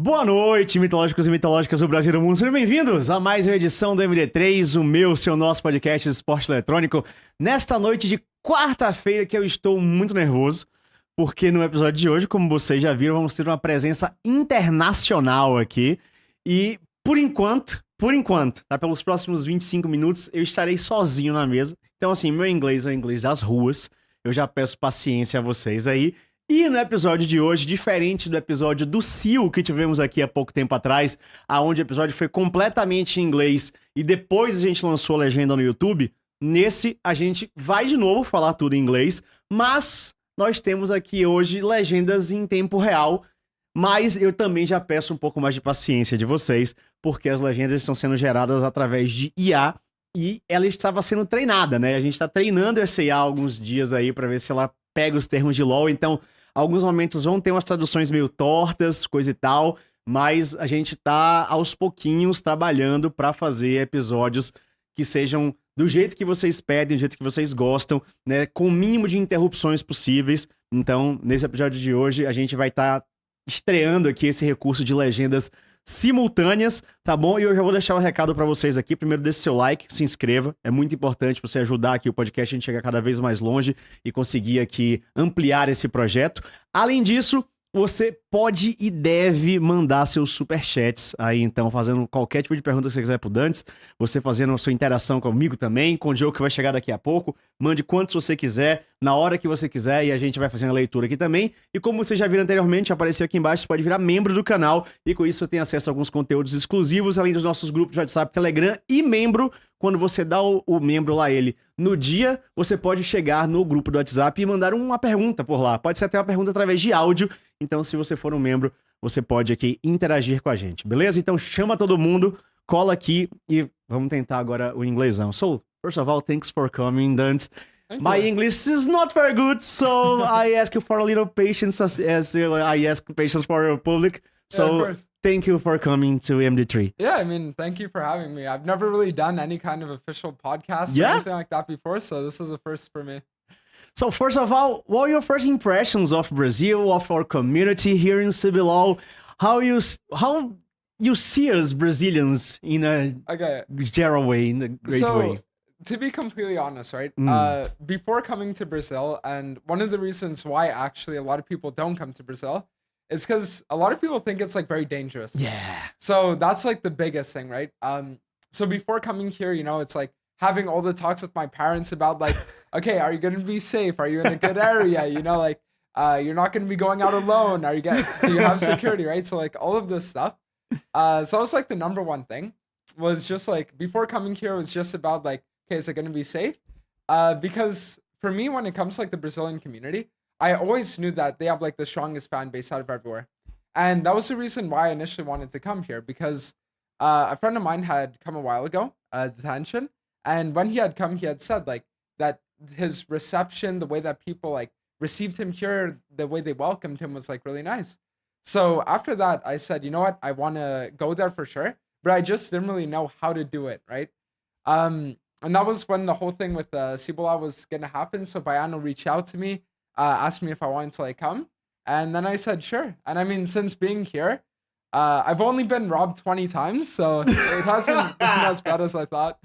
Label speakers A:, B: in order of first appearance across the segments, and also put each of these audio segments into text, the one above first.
A: Boa noite, mitológicos e mitológicas do Brasil e do mundo. Sejam bem-vindos a mais uma edição do MD3, o nosso podcast de esporte eletrônico. Nesta noite de quarta-feira que eu estou muito nervoso, porque no episódio de hoje, como vocês já viram, vamos ter uma presença internacional aqui. E, por enquanto, tá? Pelos próximos 25 minutos, eu estarei sozinho na mesa. Então, assim, meu inglês é o inglês das ruas. Eu já peço paciência a vocês aí. E no episódio de hoje, diferente do episódio do Sil que tivemos aqui há pouco tempo atrás, aonde o episódio foi completamente em inglês e depois a gente lançou a legenda no YouTube, nesse a gente vai de novo falar tudo em inglês, mas nós temos aqui hoje legendas em tempo real, mas eu também já peço um pouco mais de paciência de vocês, porque as legendas estão sendo geradas através de IA e ela estava sendo treinada, né? A gente está treinando essa IA há alguns dias aí para ver se ela pega os termos de LoL, então alguns momentos vão ter umas traduções meio tortas, coisa e tal, mas a gente tá aos pouquinhos trabalhando para fazer episódios que sejam do jeito que vocês pedem, do jeito que vocês gostam, né, com o mínimo de interrupções possíveis. Então, nesse episódio de hoje, a gente vai estar estreando aqui esse recurso de legendas simultâneas, tá bom? E eu já vou deixar um recado pra vocês aqui. Primeiro, deixe seu like, se inscreva. É muito importante pra você ajudar aqui o podcast a gente chegar cada vez mais longe e conseguir aqui ampliar esse projeto. Além disso, você pode e deve mandar seus superchats aí, então, fazendo qualquer tipo de pergunta que você quiser pro Dantes, você fazendo a sua interação comigo também, com o Diogo que vai chegar daqui a pouco. Mande quantos você quiser, na hora que você quiser, e a gente vai fazendo a leitura aqui também. E como vocês já viram anteriormente, apareceu aqui embaixo, você pode virar membro do canal, e com isso você tem acesso a alguns conteúdos exclusivos, além dos nossos grupos de WhatsApp, Telegram e membro. Quando você dá o membro lá, ele, no dia, você pode chegar no grupo do WhatsApp e mandar uma pergunta por lá. Pode ser até uma pergunta através de áudio. Então, se você for um membro, você pode aqui interagir com a gente, beleza? Então, chama todo mundo, cola aqui e vamos tentar agora o inglêsão. So, first of all, thanks for coming, Dantes. My English is not very good, so I ask you for a little patience as I ask patience for your public. So, thank you for coming to MD3.
B: Yeah, I mean, thank you for having me. I've never really done any kind of official podcast or anything like that before, so this is a first for me.
A: So, first of all, what are your first impressions of Brazil, of our community here in CBLOL? How you see us Brazilians in a general way, in a great way?
B: To be completely honest, right? Before coming to Brazil, and one of the reasons why actually a lot of people don't come to Brazil is because a lot of people think it's like very dangerous.
A: Yeah.
B: So that's like the biggest thing, right? So before coming here, you know, it's like having all the talks with my parents about like, okay, are you going to be safe? Are you in a good area? You know, like, you're not going to be going out alone. Do you have security, right? So like all of this stuff. So it was like the number one thing was just like, before coming here, it was just about like, okay, is it going to be safe? Because for me, when it comes to like the Brazilian community, I always knew that they have like the strongest fan base out of everywhere. And that was the reason why I initially wanted to come here, because a friend of mine had come a while ago, detention. And when he had come, he had said like that his reception, the way that people like received him here, the way they welcomed him was like really nice. So after that, I said, you know what, I want to go there for sure, but I just didn't really know how to do it, right? And that was when the whole thing with CBLOL was going to happen. So Baiano reached out to me, asked me if I wanted to like come. And then I said, sure. And I mean, since being here, I've only been robbed 20 times, so it hasn't been as bad as I thought.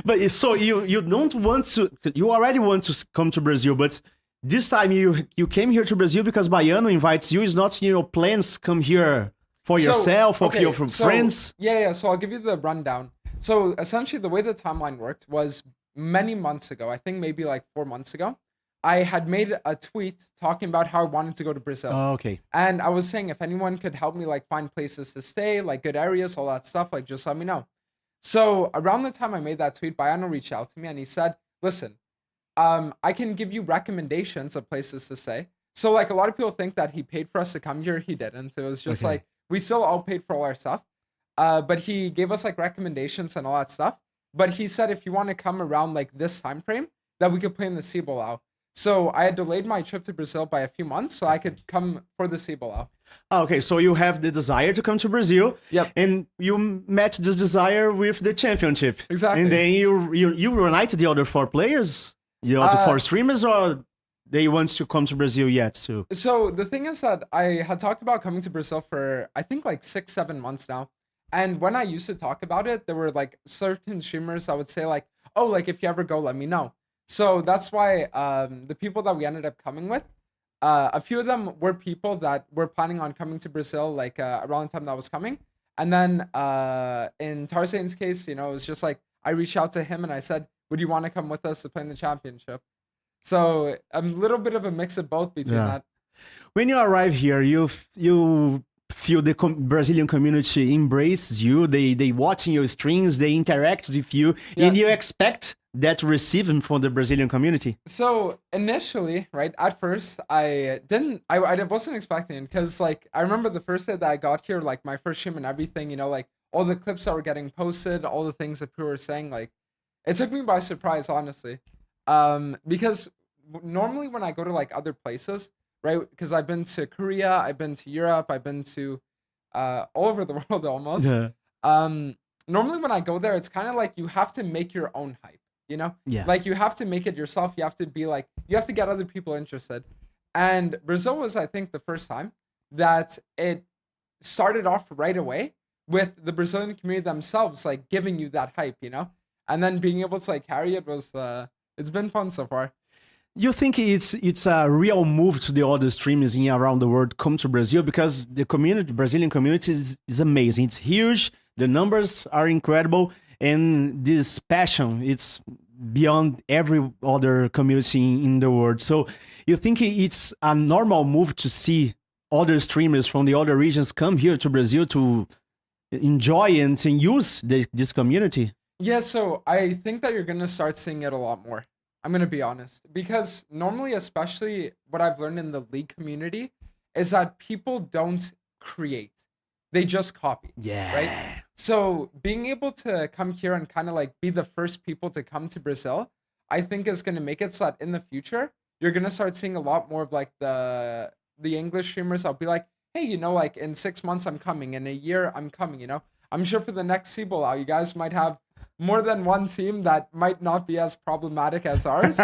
A: But so you don't want to, you already want to come to Brazil, but this time you came here to Brazil because Baiano invites you. It's not plans come here for yourself or for your friends?
B: Yeah. So I'll give you the rundown. So essentially the way the timeline worked was many months ago, I think maybe like 4 months ago, I had made a tweet talking about how I wanted to go to Brazil.
A: Oh, okay.
B: And I was saying if anyone could help me like find places to stay, like good areas, all that stuff, like just let me know. So around the time I made that tweet, Baiano reached out to me and he said, listen, I can give you recommendations of places to stay. So like a lot of people think that he paid for us to come here. He didn't. It was just like, we still all paid for all our stuff. But he gave us like recommendations and all that stuff. But he said, if you want to come around like this time frame, that we could play in the CBLOL. So I had delayed my trip to Brazil by a few months so I could come for the CBLOL.
A: Okay, so you have the desire to come to Brazil.
B: Yep.
A: And you met this desire with the championship.
B: Exactly.
A: And then you reunited the other 4 players? The other 4 streamers, or they want to come to Brazil yet too?
B: So the thing is that I had talked about coming to Brazil for I think like 6-7 months now. And when I used to talk about it, there were like certain streamers that would say like, oh, like if you ever go, let me know. So that's why the people that we ended up coming with, a few of them were people that were planning on coming to Brazil like around the time that was coming. And then in Tarzane's case, you know, it was just like I reached out to him and I said, would you want to come with us to play in the championship? So a little bit of a mix of both between that.
A: When you arrive here, you feel the Brazilian community embraces you. They watching your streams, they interact with you, and you expect that to receive them from the Brazilian community.
B: So initially, right at first, I wasn't expecting it because like I remember the first day that I got here, like my first stream and everything, you know, like all the clips that were getting posted, all the things that people were saying, like it took me by surprise, honestly. Because normally when I go to like other places, right? Because I've been to Korea, I've been to Europe, I've been to all over the world almost.
A: Yeah.
B: Normally when I go there, it's kind of like you have to make your own hype, you know?
A: Yeah.
B: Like you have to make it yourself. You have to be like, you have to get other people interested. And Brazil was, I think, the first time that it started off right away with the Brazilian community themselves, like giving you that hype, you know? And then being able to like carry it was, it's been fun so far.
A: You think it's a real move to the other streamers in around the world come to Brazil because the Brazilian community is amazing. It's huge. The numbers are incredible, and this passion it's beyond every other community in the world. So you think it's a normal move to see other streamers from the other regions come here to Brazil to enjoy and to use this community?
B: Yeah, so I think that you're gonna start seeing it a lot more. I'm gonna be honest, because normally, especially what I've learned in the league community, is that people don't create; they just copy.
A: Yeah.
B: Right. So being able to come here and kind of like be the first people to come to Brazil, I think is gonna make it so that in the future you're gonna start seeing a lot more of like the English streamers. I'll be like, hey, you know, like in 6 months I'm coming, in a year I'm coming. You know, I'm sure for the next CBLOL, you guys might have more than one team that might not be as problematic as ours.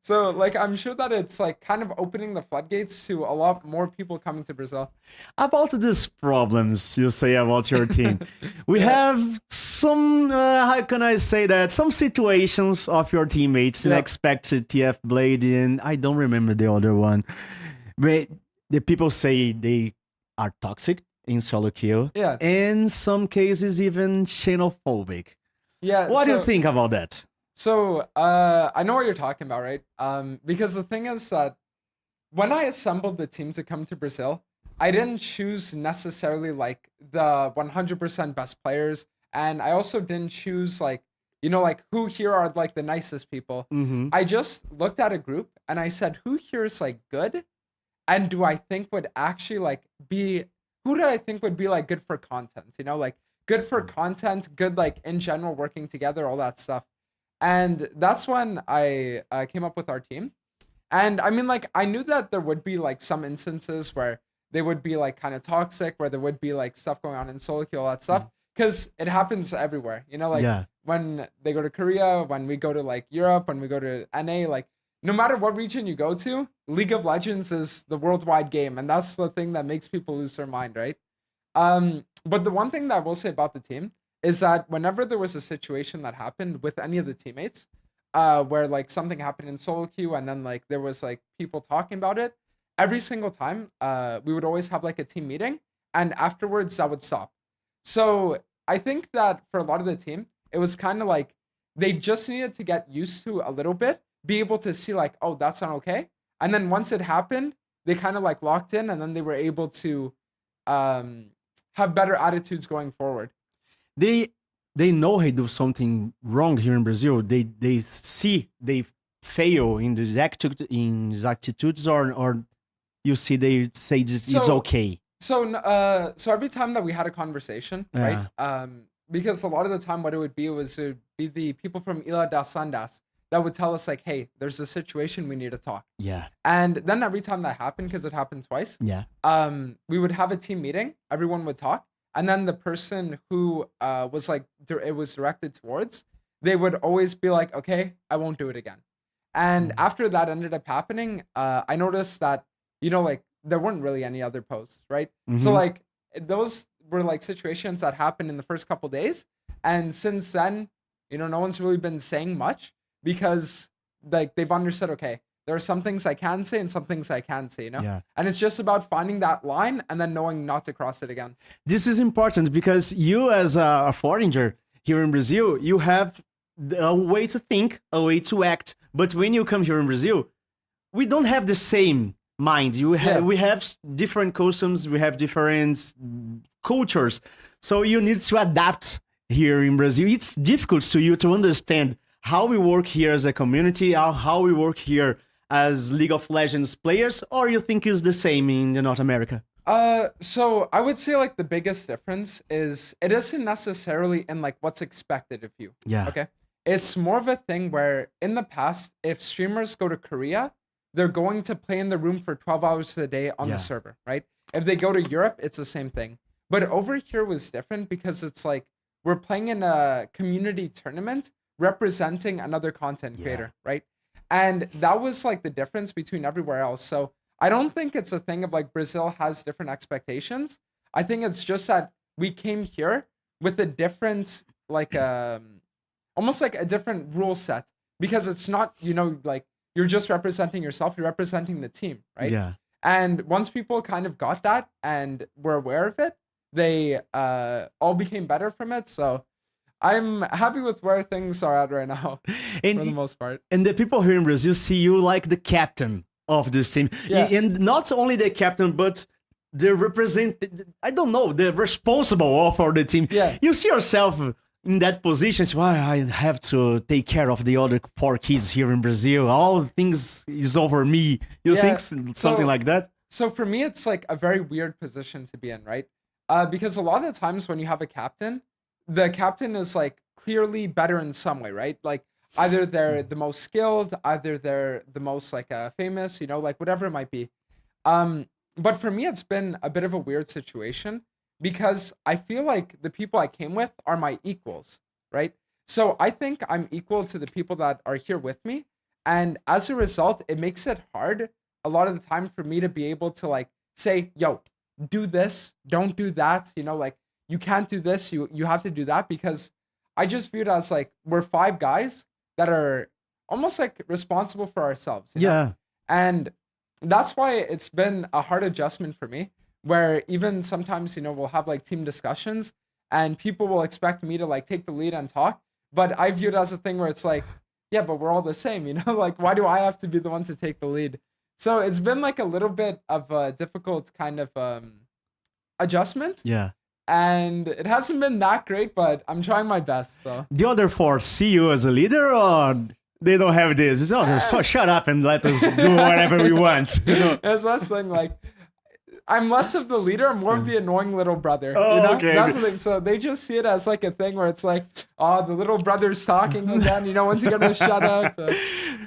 B: So like I'm sure that it's like kind of opening the floodgates to a lot more people coming to Brazil.
A: About these problems you say about your team, we have some how can I say that, some situations of your teammates and expected TF Blade, and I don't remember the other one, but the people say they are toxic in solo queue.
B: Yeah.
A: In some cases, even xenophobic.
B: Yeah.
A: What do you think about that?
B: So, I know what you're talking about, right? Because the thing is that when I assembled the team to come to Brazil, I didn't choose necessarily like the 100% best players. And I also didn't choose like, you know, like who here are like the nicest people.
A: Mm-hmm.
B: I just looked at a group and I said, who here is like good? And do I think would actually like be, who do I think would be like good for content? You know, like good for content, good like in general working together, all that stuff. And that's when I came up with our team. And I mean, like, I knew that there would be like some instances where they would be like kind of toxic, where there would be like stuff going on in solo queue, all that stuff, because it happens everywhere. You know, like when they go to Korea, when we go to like Europe, when we go to NA, like no matter what region you go to, League of Legends is the worldwide game, and that's the thing that makes people lose their mind, right? But the one thing that I will say about the team is that whenever there was a situation that happened with any of the teammates, where like something happened in solo queue and then like there was like people talking about it, every single time we would always have like a team meeting, and afterwards that would stop. So I think that for a lot of the team, it was kind of like they just needed to get used to a little bit, be able to see like, oh, that's not okay. And then once it happened, they kind of like locked in, and then they were able to have better attitudes going forward.
A: They know they do something wrong here in Brazil. They see they fail in these attitudes, or you see they say it's okay.
B: So every time that we had a conversation, right? Because a lot of the time what it would be the people from Ilha das Lendas that would tell us like, hey, there's a situation, we need to talk.
A: Yeah.
B: And then every time that happened, because it happened twice, we would have a team meeting, everyone would talk, and then the person who was like, it was directed towards, they would always be like, okay, I won't do it again. And after that ended up happening, I noticed that, like there weren't really any other posts, right? So like those were like situations that happened in the first couple days. And since then, no one's really been saying much because like they've understood, okay, there are some things I can say and some things I can't say,
A: Yeah.
B: And it's just about finding that line and then knowing not to cross it again.
A: This is important because you, as a foreigner here in Brazil, you have a way to think, a way to act. But when you come here in Brazil, we don't have the same mind. We have different customs, we have different cultures. So you need to adapt here in Brazil. It's difficult to you to understand how we work here as a community, or how we work here as League of Legends players, or you think is the same in North America?
B: So I would say like the biggest difference is it isn't necessarily in like what's expected of you.
A: Yeah.
B: Okay. It's more of a thing where in the past, if streamers go to Korea, they're going to play in the room for 12 hours a day on the server, right? If they go to Europe, it's the same thing. But over here was different because it's like we're playing in a community tournament representing another content creator, right? And that was like the difference between everywhere else. So I don't think it's a thing of like Brazil has different expectations. I think it's just that we came here with a different, like, almost like a different rule set because it's not, like you're just representing yourself, you're representing the team, right?
A: Yeah.
B: And once people kind of got that and were aware of it, they all became better from it. So I'm happy with where things are at right now for the most part.
A: And the people here in Brazil see you like the captain of this team.
B: Yeah.
A: And not only the captain, but the the responsible for the team.
B: Yeah.
A: You see yourself in that position, I have to take care of the other poor kids here in Brazil. All things is over me. You think something like that?
B: So for me, it's like a very weird position to be in, right? Because a lot of the times when you have a captain, the captain is like clearly better in some way, right? Like either they're the most skilled, either they're the most like famous, like whatever it might be. But for me, it's been a bit of a weird situation because I feel like the people I came with are my equals, right? So I think I'm equal to the people that are here with me. And as a result, it makes it hard a lot of the time for me to be able to like say, yo, do this, don't do that, like you can't do this, you have to do that, because I just view it as like we're 5 guys that are almost like responsible for ourselves. You know? And that's why it's been a hard adjustment for me, where even sometimes, we'll have like team discussions and people will expect me to like take the lead and talk. But I view it as a thing where it's like, yeah, but we're all the same, like why do I have to be the one to take the lead? So it's been like a little bit of a difficult kind of adjustment.
A: Yeah.
B: And it hasn't been that great, but I'm trying my best. So
A: the other 4 see you as a leader, or they don't have this? It's so shut up and let us do whatever we want.
B: It's less thing like I'm less of the leader, I'm more of the annoying little brother.
A: Okay.
B: That's the thing. So they just see it as like a thing where it's like, oh, the little brother's talking again. When's he gonna shut up?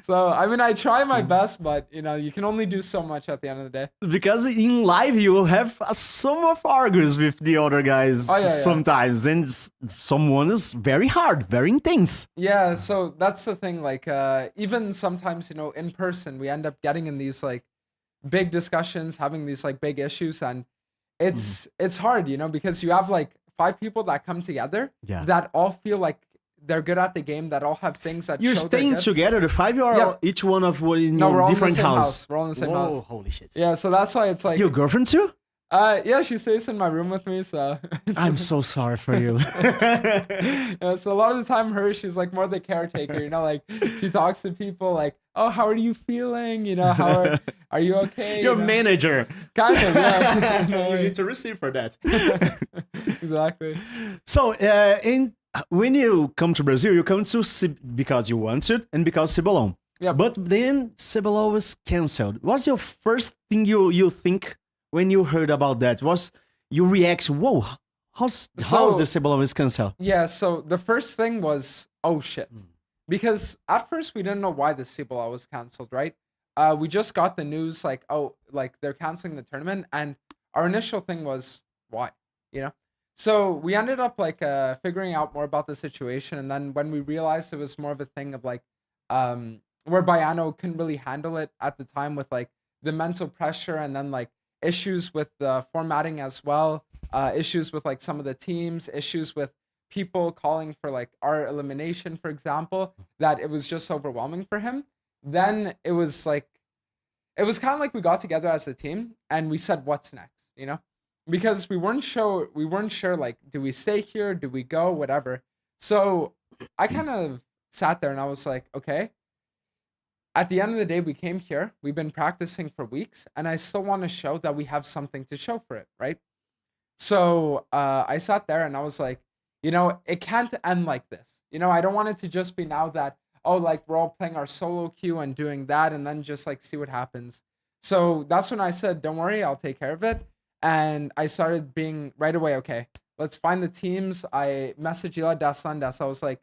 B: So I mean, I try my best, but you can only do so much at the end of the day.
A: Because in live you have a sum of arguments with the other guys sometimes, and someone is very hard, very intense.
B: Yeah, so that's the thing. Like even sometimes, in person, we end up getting in these like big discussions, having these like big issues, and it's hard, because you have like 5 people that come together that all feel like they're good at the game, that all have things that
A: you're
B: show
A: staying together, the 5 or each one of in different house.
B: We're all in the same house.
A: Holy shit.
B: Yeah, so that's why it's like
A: your girlfriend too?
B: Yeah, she stays in my room with me, so
A: I'm so sorry for you.
B: Yeah, so a lot of the time she's like more the caretaker, like she talks to people like, oh, how are you feeling? How are you okay?
A: Your manager.
B: Kind of, yeah.
A: You need to receive for that.
B: Exactly.
A: So when you come to Brazil, you come to because you want to and because CBLOL.
B: Yeah.
A: But then CBLOL was canceled. What's your first thing you think when you heard about that? Was your reaction, whoa, how's the CBLOL is canceled?
B: Yeah, so the first thing was, oh shit. Because at first we didn't know why the CBLOL was canceled, right? We just got the news like, oh, like they're canceling the tournament, and our initial thing was, why? So we ended up like figuring out more about the situation, and then when we realized it was more of a thing of like where Baiano couldn't really handle it at the time with like the mental pressure and then like issues with the formatting as well, issues with like some of the teams, issues with people calling for like our elimination, for example, that it was just overwhelming for him. Then it was kind of like we got together as a team and we said, what's next, you know? Because we weren't sure like, do we stay here? Do we go? Whatever. So I kind of sat there and I was like, okay, at the end of the day, we came here, we've been practicing for weeks, and I still want to show that we have something to show for it, right? So I sat there and I was like, you know, it can't end like this. You know, I don't want it to just be now that, oh, like we're all playing our solo queue and doing that and then just like see what happens. So that's when I said, don't worry, I'll take care of it. And I started being right away, okay, let's find the teams. I messaged Ilha das Lendas. I was like,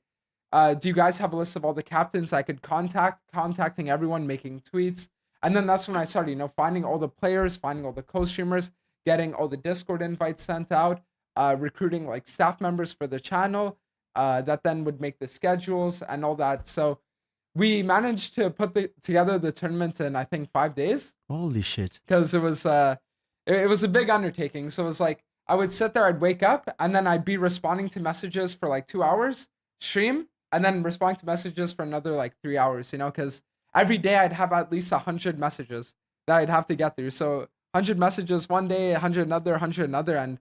B: do you guys have a list of all the captains I could contacting everyone, making tweets? And then that's when I started, you know, finding all the players, finding all the co-streamers, getting all the Discord invites sent out, recruiting like staff members for the channel that then would make the schedules and all that. So we managed to put together the tournament in, I think, 5 days.
A: Holy shit.
B: Because it was a big undertaking. So it was like, I would sit there, I'd wake up, and then I'd be responding to messages for like 2 hours, stream, and then responding to messages for another like 3 hours, you know, because every day I'd have at least 100 messages that I'd have to get through. So 100 messages one day, 100 another, 100 another. And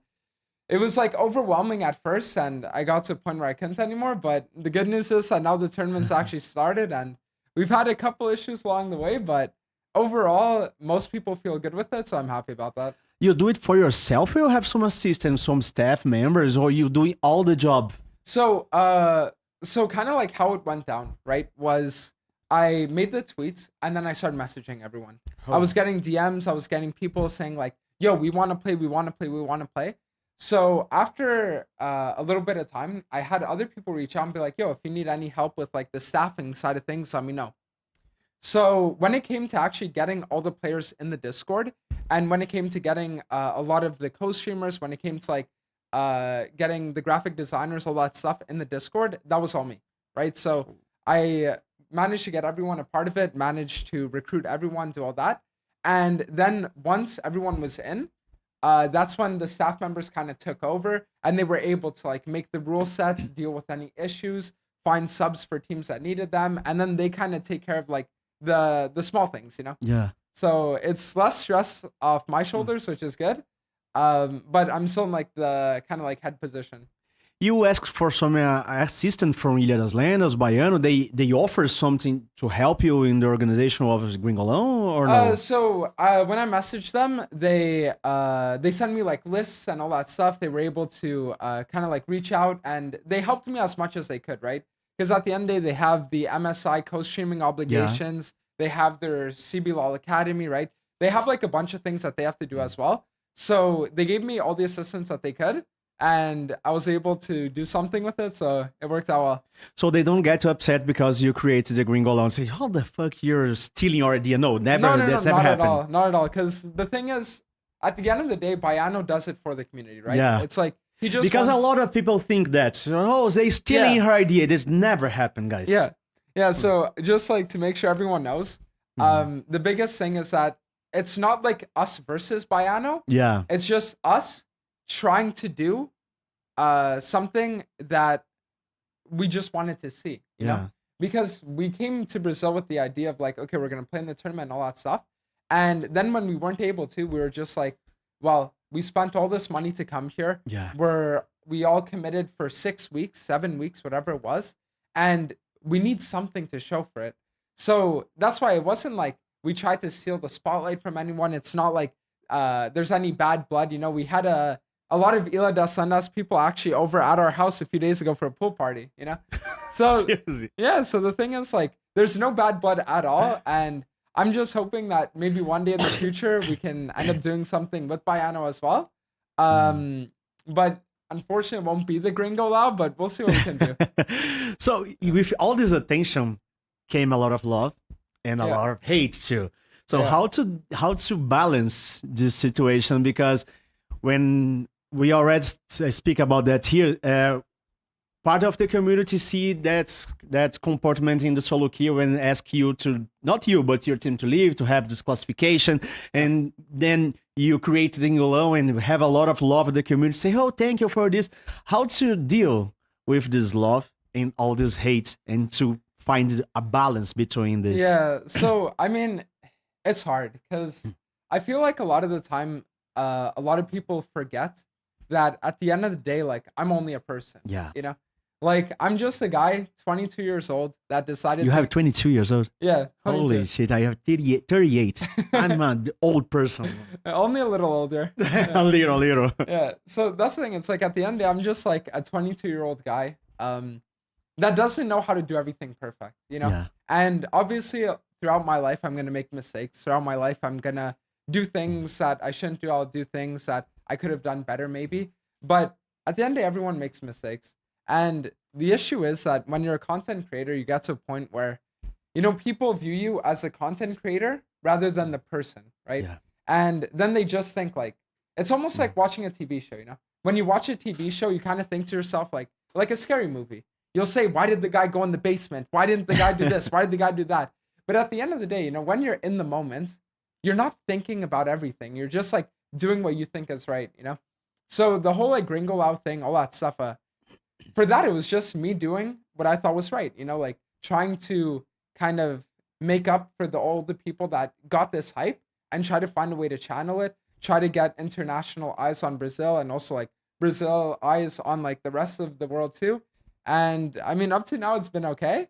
B: it was like overwhelming at first. And I got to a point where I couldn't anymore. But the good news is that now the tournament's actually started and we've had a couple issues along the way. But overall, most people feel good with it. So I'm happy about that.
A: You do it for yourself or you have some assistants, some staff members, or you doing all the job?
B: So kind of like how it went down, right, was I made the tweets and then I started messaging everyone. I was getting DMs. I was getting people saying like, yo, we want to play, we want to play, we want to play. So after a little bit of time, I had other people reach out and be like, yo, if you need any help with like the staffing side of things, let me know. So when it came to actually getting all the players in the Discord and when it came to getting a lot of the co-streamers, when it came to like getting the graphic designers, all that stuff in the Discord, that was all me, right? So I managed to get everyone a part of it, managed to recruit everyone, do all that. And then once everyone was in, that's when the staff members kind of took over and they were able to like make the rule sets, deal with any issues, find subs for teams that needed them. And then they kind of take care of like the small things, you know?
A: Yeah.
B: So it's less stress off my shoulders, which is good. But I'm still in like the kind of like head position.
A: You asked for some assistant from Ilha das Lendas, Baiano. They offer something to help you in the organization of GRINGOLÃO or no?
B: So when I messaged them, they sent me like lists and all that stuff. They were able to kind of like reach out and they helped me as much as they could, right? Because at the end of the day, they have the MSI co-streaming obligations. Yeah. They have their CBLOL Academy, right? They have like a bunch of things that they have to do as well. So they gave me all the assistance that they could, and I was able to do something with it, so it worked out well.
A: So they don't get too upset because you created the GRINGOLÃO and say, how the fuck you're stealing our idea? No, never. That's never happened.
B: Not at all. Because the thing is, at the end of the day, Baiano does it for the community, right?
A: Yeah.
B: It's like, he just
A: because a lot of people think that, oh, they stealing her idea. This never happened, guys.
B: Yeah. Yeah, so just like to make sure everyone knows, the biggest thing is that it's not like us versus Baiano.
A: Yeah.
B: It's just us trying to do something that we just wanted to see, you know? Because we came to Brazil with the idea of like, okay, we're going to play in the tournament and all that stuff. And then when we weren't able to, we were just like, well, we spent all this money to come here.
A: Yeah.
B: We all committed for 6 weeks, 7 weeks, whatever it was. And we need something to show for it. So that's why it wasn't like we tried to steal the spotlight from anyone. It's not like there's any bad blood. You know, we had a lot of Ilha das Lendas people actually over at our house a few days ago for a pool party, you know? So, yeah, so the thing is like, there's no bad blood at all. And I'm just hoping that maybe one day in the future, we can end up doing something with Baiano as well. But unfortunately, it won't be the GRINGOLÃO, but we'll see what we can do.
A: So with all this attention came a lot of love and a lot of hate too. So how to balance this situation? Because when we already speak about that here, part of the community see that comportment in the solo queue and ask you to, not you, but your team to leave, to have this classification, and then you create Gringolão and have a lot of love of the community, say, oh, thank you for this. How to deal with this love and all this hate and to find a balance between this?
B: Yeah, so I mean, it's hard because I feel like a lot of the time, a lot of people forget that at the end of the day, like, I'm only a person.
A: Yeah.
B: You know, like, I'm just a guy, 22 years old, that decided
A: You
B: to,
A: have 22 years old?
B: yeah, 22.
A: Holy shit, I have 38. I'm an old person.
B: Only a little older.
A: A little.
B: Yeah, so that's the thing. It's like at the end of the day, I'm just like a 22-year-old guy that doesn't know how to do everything perfect, you know?
A: Yeah.
B: And obviously, throughout my life, I'm going to make mistakes. Throughout my life, I'm going to do things that I shouldn't do. I'll do things that I could have done better, maybe. But at the end of the day, everyone makes mistakes. And the issue is that when you're a content creator, you get to a point where, you know, people view you as a content creator rather than the person, right?
A: Yeah.
B: And then they just think like, it's almost like watching a TV show, you know? When you watch a TV show, you kind of think to yourself like a scary movie. You'll say, why did the guy go in the basement? Why didn't the guy do this? Why did the guy do that? But at the end of the day, you know, when you're in the moment, you're not thinking about everything. You're just like doing what you think is right, you know? So the whole like Gringolão thing, all that stuff, for that, it was just me doing what I thought was right, you know, like trying to kind of make up for all the people that got this hype and try to find a way to channel it, try to get international eyes on Brazil and also like Brazil eyes on like the rest of the world too. And I mean, up to now, it's been okay.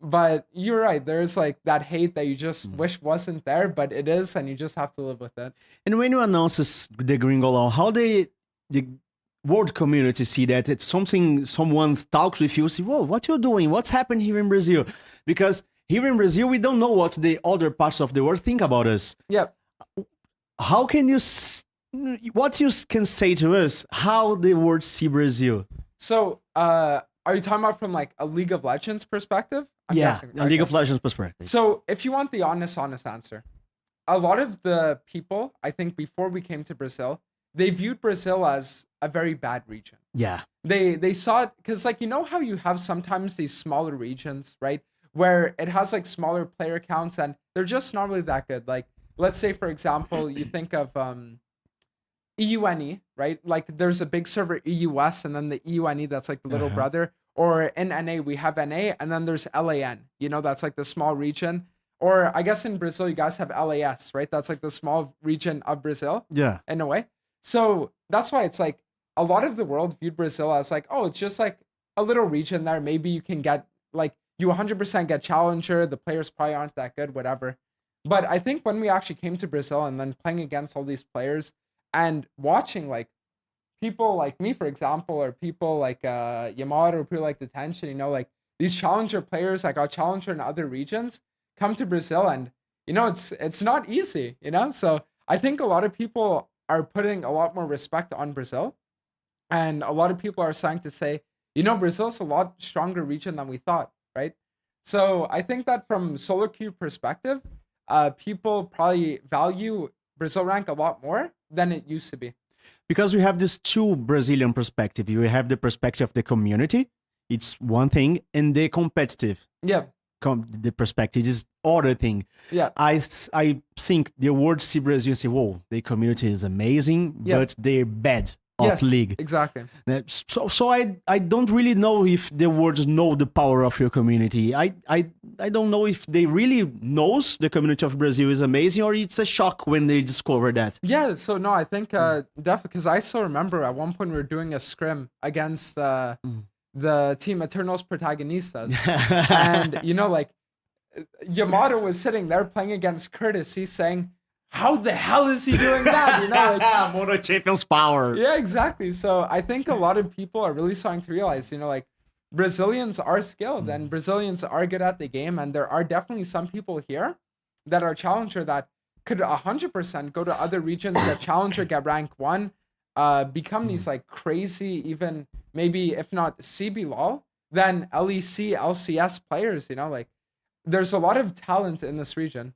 B: But you're right. There's like that hate that you just wish wasn't there, but it is, and you just have to live with it.
A: And when you announce the Gringolão, how the world community see that? It's something, someone talks with you, say, whoa, what you doing? What's happened here in Brazil? Because here in Brazil, we don't know what the other parts of the world think about us.
B: Yeah.
A: How can you, what you can say to us, how the world see Brazil?
B: So, are you talking about from like a League of Legends perspective? I'm guessing.
A: A League of Legends perspective.
B: So if you want the honest answer, a lot of the people, I think before we came to Brazil, they viewed Brazil as a very bad region.
A: Yeah.
B: They saw it because like, you know how you have sometimes these smaller regions, right? Where it has like smaller player counts and they're just not really that good. Like, let's say, for example, you think of EUNE, right? Like there's a big server EUS and then the EUNE that's like the little brother. Or in NA, we have NA and then there's LAN, you know, that's like the small region. Or I guess in Brazil, you guys have LAS, right? That's like the small region of Brazil.
A: Yeah.
B: In a way. So that's why it's like a lot of the world viewed Brazil as like, oh, it's just like a little region there. Maybe you can get like, you 100% get challenger. The players probably aren't that good, whatever. But I think when we actually came to Brazil and then playing against all these players and watching like people like me, for example, or people like Yamato or people like Detention, you know, like these challenger players that got challenger in other regions come to Brazil and, you know, it's not easy, you know? So I think a lot of people are putting a lot more respect on Brazil. And a lot of people are starting to say, you know, Brazil's a lot stronger region than we thought, right? So I think that from solo queue perspective, people probably value Brazil rank a lot more than it used to be.
A: Because we have this two Brazilian perspective. You have the perspective of the community, it's one thing, and the competitive.
B: Yeah.
A: The perspective is other thing.
B: Yeah.
A: I think the world see Brazil and say, whoa, the community is amazing, but they're bad of league.
B: Exactly.
A: So I don't really know if the world know the power of your community. I don't know if they really knows the community of Brazil is amazing or it's a shock when they discover that.
B: Yeah, so no, I think definitely, because I still remember at one point we were doing a scrim against the team Eternals Protagonistas. And, you know, like Yamato was sitting there playing against Curtis. He's saying, how the hell is he doing that? You know, like
A: Mono Champions power.
B: Yeah, exactly. So I think a lot of people are really starting to realize, you know, like Brazilians are skilled and Brazilians are good at the game. And there are definitely some people here that are challenger that could 100% go to other regions, get challenger, get rank 1, become these like crazy, even maybe if not CBLOL, then LEC, LCS players, you know, like there's a lot of talent in this region.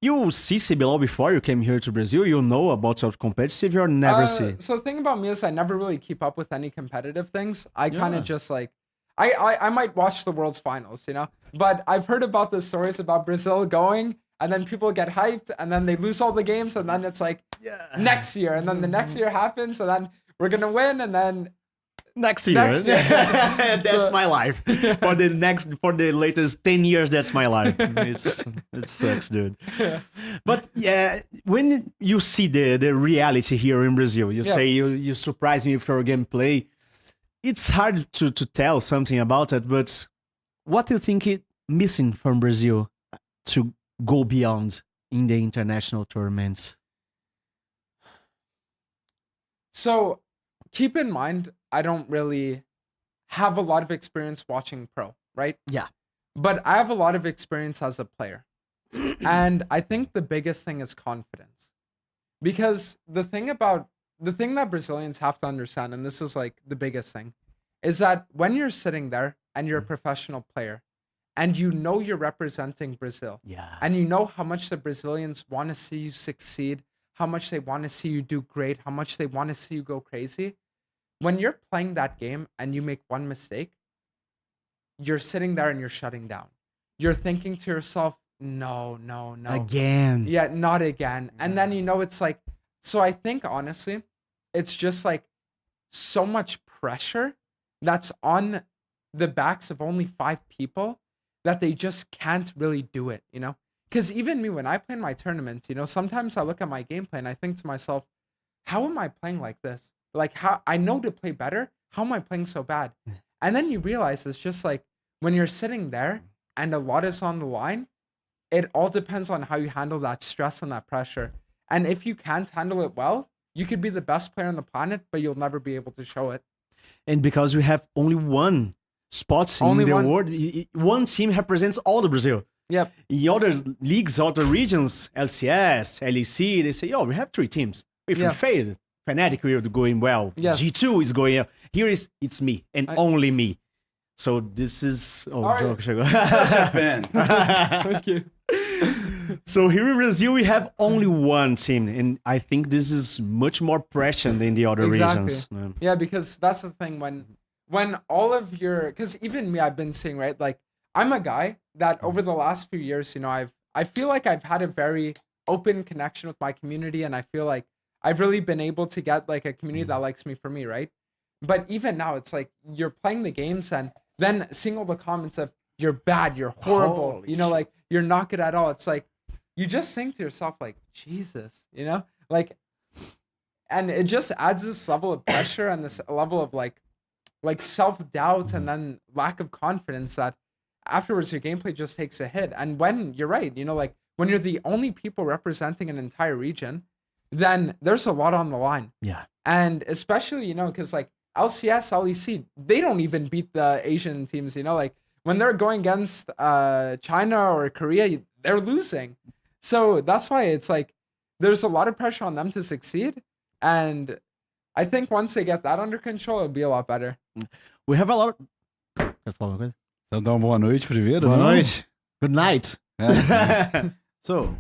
A: You see CBLOL before you came here to Brazil? You know about sort of competitive or never see?
B: So the thing about me is I never really keep up with any competitive things. I kind of just like, I might watch the World's Finals, you know, but I've heard about the stories about Brazil going, and then people get hyped, and then they lose all the games, and then it's like next year, and then the next year happens, and then we're gonna win, and then
A: next year. That's my life. For the latest 10 years, that's my life. It sucks, dude. But yeah, when you see the reality here in Brazil, you say you surprise me with your gameplay. It's hard to tell something about it, but what do you think is missing from Brazil to go beyond in the international tournaments?
B: So keep in mind, I don't really have a lot of experience watching pro, right?
A: Yeah.
B: But I have a lot of experience as a player. And I think the biggest thing is confidence. Because the thing that Brazilians have to understand, and this is like the biggest thing, is that when you're sitting there and you're a professional player and you know you're representing Brazil, and you know how much the Brazilians want to see you succeed, how much they want to see you do great, how much they want to see you go crazy, when you're playing that game and you make one mistake, you're sitting there and you're shutting down. You're thinking to yourself, no.
A: Again.
B: Yeah, not again. And then, you know, it's like, so I think honestly, it's just like so much pressure that's on the backs of only 5 people that they just can't really do it, you know? Because even me, when I play in my tournament, you know, sometimes I look at my gameplay and I think to myself, how am I playing like this? Like, how I know to play better. How am I playing so bad? And then you realize it's just like when you're sitting there and a lot is on the line, it all depends on how you handle that stress and that pressure. And if you can't handle it well, you could be the best player on the planet, but you'll never be able to show it.
A: And because we have only one spot in the world, one team represents all the Brazil.
B: Yep.
A: In other leagues, other regions, LCS, LEC, they say, we have 3 teams. If we fail, Fnatic will going well.
B: Yes.
A: G2 is going well. Here it's me and only me. So this is... joke.
C: Such a fan.
B: Thank you.
A: So here in Brazil, we have only one team. And I think this is much more pressure than the other regions.
B: Yeah, because that's the thing. When all of your... Because even me, I've been seeing, right? Like, I'm a guy that over the last few years, you know, I feel like I've had a very open connection with my community. And I feel like I've really been able to get like a community that likes me for me, right? But even now, it's like you're playing the games and then seeing all the comments of you're bad, you're horrible,
A: Holy
B: you know, like you're not good at all. It's like you just think to yourself, like, Jesus, you know, like, and it just adds this level of pressure and this level of like self-doubt and then lack of confidence that afterwards your gameplay just takes a hit. And when you're right, you know, like when you're the only people representing an entire region, then there's a lot on the line.
A: Yeah.
B: And especially, you know, because like LCS, LEC, they don't even beat the Asian teams, you know, like when they're going against China or Korea, they're losing. So that's why it's like there's a lot of pressure on them to succeed. And I think once they get that under control, it'll be a lot better.
A: We have a lot of...
C: Então dá uma boa noite primeiro.
A: Boa
C: não?
A: noite. Good night.
C: So,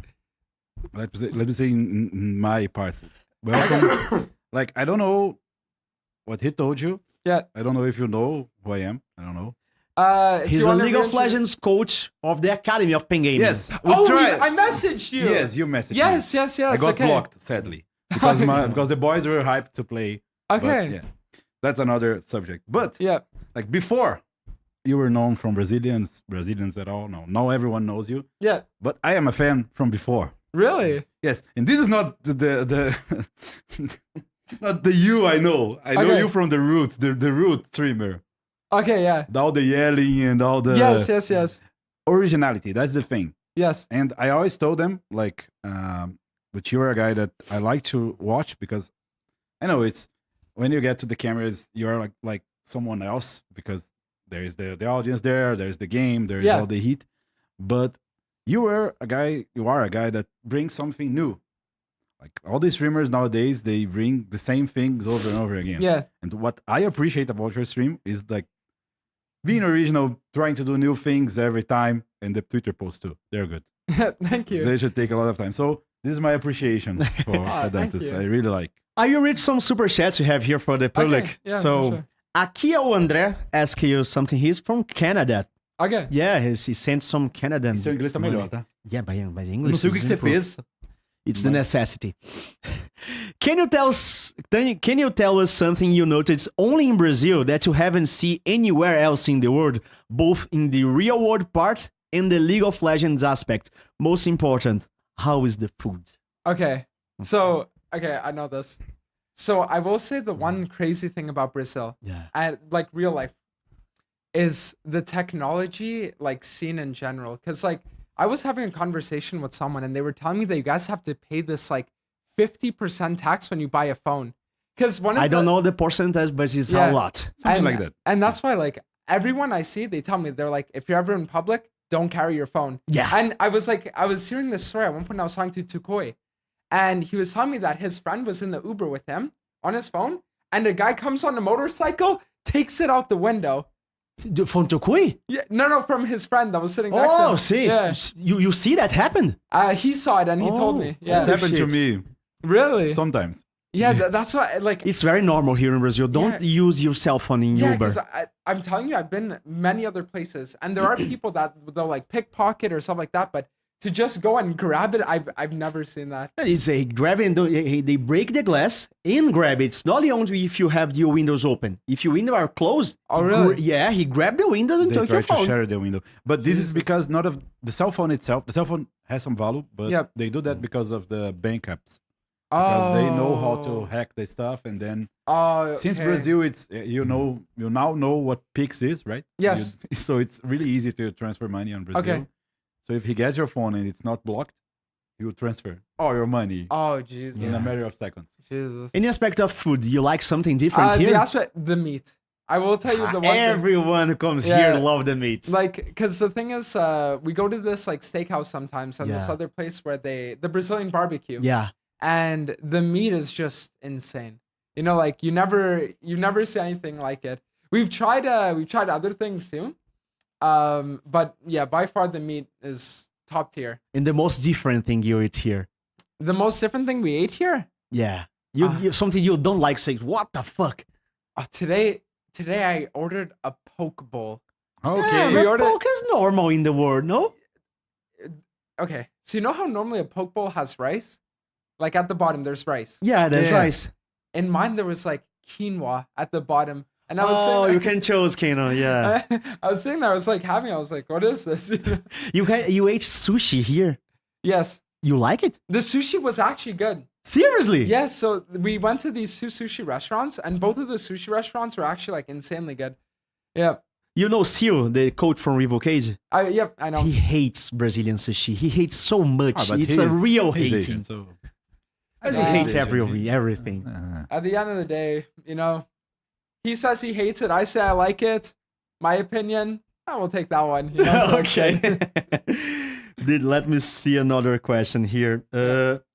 C: let me say in my part. Welcome. Like, I don't know what he told you.
B: Yeah.
C: I don't know if you know who I am. I don't know.
A: He's a League of Legends coach of the Academy of Pen Gaming.
C: Yes.
B: I messaged you.
C: Yes, you messaged me.
B: Yes.
C: I got blocked, sadly. Because the boys were hyped to play.
B: Okay.
C: But, yeah. That's another subject. But,
B: yeah,
C: like before, you were known from Brazilians at all. No, now everyone knows you.
B: Yeah.
C: But I am a fan from before.
B: Really?
C: Yes, and this is not the not the you I know. I know you from the root, the root streamer.
B: Okay, yeah.
C: All the yelling and all the
B: Yes.
C: Originality. That's the thing.
B: Yes.
C: And I always told them like that you're a guy that I like to watch because I know it's when you get to the cameras you're like someone else because there is the audience there's the game, there's all the heat, but you are a guy that brings something new. Like all these streamers nowadays, they bring the same things over and over again.
B: Yeah.
C: And what I appreciate about your stream is like being original, trying to do new things every time, and the Twitter posts too. They're good.
B: Thank you.
C: They should take a lot of time. So this is my appreciation for Dantes. I really like.
A: I will read some super chats we have here for the public.
B: Okay. Yeah,
A: so
B: sure.
A: Aqui é o André ask you something. He's from Canada.
B: Okay.
A: Yeah, he sent some Canadian.
C: Seu inglês tá
A: money.
C: melhor, tá?
A: Yeah, by
C: Eu
A: English.
C: não sei o que
A: is
C: você
A: improved.
C: fez.
A: It's the necessity. Can you tell us something you noticed only in Brazil that you haven't seen anywhere else in the world, both in the real world part and the League of Legends aspect? Most important, how is the food?
B: Okay. So, okay, I know this. So I will say the one crazy thing about Brazil,
A: Yeah.
B: and like real life, is the technology like scene in general. Cause like I was having a conversation with someone and they were telling me that you guys have to pay this like 50% tax when you buy a phone. Cause one of
A: I don't know the percentage, but it's
B: Yeah.
A: a lot.
C: Something
B: and,
C: like that.
B: And that's why like everyone I see, they tell me they're like, if you're ever in public, don't carry your phone.
A: Yeah.
B: And I was hearing this story at one point. I was talking to Tukoi, and he was telling me that his friend was in the Uber with him on his phone, and a guy comes on a motorcycle, takes it out the window.
A: From Tokui?
B: Yeah, no, from his friend that was sitting next to him.
A: Oh, see,
B: Yeah.
A: you see that happened?
B: He saw it and he told me.
A: Oh,
B: Yeah,
C: It happened to
A: shit.
C: me
B: really.
C: sometimes.
B: Yeah, that's why. Like,
A: It's very normal here in Brazil. Don't use your cell phone in
B: yeah,
A: Uber.
B: because I'm telling you, I've been many other places, and there are people that they'll like pickpocket or stuff like that. But to just go and grab it, I've never seen that.
A: It's a grab and they break the glass and grab it. It's not only if you have your windows open. If your windows are closed,
B: Oh,
A: he
B: really?
A: yeah, he grabbed the windows and
C: They
A: took
C: try
A: your
C: to
A: phone.
C: share the window. But this is because not of the cell phone itself. The cell phone has some value, but
B: Yep.
C: they do that because of the bank apps. Because they know how to
B: Oh.
C: hack the stuff, and then
B: Oh,
C: since
B: okay.
C: Brazil, it's you now know what Pix is, right?
B: Yes.
C: So it's really easy to transfer money on Brazil.
B: Okay.
C: So if he gets your phone and it's not blocked, he will transfer all your money
B: Oh, Jesus.
C: in a matter of seconds.
B: Jesus.
A: Any aspect of food, you like something different
B: The
A: here?
B: aspect, the meat. I will tell you the one thing.
A: Everyone who comes
B: Yeah.
A: here love the meat.
B: Like, because the thing is, we go to this like steakhouse sometimes and this
A: Yeah.
B: other place where the Brazilian barbecue.
A: Yeah.
B: And the meat is just insane. You know, like you never see anything like it. We've tried other things too. But yeah, by far the meat is top tier.
A: And the most different thing you eat here.
B: The most different thing we ate here?
A: Yeah.
B: Ah.
A: Something you don't like, say, what the fuck?
B: Today I ordered a poke bowl.
C: Okay.
B: we
A: but
B: ordered-
A: poke is normal in the world, no?
B: Okay, so you know how normally a poke bowl has rice? Like at the bottom there's rice.
A: Yeah, that's
C: Yeah.
A: rice.
B: In mine there was like quinoa at the bottom. And I was
A: Oh,
B: sitting
A: you
B: there,
A: can choose, Kano, yeah.
B: I was sitting there, I was like what is this?
A: You ate sushi here.
B: Yes.
A: You like it?
B: The sushi was actually good.
A: Seriously?
B: Yes, so we went to these two sushi restaurants, and both of the sushi restaurants were actually like insanely good. Yeah.
A: You know Seal, the coach from Rival Cage?
B: I know.
A: He hates Brazilian sushi. He hates so much.
C: Ah, but
A: It's a
C: he's-
A: real
C: he's
A: hating.
C: Asian, so
A: He
B: Yeah.
A: hates
C: Asian.
A: everything.
B: At the end of the day, you know, he says he hates it. I say I like it. My opinion, I will take that one. You know, so it's
A: Ok.
B: good.
A: Let me see another question here.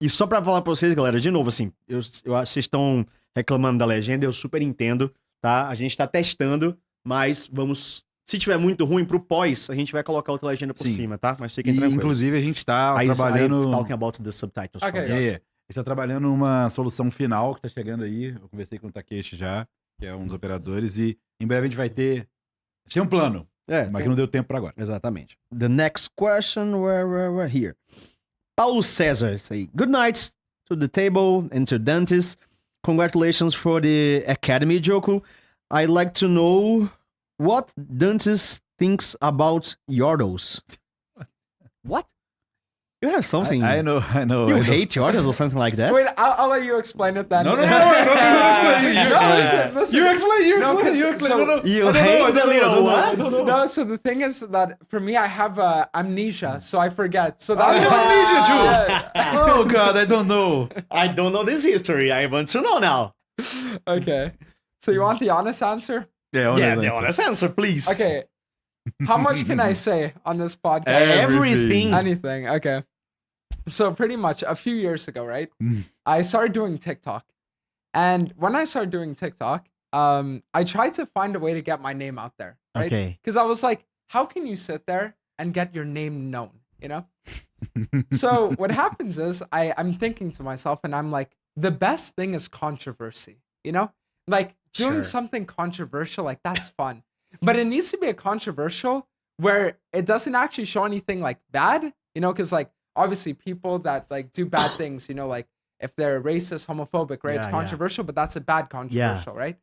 A: E só pra falar pra vocês, galera, de novo, assim, eu acho que vocês estão reclamando da legenda, eu super entendo, tá? A gente tá testando, mas vamos... Se tiver muito ruim pro pós, a gente vai colocar outra legenda por
C: Sim.
A: cima, tá? Mas fiquem
C: E,
A: tranquilos.
C: inclusive, a gente tá
A: Aí,
C: trabalhando.
A: talking about the subtitles.
B: Ok.
A: from-
C: A gente tá trabalhando numa solução final que tá chegando aí. Eu conversei com o Takeshi já, que é um dos operadores, e em breve a gente vai ter. A gente tem um plano, mas que não deu tempo pra agora.
A: Exatamente. The next question, we're here. Paulo César say, good night to the table and to Dantes. Congratulations for the Academy, Joko. I'd like to know what Dantes thinks about Yordles. What? You have something.
C: I know.
A: You
C: I know.
A: hate Yordles or something like that?
B: Wait, I'll let you explain it then.
C: No, I don't think
B: No, listen.
C: You explain. You
B: No,
C: explain.
B: 'cause-
C: You explain.
B: so-
C: No, no.
A: You
C: I don't know,
A: hate
C: I
A: the
C: don't know,
A: little
C: I don't know, I
A: what?
C: don't know.
B: No, so the thing is that for me, I have amnesia, so I forget. So that's
C: You have amnesia too?
B: Yeah.
C: Oh God, I don't know.
A: I don't know this history. I want to know now.
B: Okay. So you want the honest answer?
A: Yeah, the honest answer, please.
B: Okay. How much can I say on this podcast?
A: Everything.
B: Anything. Okay. So pretty much a few years ago, right?
C: Mm.
B: I started doing TikTok. And when I started doing TikTok, I tried to find a way to get my name out there. Right?
A: Okay.
B: Because I was like, how can you sit there and get your name known? You know? So what happens is I'm thinking to myself and I'm like, the best thing is controversy, you know? Like doing
A: Sure.
B: something controversial, like that's fun. But it needs to be a controversial where it doesn't actually show anything like bad, you know, because like obviously people that like do bad things, you know, like if they're racist, homophobic, right? It's
A: Yeah, yeah.
B: controversial, but that's a bad controversial, right?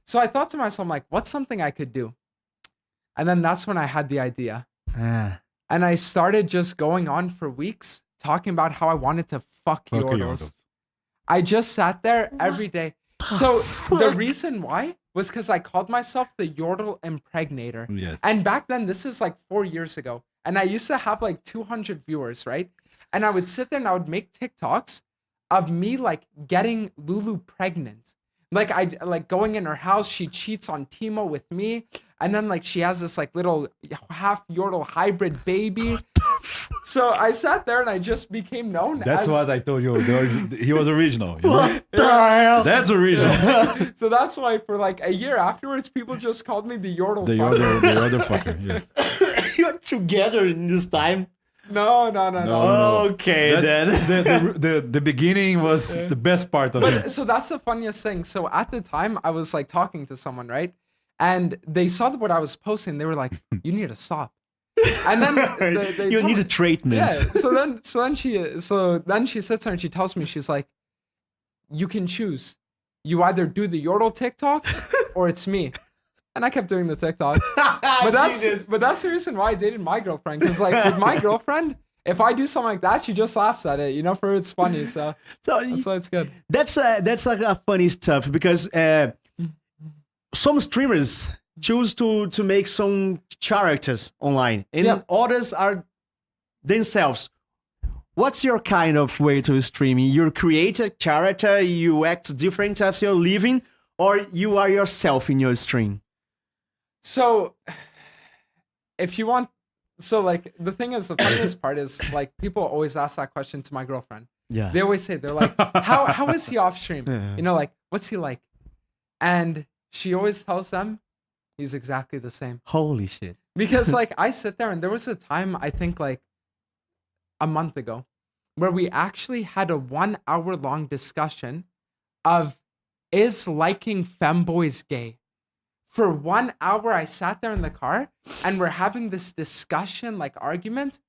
B: So I thought to myself, I'm like, what's something I could do? And then that's when I had the idea.
A: Ah.
B: And I started just going on for weeks talking about how I wanted to fuck
C: Fuck
B: yordles.
C: yordles.
B: I just sat there every day. So the reason why was because I called myself the yordle impregnator.
C: Yes.
B: And back then, this is like 4 years ago. And I used to have like 200 viewers, right? And I would sit there and I would make TikToks of me like getting Lulu pregnant. Like I like going in her house, she cheats on Timo with me. And then like she has this like little half yordle hybrid baby. So I sat there and I just became known
C: That's
B: as...
C: what I told you. He was original. You know?
A: What the hell?
C: That's original.
B: So that's why for like a year afterwards, people just called me the yordle
C: The
B: fucker.
C: other fucker. Yes.
A: You're together in this time.
B: No.
C: No.
A: Okay, then.
C: The beginning was the best part of it.
B: But so that's the funniest thing. So at the time, I was like talking to someone, right? And they saw what I was posting. They were like, "You need to stop." And then they
A: You
B: told
A: need
B: me-
A: a treatment.
B: Yeah. So then she sits there and she tells me, she's like, "You can choose. You either do the yordle TikToks or it's me." And I kept doing the TikTok. But that's the reason why I dated my girlfriend. Because like with my girlfriend, if I do something like that, she just laughs at it. You know, for her it's funny. So
A: So
B: that's why it's good.
A: that's like a funny stuff because some streamers choose to make some characters online, and
B: Yeah.
A: others are themselves. What's your kind of way to streaming? You create a character, you act different as you're living, or you are yourself in your stream?
B: So if you want, so like the thing is, the funniest part is like people always ask that question to my girlfriend.
A: Yeah.
B: They always say, they're like, how is he off stream?
A: Yeah.
B: You know, like, what's he like? And she always tells them he's exactly the same.
A: Holy shit.
B: Because like I sit there and there was a time, I think like a month ago, where we actually had a 1 hour long discussion of is liking femboys gay? For 1 hour, I sat there in the car and we're having this discussion, like argument.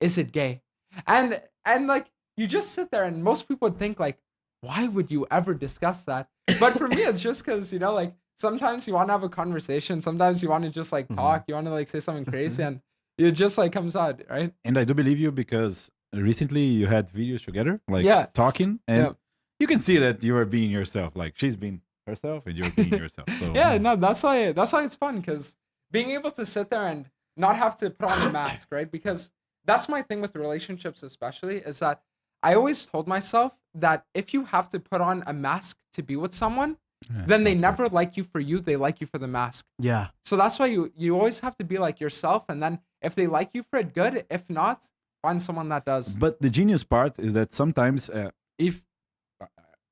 B: Is it gay? And like you just sit there and most people would think like, why would you ever discuss that? But for me, it's just because, you know, like sometimes you want to have a conversation. Sometimes you want to just like talk. You want to like say something crazy and it just like comes out, right?
C: And I do believe you because recently you had videos together, like
B: Yeah.
C: talking, and
B: Yeah.
C: you can see that you are being yourself. Like she's being herself and you're being yourself. So
B: Yeah, no, that's why it's fun because being able to sit there and not have to put on a mask, right? Because that's my thing with relationships, especially, is that I always told myself that if you have to put on a mask to be with someone,
C: Yeah,
B: then they
C: it's
B: never like you for you, they like you for the mask.
A: Yeah.
B: So that's why you always have to be like yourself, and then if they like you for it, good. If not, find someone that does.
C: But the genius part is that sometimes if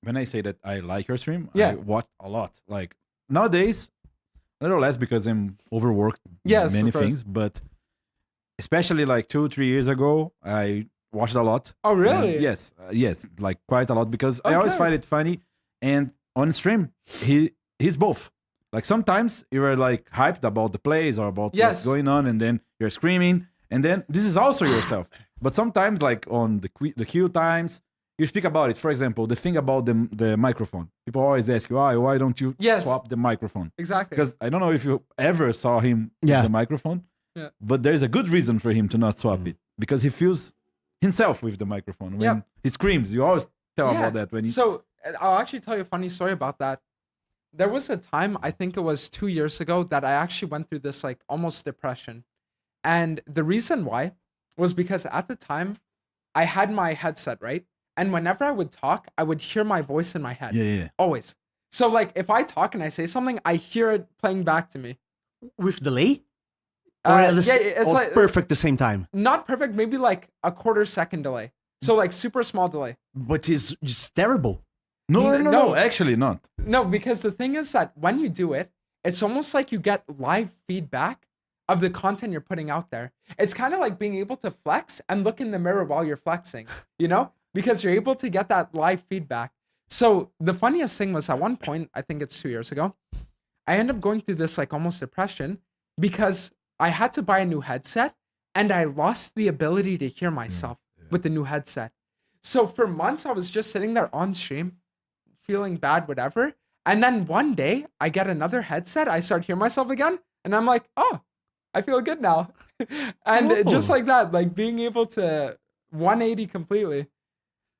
C: when I say that I like your stream,
B: Yeah.
C: I watch a lot. Like nowadays, a little less because I'm overworked
B: Yes,
C: many
B: of course.
C: things, but especially like 2-3 years ago, I watched a lot.
B: Oh, really?
C: And yes, like quite a lot because I always
B: Okay.
C: find it funny. And on stream, he's both. Like sometimes you are like hyped about the plays or about
B: Yes.
C: what's going on, and then you're screaming, and then this is also yourself. But sometimes, like on the queue times, you speak about it. For example, the thing about the microphone. People always ask you, why don't you
B: Yes.
C: swap the microphone?
B: Exactly.
C: Because I don't know if you ever saw him
A: Yeah.
C: with the microphone,
B: Yeah.
C: but there's a good reason for him to not swap it because he feels himself with the microphone. When
B: Yeah.
C: he screams, you always tell
B: Yeah.
C: about that. When he,
B: So I'll actually tell you a funny story about that. There was a time, I think it was 2 years ago, that I actually went through this like almost depression. And the reason why was because at the time I had my headset, right? And whenever I would talk, I would hear my voice in my head.
C: yeah.
B: Always. So like if I talk and I say something, I hear it playing back to me.
A: With delay? Or at the
B: it's
A: or
B: like
A: perfect the same time?
B: not perfect, maybe like a quarter second delay. So like super small delay.
A: But it's just terrible.
C: No,
B: No.
C: actually not.
B: No, because the thing is that when you do it, it's almost like you get live feedback of the content you're putting out there. It's kind of like being able to flex and look in the mirror while you're flexing, you know? Because you're able to get that live feedback. So the funniest thing was at one point, I think it's 2 years ago, I ended up going through this like almost depression because I had to buy a new headset and I lost the ability to hear myself with the new headset. So for months, I was just sitting there on stream, feeling bad, whatever. And then one day I get another headset, I start hearing myself again, and I'm like, oh, I feel good now. And just like that, like being able to 180 completely.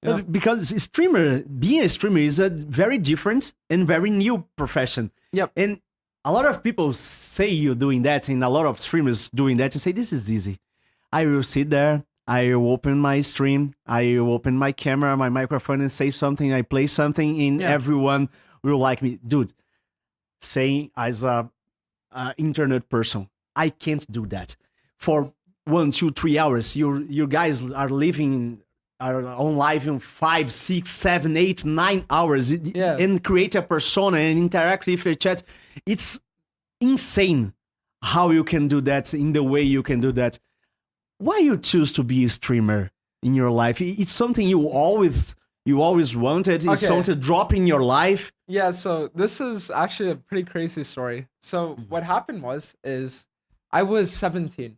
B: You know?
A: Because being a streamer is a very different and very new profession.
B: Yep.
A: And a lot of people say you doing that, and a lot of streamers doing that, and say, this is easy. I will sit there, I will open my stream, I will open my camera, my microphone, and say something, I play something, and everyone will like me. Dude, saying as a internet person, I can't do that. For 1, 2, 3 hours, you guys are on live in 5, 6, 7, 8, 9 hours and create a persona and interact with your chat. It's insane how you can do that in the way you can do that. Why you choose to be a streamer in your life? It's something you always wanted. It's something to drop in your life.
B: Yeah, so this is actually a pretty crazy story. So what happened is I was 17.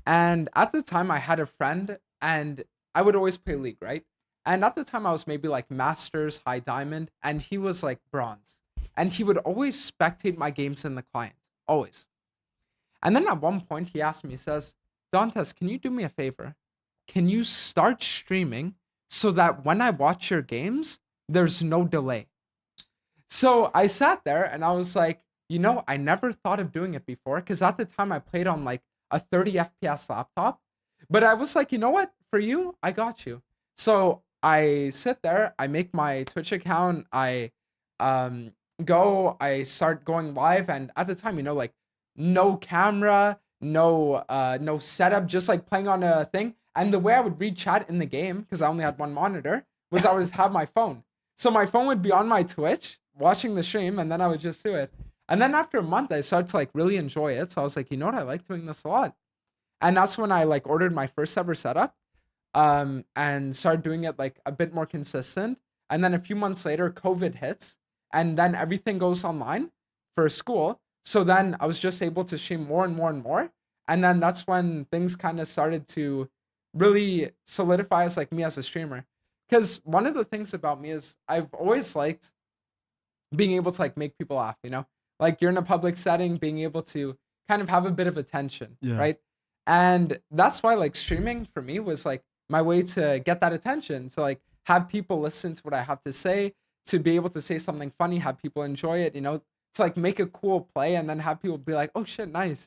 B: And at the time I had a friend and I would always play League, right? And at the time I was maybe like Masters, High Diamond, and he was like Bronze. And he would always spectate my games in the client, always. And then at one point he asked me, he says, Dantes, can you do me a favor? Can you start streaming so that when I watch your games, there's no delay? So I sat there and I was like, I never thought of doing it before because at the time I played on like a 30 FPS laptop. But I was like, you know what? For you, I got you. So I sit there, I make my Twitch account, I start going live. And at the time, like no camera, no setup, just like playing on a thing. And the way I would read chat in the game, because I only had one monitor, was I would have my phone. So my phone would be on my Twitch, watching the stream, and then I would just do it. And then after a month, I started to like really enjoy it. So I was like, you know what? I like doing this a lot. And that's when I like ordered my first ever setup and started doing it like a bit more consistent. And then a few months later, COVID hits and then everything goes online for school. So then I was just able to stream more and more and more. And then that's when things kind of started to really solidify as like me as a streamer. Because one of the things about me is I've always liked being able to like make people laugh, like you're in a public setting, being able to kind of have a bit of attention, right? And that's why like streaming for me was like my way to get that attention, to like have people listen to what I have to say, to be able to say something funny, have people enjoy it, to like make a cool play and then have people be like, oh shit, nice,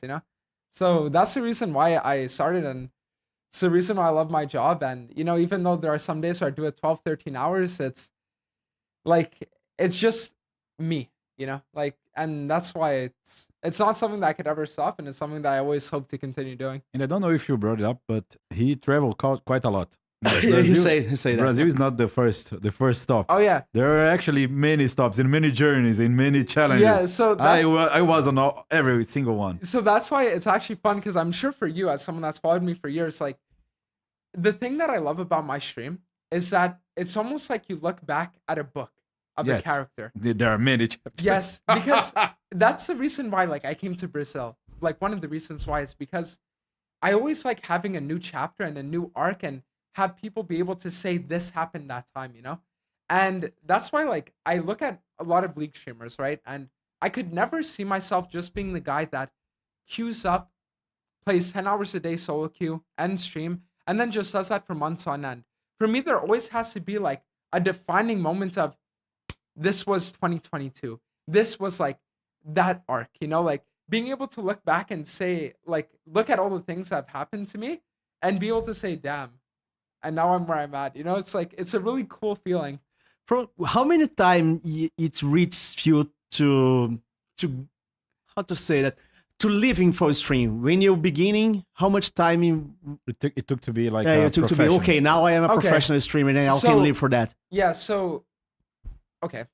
B: So that's the reason why I started, and it's the reason why I love my job. And, even though there are some days where I do it 12, 13 hours, it's like, it's just me, and that's why it's not something that I could ever stop, and it's something that I always hope to continue doing.
C: And I don't know if you brought it up, but he traveled quite a lot.
A: He say that.
C: Brazil is not the first stop.
B: Oh yeah,
C: there are actually many stops and many journeys and many challenges.
B: Yeah, so
C: I was on every single one.
B: So that's why it's actually fun, because I'm sure for you, as someone that's followed me for years, like the thing that I love about my stream is that it's almost like you look back at a book of a character.
C: There are many chapters.
B: Yes, because that's the reason why like I came to Brazil. Like one of the reasons why is because I always like having a new chapter and a new arc and have people be able to say this happened that time, And that's why like I look at a lot of League streamers, right? And I could never see myself just being the guy that queues up, plays 10 hours a day solo queue and stream, and then just does that for months on end. For me, there always has to be like a defining moment of this was 2022. This was like that arc, like being able to look back and say, like, look at all the things that have happened to me and be able to say, damn, and now I'm where I'm at. It's like, it's a really cool feeling.
A: For how many times it reached you to how to say that, to living for stream? When you're beginning, how much time
C: it took to be like
A: it took to be, okay, now I am a professional streamer and I can live for that.
B: Yeah, so okay.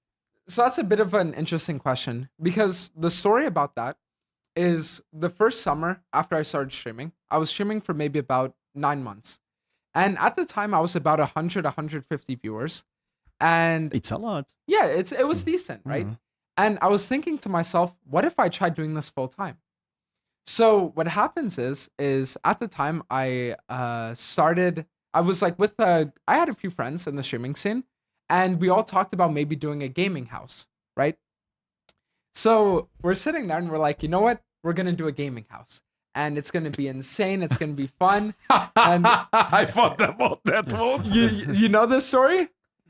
B: So that's a bit of an interesting question, because the story about that is the first summer after I started streaming, I was streaming for maybe about 9 months. And at the time I was about 100, 150 viewers. And
A: It's a lot.
B: yeah, it was decent, right?
A: Mhm.
B: And I was thinking to myself, what if I tried doing this full time? So what happens is at the time I I was like I had a few friends in the streaming scene, and we all talked about maybe doing a gaming house, right? So we're sitting there and we're like, you know what? We're gonna do a gaming house, and it's gonna be insane. It's gonna be fun. And
C: I thought about that once.
B: you know this story?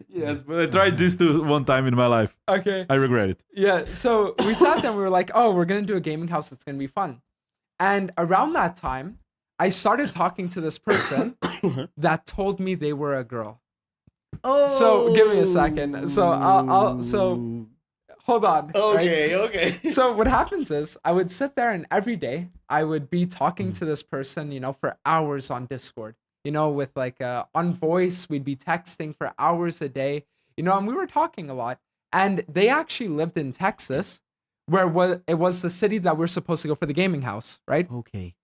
C: Yes, but I tried this too one time in my life.
B: Okay.
C: I regret it.
B: Yeah, so we sat there and we were like, oh, we're going to do a gaming house. It's going to be fun. And around that time, I started talking to this person that told me they were a girl.
A: Oh.
B: So give me a second. So so hold on.
A: Okay, okay.
B: So what happens is I would sit there and every day I would be talking to this person, for hours on Discord. With like on voice, we'd be texting for hours a day, and we were talking a lot. And they actually lived in Texas, where it was the city that we're supposed to go for the gaming house, right?
A: Okay.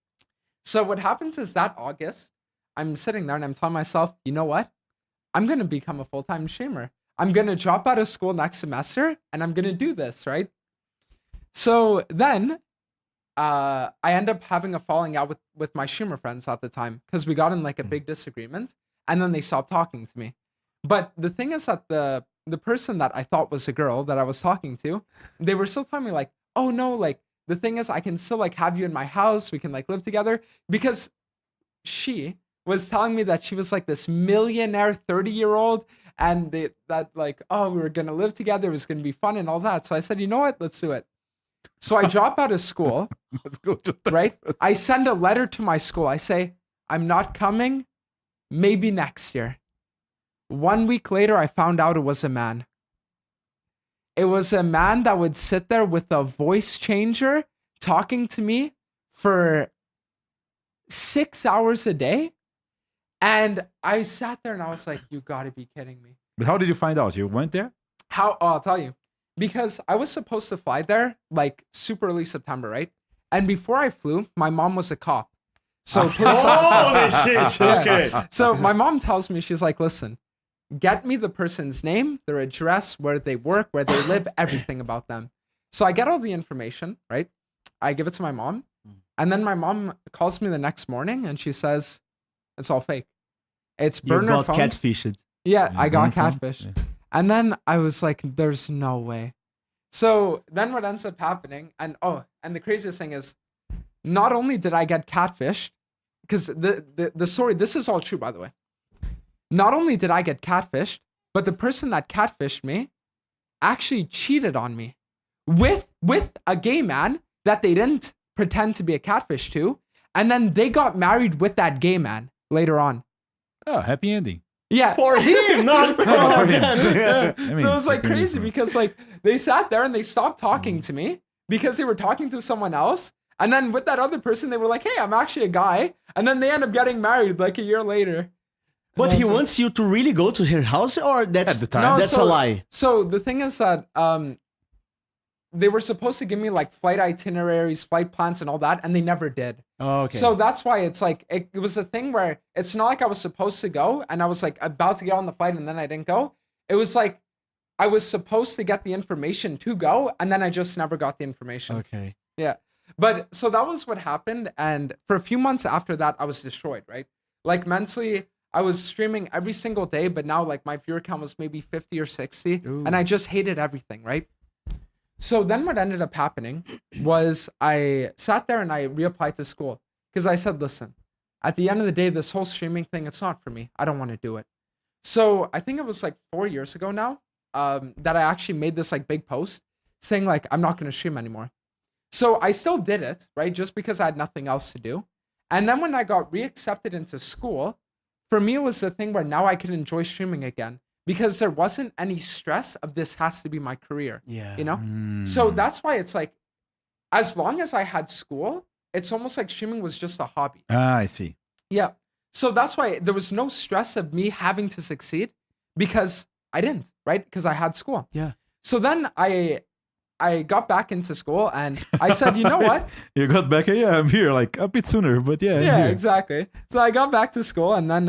B: So what happens is that August, I'm sitting there and I'm telling myself, you know what? I'm going to become a full-time streamer. I'm going to drop out of school next semester and I'm going to do this, right? So then I end up having a falling out with my streamer friends at the time because we got in like a big disagreement and then they stopped talking to me. But the thing is that the person that I thought was a girl that I was talking to, they were still telling me like, oh no, like the thing is I can still like have you in my house. We can like live together, because she was telling me that she was like this millionaire 30-year-old and that like, oh, we were going to live together. It was going to be fun and all that. So I said, you know what? Let's do it. So I drop out of school,
C: Let's go to
B: right? I send a letter to my school. I say, I'm not coming, maybe next year. 1 week later, I found out it was a man. It was a man that would sit there with a voice changer talking to me for 6 hours a day. And I sat there and I was like, you gotta be kidding me.
C: But how did you find out? You went there?
B: Oh, I'll tell you. Because I was supposed to fly there like super early September, right? And before I flew, my mom was a cop. So police officer.
A: Holy shit. Okay.
B: So my mom tells me, she's like, listen, get me the person's name, their address, where they work, where they live, everything about them. So I get all the information, right? I give it to my mom. And then my mom calls me the next morning and she says, it's all fake. It's
A: You
B: burner
A: got
B: phones.
A: catfished.
B: Yeah, I got
C: burner phones?
B: catfish.
C: Yeah.
B: And then I was like, there's no way. So then what ends up happening, and the craziest thing is, not only did I get catfished, because the story, this is all true, by the way. Not only did I get catfished, but the person that catfished me actually cheated on me with a gay man that they didn't pretend to be a catfish to. And then they got married with that gay man later on.
C: Oh, happy ending.
B: Yeah.
A: For him, not for
C: For him.
A: us.
C: I mean,
B: So it was like
C: happy ending
B: crazy
C: for him.
B: because like they sat there and they stopped talking to me because they were talking to someone else. And then with that other person, they were like, hey, I'm actually a guy. And then they end up getting married like a year later.
A: But
B: And
A: he
B: I was like-
A: wants you to really go to her house, or that's
C: At the time.
B: No,
A: that's a
B: so-
A: lie.
B: So the thing is that they were supposed to give me like flight itineraries, flight plans and all that. And they never did.
A: Oh, okay.
B: So that's why it's like, it was a thing where it's not like I was supposed to go and I was like about to get on the flight and then I didn't go. It was like I was supposed to get the information to go and then I just never got the information.
A: okay.
B: Yeah. But so that was what happened. And for a few months after that, I was destroyed, right? Like mentally, I was streaming every single day, but now like my viewer count was maybe 50 or 60 and I just hated everything, right? So then what ended up happening was I sat there and I reapplied to school because I said, listen, at the end of the day, this whole streaming thing, it's not for me. I don't want to do it. So I think it was like 4 years ago now that I actually made this like big post saying like, I'm not going to stream anymore. So I still did it, right? Just because I had nothing else to do. And then when I got reaccepted into school, for me, it was the thing where now I could enjoy streaming again because there wasn't any stress of this has to be my career,
A: Yeah.
B: you know?
C: Mm.
B: So that's why it's like, as long as I had school, it's almost like streaming was just a hobby.
C: Ah, I see.
B: Yeah. So that's why there was no stress of me having to succeed because I didn't, right? Because I had school.
A: Yeah.
B: So then I got back into school and I said, you know what?
C: You got back. Yeah, I'm here like a bit sooner, but yeah. I'm
B: Yeah,
C: here.
B: exactly. So I got back to school and then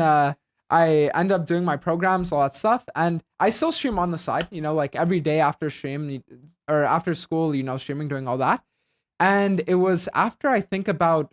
B: I end up doing my programs, all that stuff, and I still stream on the side, you know, like every day after stream or after school, you know, streaming, doing all that. And it was after I think about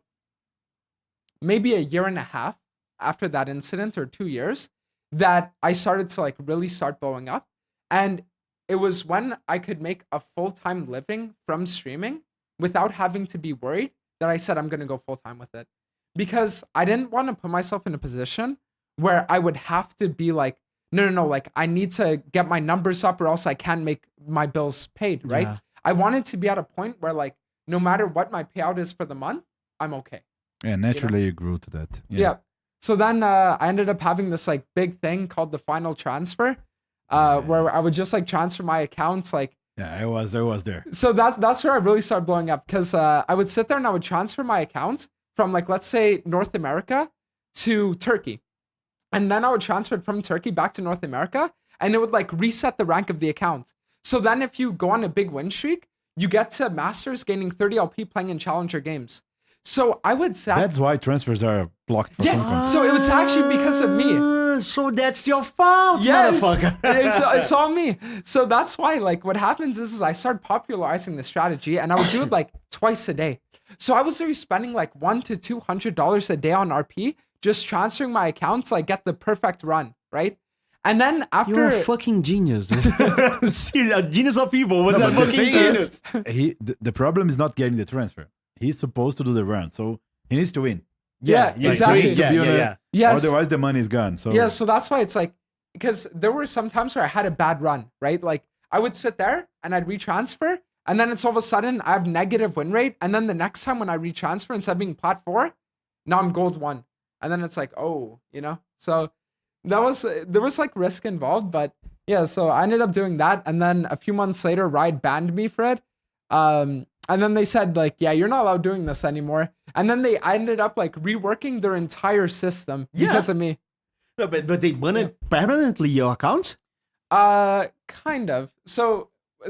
B: maybe a year and a half after that incident or 2 years that I started to like really start blowing up. And it was when I could make a full-time living from streaming without having to be worried that I said I'm going to go full-time with it. Because I didn't want to put myself in a position where I would have to be like, no, like I need to get my numbers up or else I can't make my bills paid, right?
A: Yeah.
B: I wanted to be at a point where like, no matter what my payout is for the month, I'm okay.
C: Yeah, naturally you grew to that.
B: Yeah. So then I ended up having this like big thing called the final transfer, where I would just like transfer my accounts like.
C: Yeah, I was there.
B: So that's where I really started blowing up because I would sit there and I would transfer my accounts from like, let's say North America to Turkey. And then I would transfer it from Turkey back to North America and it would like reset the rank of the account. So then if you go on a big win streak, you get to Masters gaining 30 LP playing in Challenger games. So I would say
C: That's why transfers are blocked for some countries.
B: So it was actually because of me.
A: So that's your fault, motherfucker.
B: it's all me. So that's why, like, what happens is I started popularizing the strategy, and I would do it like twice a day. So I was already spending like $100 to $200 a day on RP, just transferring my accounts, like get the perfect run, right? And then after
A: You're a fucking genius, dude. Seriously, a genius of evil. What's
C: No,
A: that
C: but the
A: fucking
C: thing
A: genius?
C: is, the problem is not getting the transfer. He's supposed to do the run, so he needs to win.
B: Yeah,
A: like,
B: exactly.
A: to be on a-
B: Yes.
C: Otherwise, the money is gone. So
B: Yeah, so that's why it's like, because there were some times where I had a bad run, right? Like I would sit there and I'd retransfer, and then it's all of a sudden I have negative win rate, and then the next time when I retransfer, instead of being plat 4, now I'm gold 1, and then it's like, oh, you know. So there was like risk involved, but yeah. So I ended up doing that, and then a few months later, Riot banned me for it. And then they said like, yeah, you're not allowed doing this anymore. And then I ended up like reworking their entire system because of me.
A: No, but they banned permanently your account?
B: Kind of. So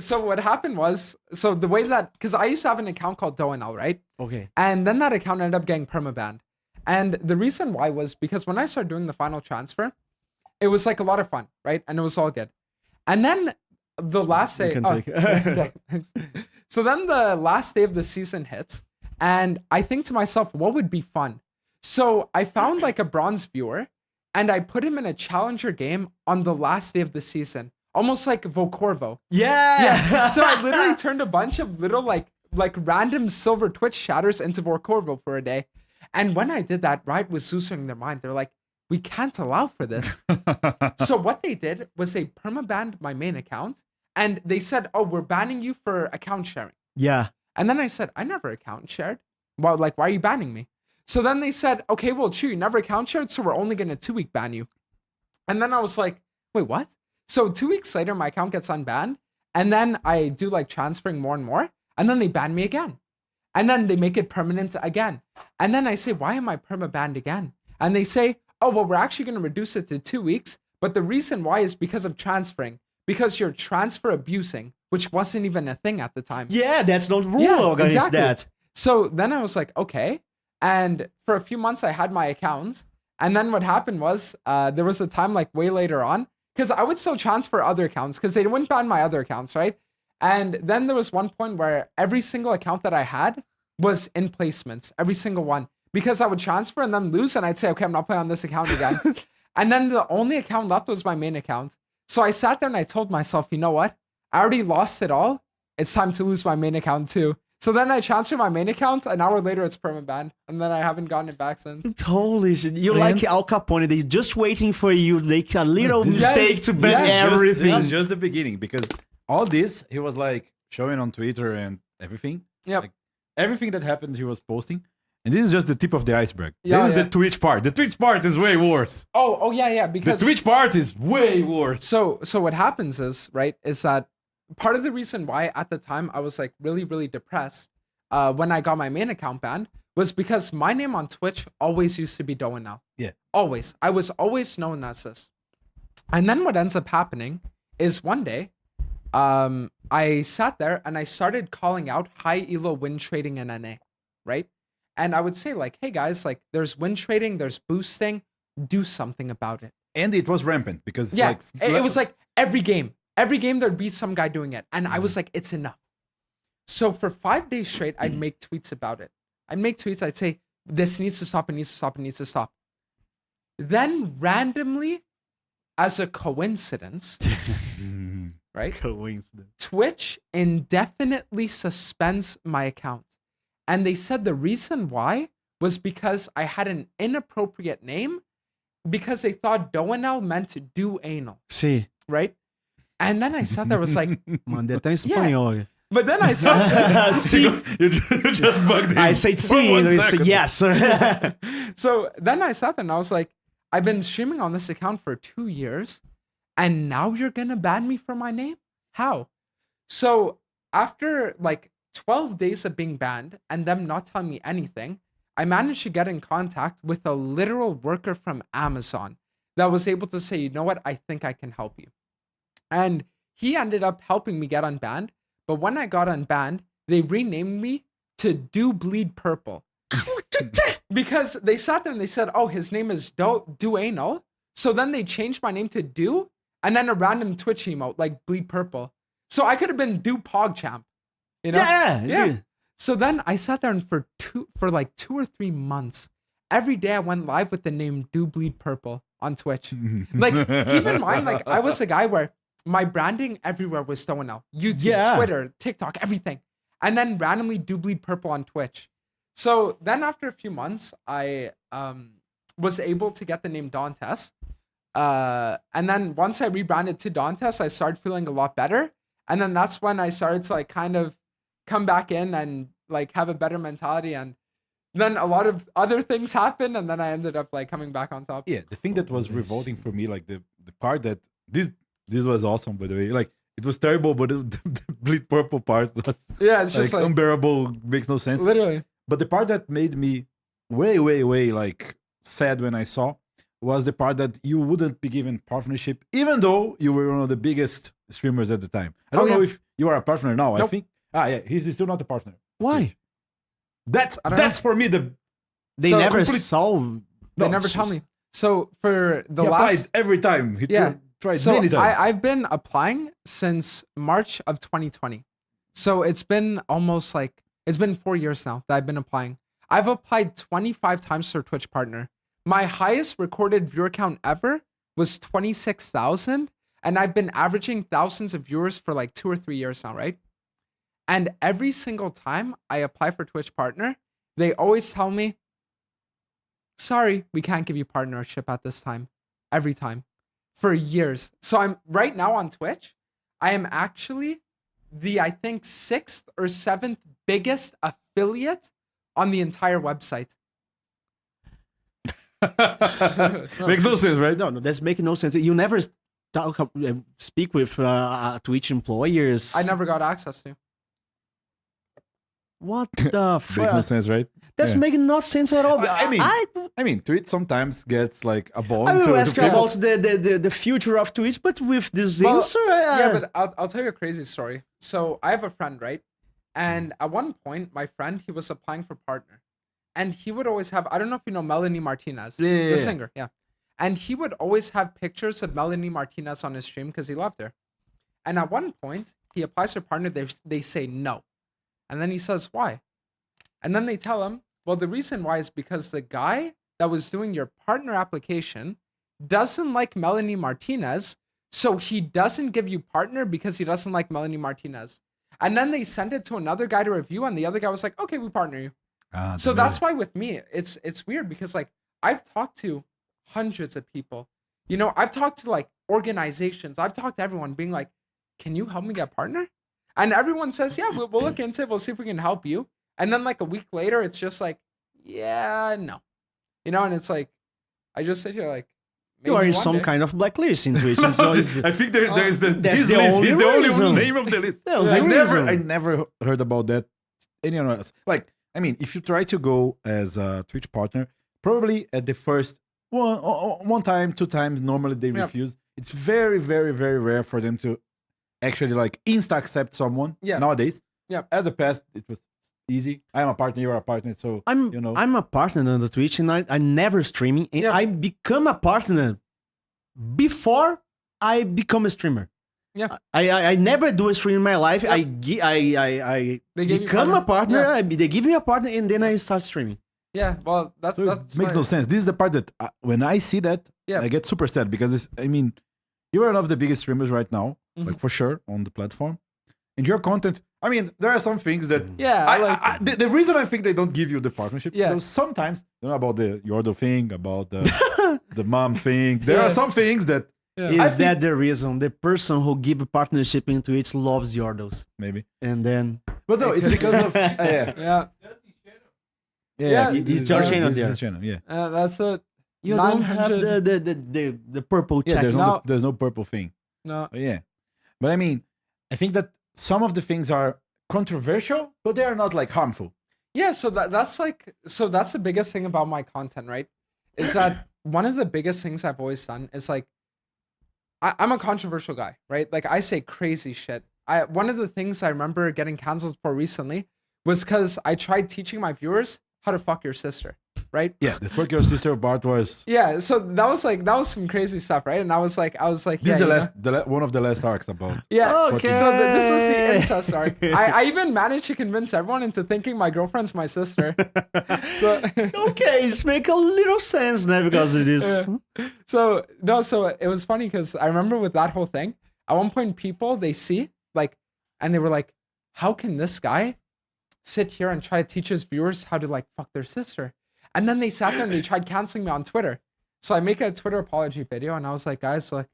B: what happened was, so the way that, because I used to have an account called Doenal, right?
A: Okay.
B: And then that account ended up getting permabanned. And the reason why was because when I started doing the final transfer, it was like a lot of fun, right? And it was all good. And then the last day, so then the last day of the season hits, and I think to myself, what would be fun? So I found like a bronze viewer, and I put him in a challenger game on the last day of the season, almost like Vocorvo.
A: Yeah.
B: So I literally turned a bunch of little like random silver Twitch shatters into Vocorvo for a day. And when I did that, Riot was Zeusing their mind. They're like, we can't allow for this. So what they did was they permabanned my main account, and they said, oh, we're banning you for account sharing.
A: Yeah.
B: And then I said, I never account shared. Well, like, why are you banning me? So then they said, okay, well, true, you never account shared, so we're only going to 2-week ban you. And then I was like, wait, what? So 2 weeks later, my account gets unbanned, and then I do like transferring more and more, and then they ban me again. And then they make it permanent again. And then I say, why am I perma-banned again? And they say, oh, well, we're actually going to reduce it to 2 weeks. But the reason why is because of transferring, because you're transfer abusing, which wasn't even a thing at the time.
A: Yeah, that's not rule against
B: exactly.
A: that.
B: So then I was like, okay. And for a few months, I had my accounts. And then what happened was there was a time like way later on, because I would still transfer other accounts because they wouldn't ban my other accounts, right? And then there was one point where every single account that I had was in placements, every single one, because I would transfer and then lose, and I'd say, okay, I'm not playing on this account again. And then the only account left was my main account. So I sat there and I told myself, you know what? I already lost it all. It's time to lose my main account too. So then I transferred my main account. An hour later, it's permabanned, and then I haven't gotten it back since.
A: Holy shit. You're like Al Capone. They're just waiting for you to make a little mistake to ban everything.
C: This is just the beginning, because all this, he was like showing on Twitter and everything.
B: Yep.
C: Like, everything that happened, he was posting. And this is just the tip of the iceberg.
B: Yeah,
C: This is the Twitch part. The Twitch part is way worse.
B: Oh yeah, because
C: The Twitch part is way worse.
B: So what happens is, right, is that part of the reason why at the time I was like really, really depressed when I got my main account banned was because my name on Twitch always used to be Doenal.
C: Yeah.
B: Always. I was always known as this. And then what ends up happening is one day, I sat there and I started calling out high elo win trading in NA, right? And I would say like, hey guys, like there's win trading, there's boosting. do something about it.
C: And it was rampant because
B: Yeah,
C: like
B: it was like every game there'd be some guy doing it. And I was like, it's enough. So for 5 days straight, I'd make tweets about it. I'd say, this needs to stop, it needs to stop, it needs to stop. Then randomly, as a coincidence, right?
A: Coincidence.
B: Twitch indefinitely suspends my account. And they said the reason why was because I had an inappropriate name because they thought Doanel meant do anal,
A: Sim.
B: right? And then I sat there, was like,
A: Mandei até em espanhol.
B: but then I sat there.
A: Sim.
C: you just bugged him.
A: I said
C: for
A: sim,
C: 1
A: and he said
C: second.
A: yes.
B: So then I sat there and I was like, I've been streaming on this account for 2 years and now you're going to ban me for my name? How? So after like 12 days of being banned and them not telling me anything, I managed to get in contact with a literal worker from Amazon that was able to say, you know what? I think I can help you. And he ended up helping me get unbanned. But when I got unbanned, they renamed me to Do Bleed Purple. Because they sat there and they said, oh, his name is Do Anal. So then they changed my name to Do and then a random Twitch emote like Bleed Purple. So I could have been Do PogChamp. You know?
A: Yeah.
B: So then I sat there and for like 2 or 3 months, every day I went live with the name Do Bleed Purple on Twitch. Like, keep in mind, like I was a guy where my branding everywhere was Doanel. YouTube, Twitter, TikTok, everything. And then randomly Do Bleed Purple on Twitch. So then after a few months, I was able to get the name Dantes. And then once I rebranded to Dantes, I started feeling a lot better. And then that's when I started to like kind of come back in and like have a better mentality. And then a lot of other things happened. And then I ended up like coming back on top.
C: Yeah, the thing that was revolting for me, like the part that this was awesome, by the way. Like it was terrible, but the Bleed Purple part was
B: It's just like
C: unbearable, makes no sense.
B: Literally.
C: But the part that made me way like sad when I saw was the part that you wouldn't be given partnership, even though you were one of the biggest streamers at the time. I don't know if you are a partner now.
B: Nope.
C: I think he's still not a partner.
A: Why?
C: That's
B: know.
C: for me the
A: They
B: So
A: never
B: complete-
A: saw.
B: They never tell me. So for the
C: he
B: last
C: applied every time. He tried
B: So
C: many times.
B: I've been applying since March of 2020. So it's been almost like, it's been 4 years now that I've been applying. I've applied 25 times for Twitch partner. My highest recorded viewer count ever was 26,000. And I've been averaging thousands of viewers for like 2 or 3 years now, right? And every single time I apply for Twitch partner, they always tell me, sorry, we can't give you partnership at this time. Every time. For years. So I'm right now on Twitch. I am actually the, I think, 6th or 7th biggest affiliate on the entire website.
C: Makes no sense, right?
A: No, that's making no sense. You never speak with Twitch employers.
B: I never got access to.
A: What the
C: Makes no
A: fuck?
C: sense, right?
A: That's
C: Yeah.
A: making no sense at all.
C: I mean, Twitch sometimes gets like a ball.
A: I will
C: to
A: ask you
C: people.
A: about the future of Twitch, but with this
B: Well,
A: answer,
B: Yeah, but I'll tell you a crazy story. So I have a friend, right? And at one point, my friend, he was applying for partner. And he would always have, I don't know if you know Melanie Martinez, the singer. Yeah. And he would always have pictures of Melanie Martinez on his stream because he loved her. And at one point, he applies for partner. They say no. And then he says, why? And then they tell him, well, the reason why is because the guy that was doing your partner application doesn't like Melanie Martinez. So he doesn't give you partner because he doesn't like Melanie Martinez. And then they sent it to another guy to review. And the other guy was like, okay, we partner you. So that's why with me, it's weird because like I've talked to hundreds of people, you know, I've talked to like organizations. I've talked to everyone being like, can you help me get partner? And everyone says, yeah, we'll look into it. We'll see if we can help you. And then like a week later, it's just like, yeah, no, you know, and it's like, I just sit here like,
A: you are in
B: maybe one
A: some
B: day.
A: kind of blacklist in Twitch. It's always-
C: I think there's the
A: That's
C: this
A: the
C: list.
A: only
C: He's the only
A: reason.
C: name of the list.
A: That's the reason.
C: I never heard about that anyone else. Like, I mean, if you try to go as a Twitch partner, probably at the first one time, 2 times, normally they refuse. It's very, very, very rare for them to actually like insta accept someone
B: Yeah.
C: nowadays.
B: Yeah.
C: At the past, it was easy. I'm a partner, you're a partner, so you know.
A: I'm a partner on the Twitch, and I never streaming. And
B: Yeah.
A: I become a partner before I become a streamer.
B: Yeah.
A: I never do a stream in my life.
B: Yeah.
A: I
B: They gave you
A: become a partner.
B: Yeah.
A: They give me a partner, and then I start streaming.
B: Yeah, well, that's
C: So it
B: that's
C: makes
B: why-
C: no sense. This is the part that when I see that,
B: Yeah.
C: I get super sad because I mean, you're one of the biggest streamers right now,
B: Mhm.
C: like for sure on the platform, and your content. I mean, there are some things that
B: Yeah, I like
C: the reason I think they don't give you the partnership is
B: Yeah.
C: because sometimes you know about the Yordo thing, about the the mom thing. There
B: Yeah.
C: are some things that
B: Yeah.
A: Is
C: I think-
A: that the reason? The person who give a partnership in Twitch loves Yordos,
C: maybe,
A: and then
C: but no,
B: It
C: it's
B: could
C: because
B: be.
C: of yeah,
B: yeah,
C: yeah.
B: Yeah,
A: it's your channel
C: This is
A: there.
C: his channel, yeah.
B: that's it.
A: you don't have
B: 900
A: the purple
C: Yeah,
A: check.
C: there's no purple thing.
B: No,
C: But yeah, but I mean, I think that some of the things are controversial, but they are not like harmful.
B: yeah. So that's the biggest thing about my content, right? Is that one of the biggest things I've always done is like, I'm a controversial guy, right? Like I say crazy shit. One of the things I remember getting canceled for recently was because I tried teaching my viewers how to fuck your sister, right?
C: Yeah, the fuck your sister part was
B: Yeah, so that was some crazy stuff, right? And I was like,
C: this
B: yeah,
C: is the
B: you know?
C: last one of the last arcs about.
B: Yeah.
A: Okay.
B: So this was the incest arc. I even managed to convince everyone into thinking my girlfriend's my sister. So,
A: Okay, it's make a little sense now because it is.
B: so it was funny because I remember with that whole thing, at one point people they see like, and they were like, how can this guy sit here and try to teach his viewers how to like fuck their sister? And then they sat there and they tried canceling me on Twitter. So I make a Twitter apology video and I was like, guys, like,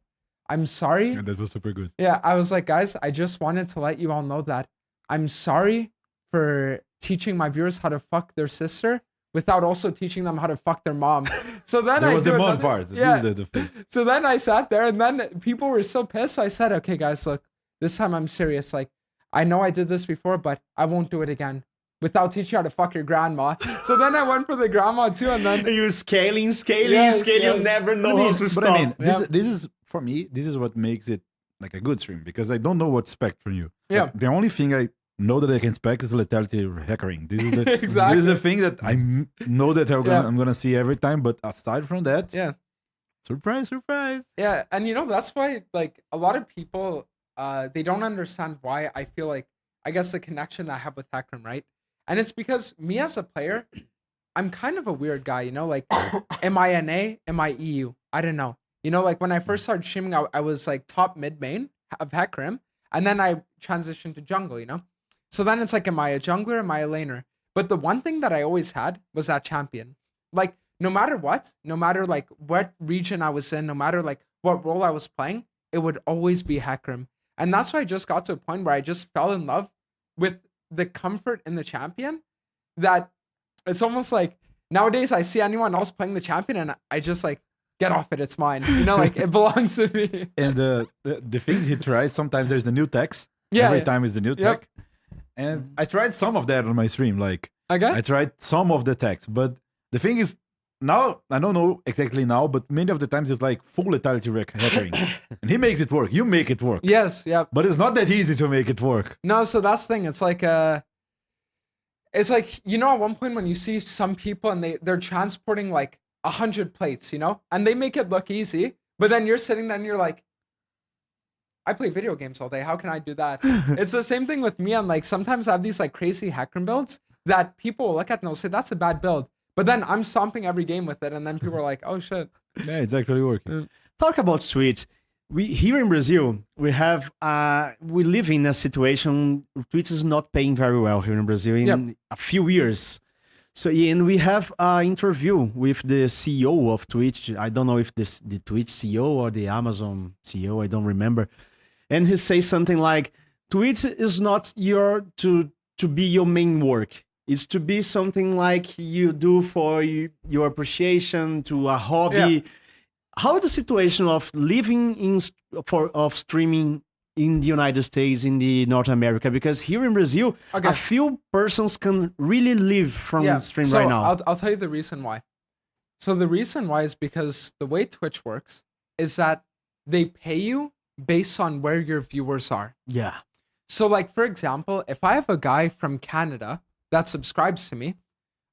B: I'm sorry.
C: Yeah, that was super good.
B: Yeah, I was like, guys, I just wanted to let you all know that I'm sorry for teaching my viewers how to fuck their sister without also teaching them how to fuck their mom. So then
C: That
B: I
C: was the
B: do
C: mom
B: another-
C: part.
B: Yeah.
C: This is the thing.
B: So then I sat there and then people were so pissed. So I said, okay, guys, look, this time I'm serious. Like, I know I did this before, but I won't do it again without teaching you how to fuck your grandma. So then I went for the grandma too. And then,
A: You scaling,
B: Yes,
A: you'll
B: yes.
A: never know
C: But I
A: how
C: mean,
A: to
C: but
A: stop.
C: I mean,
B: Yeah.
C: this is for me. This is what makes it like a good stream because I don't know what to expect from you.
B: Yeah.
C: Like, the only thing I know that I can expect is lethality hackering. This is the
B: Exactly.
C: This is the thing that I know that
B: Yeah.
C: I'm gonna see every time. But aside from that,
B: yeah.
C: surprise.
B: Yeah, and you know that's why like a lot of people they don't understand why I feel like I guess the connection that I have with Heckram, right? And it's because me as a player, I'm kind of a weird guy, you know, like am I NA, am I EU? I don't know. You know, like when I first started streaming, I was like top mid main of Heckram, and then I transitioned to jungle, you know? So then it's like, am I a jungler, am I a laner? But the one thing that I always had was that champion. Like no matter what, no matter like what region I was in, no matter like what role I was playing, it would always be Heckram. And that's why I just got to a point where I just fell in love with the comfort in the champion that it's almost like nowadays I see anyone else playing the champion and I just like, get off it, it's mine. You know, like it belongs to me.
C: And the things he tries, sometimes there's the new text.
B: Yeah.
C: Every
B: yeah.
C: time is the new
B: Yep.
C: tech. And I tried some of that on my stream. Like
B: Okay.
C: I tried some of the text, but the thing is now I don't know exactly now, but many of the times it's like full lethality hackering, and he makes it work. You make it work,
B: Yes, yeah.
C: but it's not that easy to make it work.
B: No, so that's the thing. It's like you know, at one point when you see some people and they're transporting like 100 plates, you know, and they make it look easy, but then you're sitting there and you're like, I play video games all day. How can I do that? It's the same thing with me. And like sometimes I have these like crazy hacker builds that people will look at and they'll say that's a bad build, but then I'm stomping every game with it, and then people are like, oh shit.
C: Yeah, it's actually working.
A: Talk about Twitch. We here in Brazil, we have we live in a situation. Twitch is not paying very well here in Brazil in
B: Yep.
A: a few years. So yeah, and we have an interview with the CEO of Twitch. I don't know if this the Twitch CEO or the Amazon CEO. I don't remember. And he says something like, "Twitch is not to be your main work. It's to be something like you do for your appreciation, to a hobby."
B: Yeah.
A: How is the situation of living of streaming in the United States, in the North America? Because here in Brazil,
B: Okay.
A: a few persons can really live from stream
B: so
A: right now.
B: I'll tell you the reason why. So the reason why is because the way Twitch works is that they pay you based on where your viewers are.
A: Yeah.
B: So like, for example, if I have a guy from Canada that subscribes to me,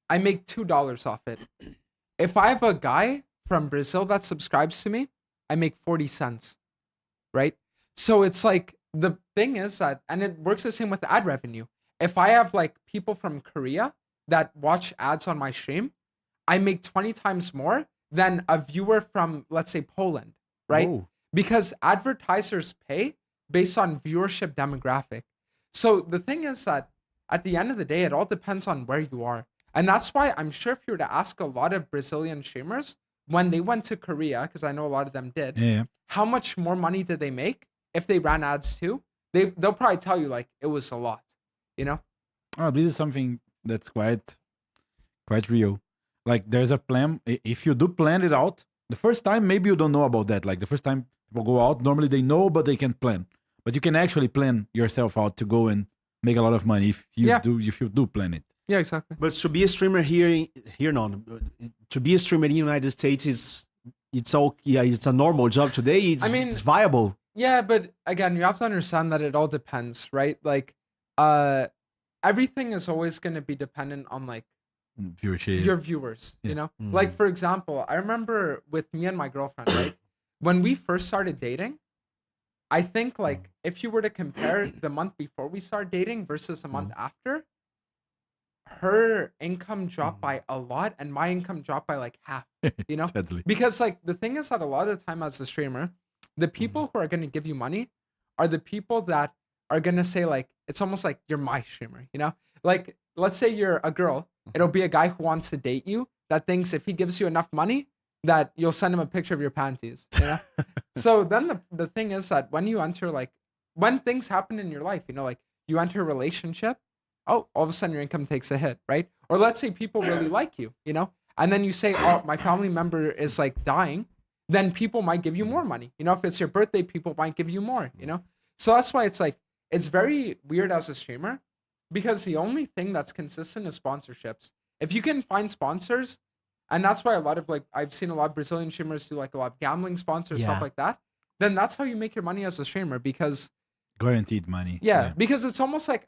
B: I make $2 off it. If I have a guy from Brazil that subscribes to me, I make 40 cents, right? So it's like, the thing is that, and it works the same with ad revenue. If I have like people from Korea that watch ads on my stream, I make 20 times more than a viewer from, let's say, Poland, right?
A: Oh.
B: Because advertisers pay based on viewership demographic. So the thing is that at the end of the day, it all depends on where you are. And that's why I'm sure if you were to ask a lot of Brazilian streamers, when they went to Korea, because I know a lot of them did,
C: Yeah.
B: how much more money did they make if they ran ads too? They'll probably tell you like it was a lot, you know?
C: Oh, this is something that's quite real. Like there's a plan. If you do plan it out, the first time maybe you don't know about that. Like the first time people go out, normally they know, but they can't plan. But you can actually plan yourself out to go and make a lot of money if you
B: Yeah.
C: do plan it.
B: Yeah, exactly.
A: But to be a streamer to be a streamer in the United States it's a normal job today. It's viable.
B: Yeah, but again, you have to understand that it all depends, right? Like, everything is always going to be dependent on like
C: Viewership.
B: your viewers,
C: Yeah.
B: you know?
A: Mhm.
B: Like, for example, I remember with me and my girlfriend, right? When we first started dating, I think like if you were to compare the month before we started dating versus a month after, her income dropped by a lot and my income dropped by like half, you know?
C: Sadly.
B: Because like the thing is that a lot of the time as a streamer, the people who are going to give you money are the people that are going to say like, it's almost like you're my streamer, you know? Like, let's say you're a girl, it'll be a guy who wants to date you that thinks if he gives you enough money that you'll send him a picture of your panties, you know? So then the thing is that when you enter like, when things happen in your life, you know, like you enter a relationship, oh, all of a sudden your income takes a hit, right? Or let's say people really like you, you know? And then you say, oh, my family member is like dying, then people might give you more money. You know, if it's your birthday, people might give you more, you know? So that's why it's like, it's very weird as a streamer because the only thing that's consistent is sponsorships. If you can find sponsors, and that's why a lot of like, I've seen a lot of Brazilian streamers do like a lot of gambling sponsors,
A: Yeah.
B: stuff like that, then that's how you make your money as a streamer because
C: Guaranteed money.
B: yeah, because it's almost like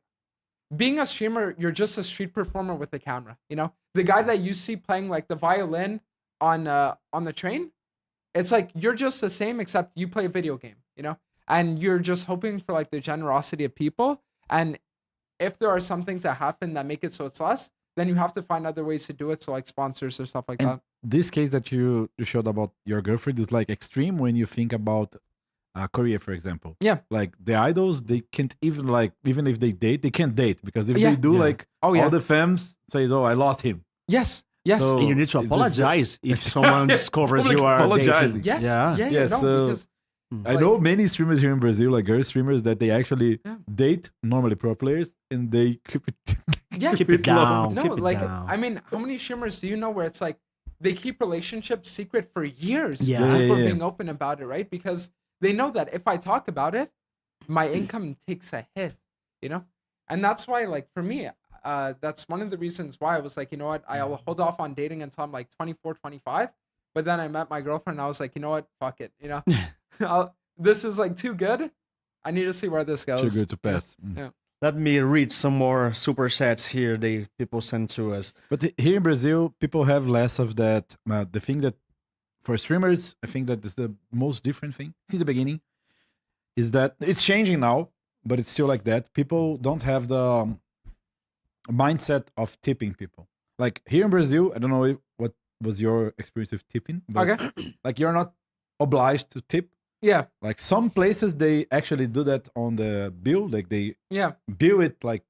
B: being a streamer, you're just a street performer with a camera, you know? The guy that you see playing like the violin on the train, it's like you're just the same except you play a video game, you know? And you're just hoping for like the generosity of people. And if there are some things that happen that make it so it's less, then you have to find other ways to do it. So like sponsors or stuff like
C: And
B: that.
C: this case that you showed about your girlfriend is like extreme when you think about Korea, for example.
B: Yeah.
C: Like the idols, they can't even like, even if they date, they can't date because if
B: Yeah.
C: they do,
A: Yeah.
C: like
B: Oh yeah.
C: all the fams says, "Oh, I lost him."
B: Yes. Yes.
C: So-
A: And you need to
C: it's just-
A: apologize if someone discovers
C: Public
A: you are
C: apologizing.
A: dating.
B: yes.
A: Yeah.
B: Yeah.
C: Yeah,
B: no,
C: so-
B: because
C: I
B: like-
C: know many streamers here in Brazil, like girl streamers, that they actually
B: Yeah.
C: date normally pro players and they keep it.
B: Yeah.
A: Keep it down.
B: No,
A: Keep it
B: like
A: down.
B: I mean, how many streamers do you know where it's like they keep relationships secret for years
A: Yeah.
C: Yeah,
B: before
C: yeah.
B: being open about it, right? Because they know that if I talk about it, my income takes a hit, you know? And that's why, like, for me, that's one of the reasons why I was like, you know what, I'll hold off on dating until I'm like 24, 25. But then I met my girlfriend and I was like, you know what, fuck it, you know? This is like too good. I need to see where this
C: Too
B: goes.
C: good to pass.
B: Yeah.
A: Let me read some more super chats here people send to us.
C: But here in Brazil, people have less of that. The thing that for streamers, I think that is the most different thing since the beginning is that it's changing now, but it's still like that. People don't have the mindset of tipping people. Like here in Brazil, I don't know what was your experience with tipping, but
B: Okay.
C: like you're not obliged to tip.
B: Yeah.
C: Like some places they actually do that on the bill, like they
B: Yeah.
C: bill it like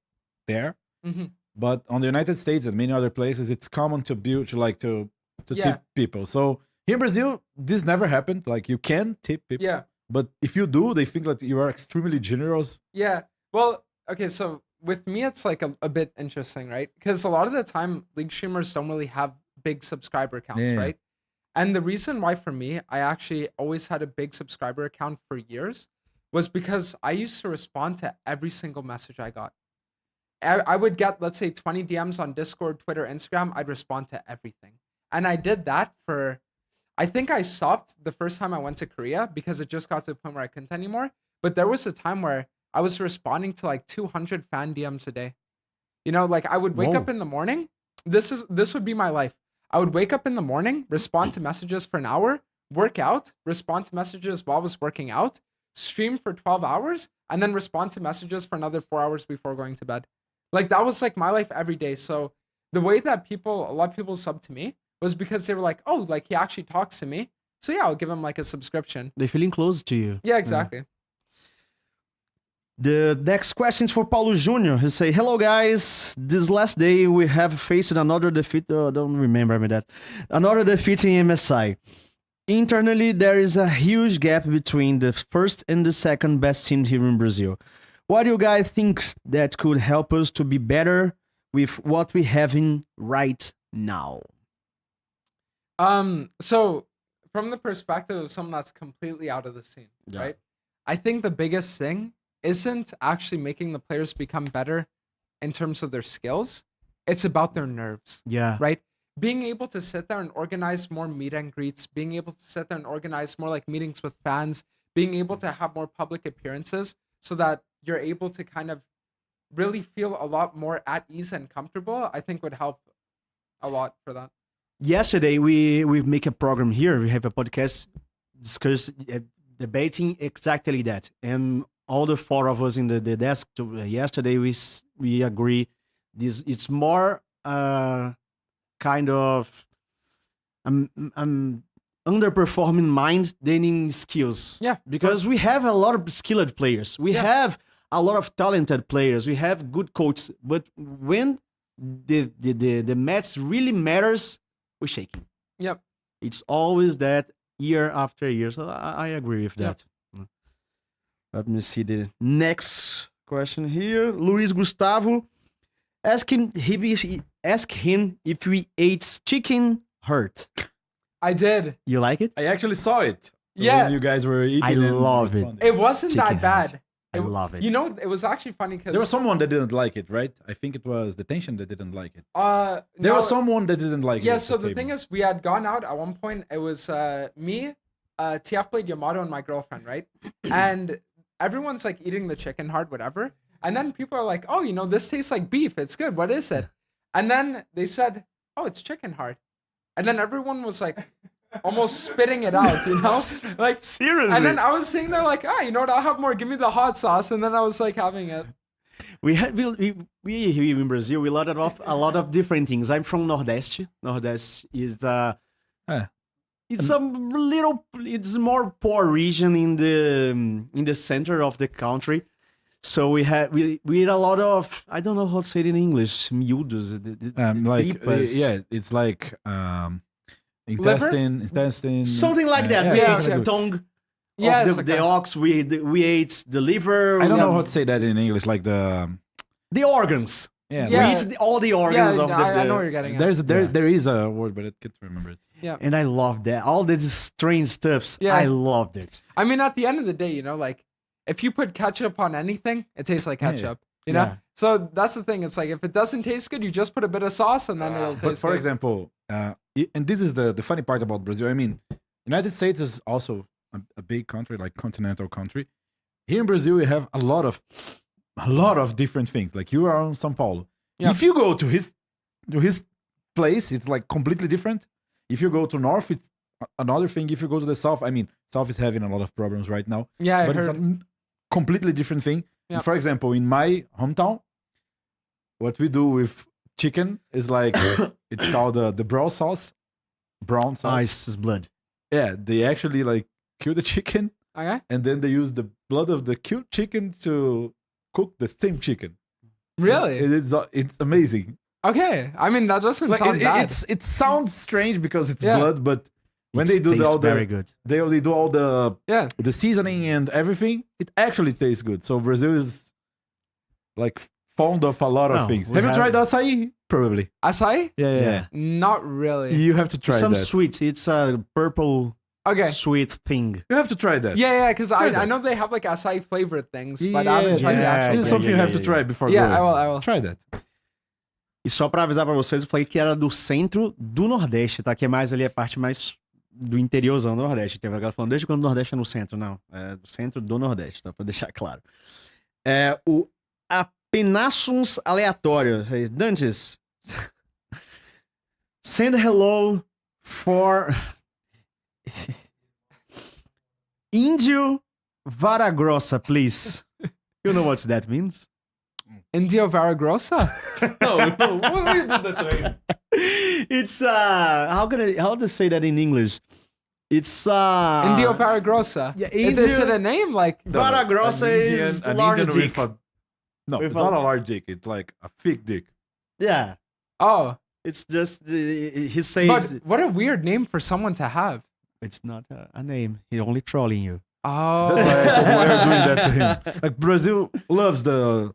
C: there.
B: hmm
C: But on the United States and many other places, it's common to bill to
B: Yeah.
C: tip people. So here in Brazil, this never happened. Like you can tip people,
B: Yeah.
C: but if you do, they think that you are extremely generous.
B: Yeah. Well, okay, so with me, it's like a bit interesting, right? Because a lot of the time, league streamers don't really have big subscriber counts,
C: Yeah.
B: right? And the reason why for me, I actually always had a big subscriber account for years was because I used to respond to every single message I got. I would get, let's say, 20 DMs on Discord, Twitter, Instagram. I'd respond to everything. And I did that for, I think I stopped the first time I went to Korea because it just got to the point where I couldn't anymore. But there was a time where I was responding to like 200 fan DMs a day. You know, like I would wake
A: Whoa.
B: up in the morning. This would be my life. I would wake up in the morning, respond to messages for an hour, work out, respond to messages while I was working out, stream for 12 hours, and then respond to messages for another 4 hours before going to bed. Like that was like my life every day. So the way that a lot of people sub to me was because they were like, oh, like he actually talks to me. So yeah, I'll give him like a subscription.
A: They're feeling close to you.
B: Yeah, exactly.
A: The next question is for Paulo Jr. He say, hello guys, this last day we have faced another defeat, don't remember me that, another defeat in MSI. Internally, there is a huge gap between the first and the second best team here in Brazil. What do you guys think that could help us to be better with what we having right now?
B: So from the perspective of someone that's completely out of the scene,
A: Yeah.
B: right? I think the biggest thing isn't actually making the players become better in terms of their skills. It's about their nerves,
A: Yeah.
B: right? Being able to sit there and organize more meet and greets, being able to sit there and organize more like meetings with fans, being able to have more public appearances so that you're able to kind of really feel a lot more at ease and comfortable, I think would help a lot for that.
A: Yesterday, we make a program here. We have a podcast debating exactly that. And all the four of us in the desk yesterday, we agree this it's more kind of underperforming mind than in skills.
B: Yeah.
A: Because we have a lot of skilled players. We have a lot of talented players. We have good coaches. But when the match really matters, we're shaking.
B: Yep.
A: It's always that year after year. So I agree with that. Let me see the next question here. Luis Gustavo. Ask him if we ate chicken heart.
B: I did.
A: You like it?
C: I actually saw it.
B: Yeah.
C: When you guys were eating.
A: I
C: and
A: love it.
C: responding.
B: It wasn't
A: Chicken
B: that bad.
A: I love it.
B: You know, it was actually funny because
C: There was someone that didn't like it, right? I think it was Detention that didn't like it. There
B: no,
C: was someone that didn't like it.
B: yeah.
C: at
B: So the
C: table.
B: thing is, we had gone out at one point. It was me, TF played Yamato, and my girlfriend, right? And everyone's like eating the chicken heart, whatever. And then people are like, "Oh, you know, this tastes like beef. It's good. What is it?" And then they said, "Oh, it's chicken heart." And then everyone was like, almost spitting it out, you know, like
A: seriously.
B: And then I was sitting there like, you know what? I'll have more. Give me the hot sauce. And then I was like having it.
A: We here in Brazil, we learned a lot of different things. I'm from Nordeste. Nordeste is it's more poor region in the center of the country. So we eat a lot of, I don't know how to say it in English, miúdos.
C: It's like intestine,
A: something like that.
B: yeah,
A: the tongue
B: Yes,
A: of the ox. We ate the liver.
C: I don't know how to say that in English. Like the
A: organs.
B: Yeah.
A: We eat all the organs of the.
B: I know what you're getting at.
C: There is a word, but I can't remember it.
B: Yeah.
A: And I love that. All these strange stuffs.
B: Yeah.
A: I loved it.
B: I mean, at the end of the day, you know, like if you put ketchup on anything, it tastes like ketchup. You know?
A: Yeah.
B: So that's the thing. It's like if it doesn't taste good, you just put a bit of sauce and then it'll taste
C: But for
B: good.
C: example, and this is the funny part about Brazil. I mean, United States is also a big country, like continental country. Here in Brazil, we have a lot of different things. Like you are in São Paulo.
B: Yeah.
C: If you go to his place, it's like completely different. If you go to north, it's another thing. If you go to the south, I mean, south is having a lot of problems right now.
B: Yeah, I
C: but
B: heard.
C: it's a completely different thing.
B: Yeah.
C: For example, in my hometown, what we do with chicken is like it's called the brown sauce. Brown sauce.
A: Ice is blood.
C: Yeah, they actually like kill the chicken
B: Okay.
C: and then they use the blood of the killed chicken to cook the same chicken.
B: Really?
C: It's amazing.
B: Okay. I mean, that doesn't
C: Like
B: sound bad.
C: it sounds strange because it's
B: Yeah.
C: blood, but when
A: It
C: they do
A: tastes
C: all
A: very
C: the
A: good.
C: they do all
B: Yeah.
C: the seasoning and everything, it actually tastes good. So Brazil is like fond of a lot of
A: No,
C: things.
A: we
C: Have you
A: have-
C: tried acai? Probably.
B: Acai?
C: Yeah.
B: Not really.
C: You have to try
A: Some
C: that.
A: sweet. It's a purple
B: Okay.
A: sweet thing.
C: You have to try that.
B: Yeah, because
C: Try
B: I
C: that.
B: know they have like acai flavored things, but I haven't tried the
A: Yeah,
B: actual
C: This is
B: thing.
C: something you have to try before going.
B: I will.
C: Try that.
A: E só pra avisar pra vocês, eu falei que era do centro do Nordeste, tá? Que é mais ali a parte mais do interiorzão do Nordeste. Tem uma galera falando, desde quando o Nordeste é no centro? Não, é do centro do Nordeste, tá? Pra deixar claro. Penaços aleatórios. Dantes, send hello for Índio Vara Grossa, please. You know what that means?
B: Indio Varagrosa?
C: No, why you do that to him?
A: It's how to say that in English? It's
B: Indio Varagrosa.
A: Yeah,
B: Is
A: Indio-
B: it a name? Like,
A: Vara Grossa is large dick.
C: No,
A: With
C: it's
A: a-
C: not a large dick. It's like a thick dick.
A: Yeah,
B: oh,
A: it's just he says
B: but what a weird name for someone to have.
A: it's not a name. He's only trolling you.
B: Oh,
C: That's why I thought why are doing that to him. Like Brazil loves the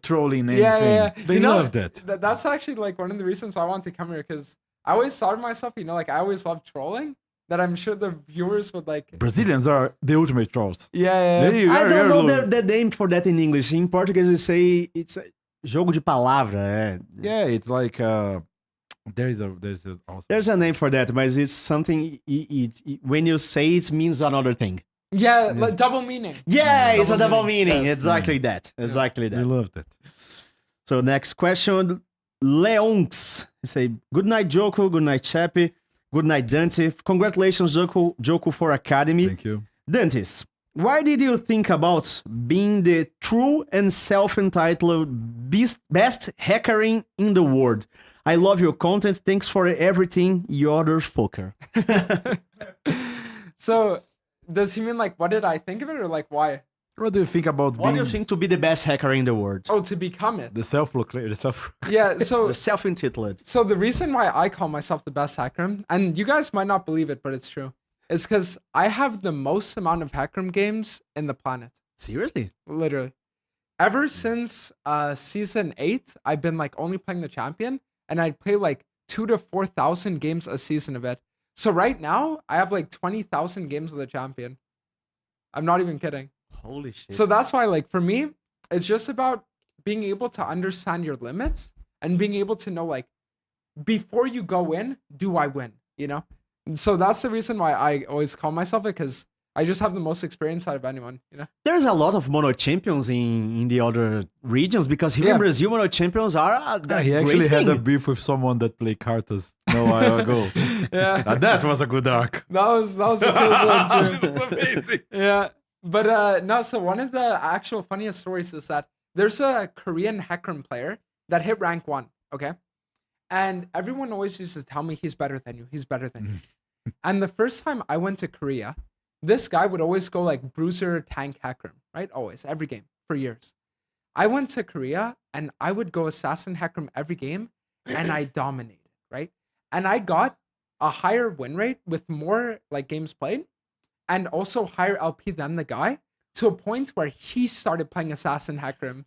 C: trolling name
B: Yeah,
C: thing.
B: yeah, yeah.
C: They
B: You know,
C: love that.
B: That's actually like one of the reasons why I wanted to come here, because I always thought of myself, like I always loved trolling. That I'm sure the viewers would like.
C: Brazilians are the ultimate trolls.
B: Yeah.
C: They
A: I
C: are-
A: don't know
C: are-
A: the name for that in English. In Portuguese, we say it's jogo de palavra.
C: Yeah, it's like there's also
A: There's a name for that, but it's something. When you say it means another thing.
B: Yeah, like double meaning.
A: Yeah, it's a double
B: Double
A: meaning.
B: yes.
A: Exactly that. Exactly
C: they
A: that.
C: love that.
A: So next question, Leonx. He say, good night, Joko. Good night, Chappie. Good night, Dante. Congratulations, Joko for Academy.
C: Thank you.
A: Dantes, why did you think about being the true and self-entitled best hackering in the world? I love your content. Thanks for everything, you other fucker.
B: So, does he mean like what did I think of it, or like why?
C: What do you think about
A: What do
C: being
A: you think to be the best hacker in the world?
B: Oh, to become it.
C: the self-proclaimed, the self?
B: Yeah. So
A: The self-entitled.
B: So the reason why I call myself the best hacker, and you guys might not believe it, but it's true, is because I have the most amount of hacker games in the planet.
A: Seriously?
B: Literally. Ever since season 8, I've been like only playing the champion, and I'd play like 2,000 to 4,000 games a season of it. So right now, I have like 20,000 games of the champion. I'm not even kidding.
A: Holy shit.
B: So that's why, like, for me, it's just about being able to understand your limits and being able to know, like, before you go in, do I win? You know? And so that's the reason why I always call myself it, because I just have the most experience out of anyone, you know?
A: There's a lot of mono champions in the other regions because here
B: Yeah.
A: in Brazil, mono champions are
C: Yeah, he actually had a
A: a
C: beef with someone that played cartas no while ago.
B: Yeah.
C: And that was a good arc.
B: That was a cool one, too.
C: It was amazing.
B: Yeah. But no, so one of the actual funniest stories is that there's a Korean Hecarim player that hit rank 1, okay? And everyone always used to tell me he's better than you, he's better than you. And the first time I went to Korea, this guy would always go like bruiser, tank, Hecarim, right? Always, every game, for years. I went to Korea and I would go assassin Hecarim every game and I dominated, right? And I got a higher win rate with more like games played and also higher LP than the guy, to a point where he started playing assassin Hecarim.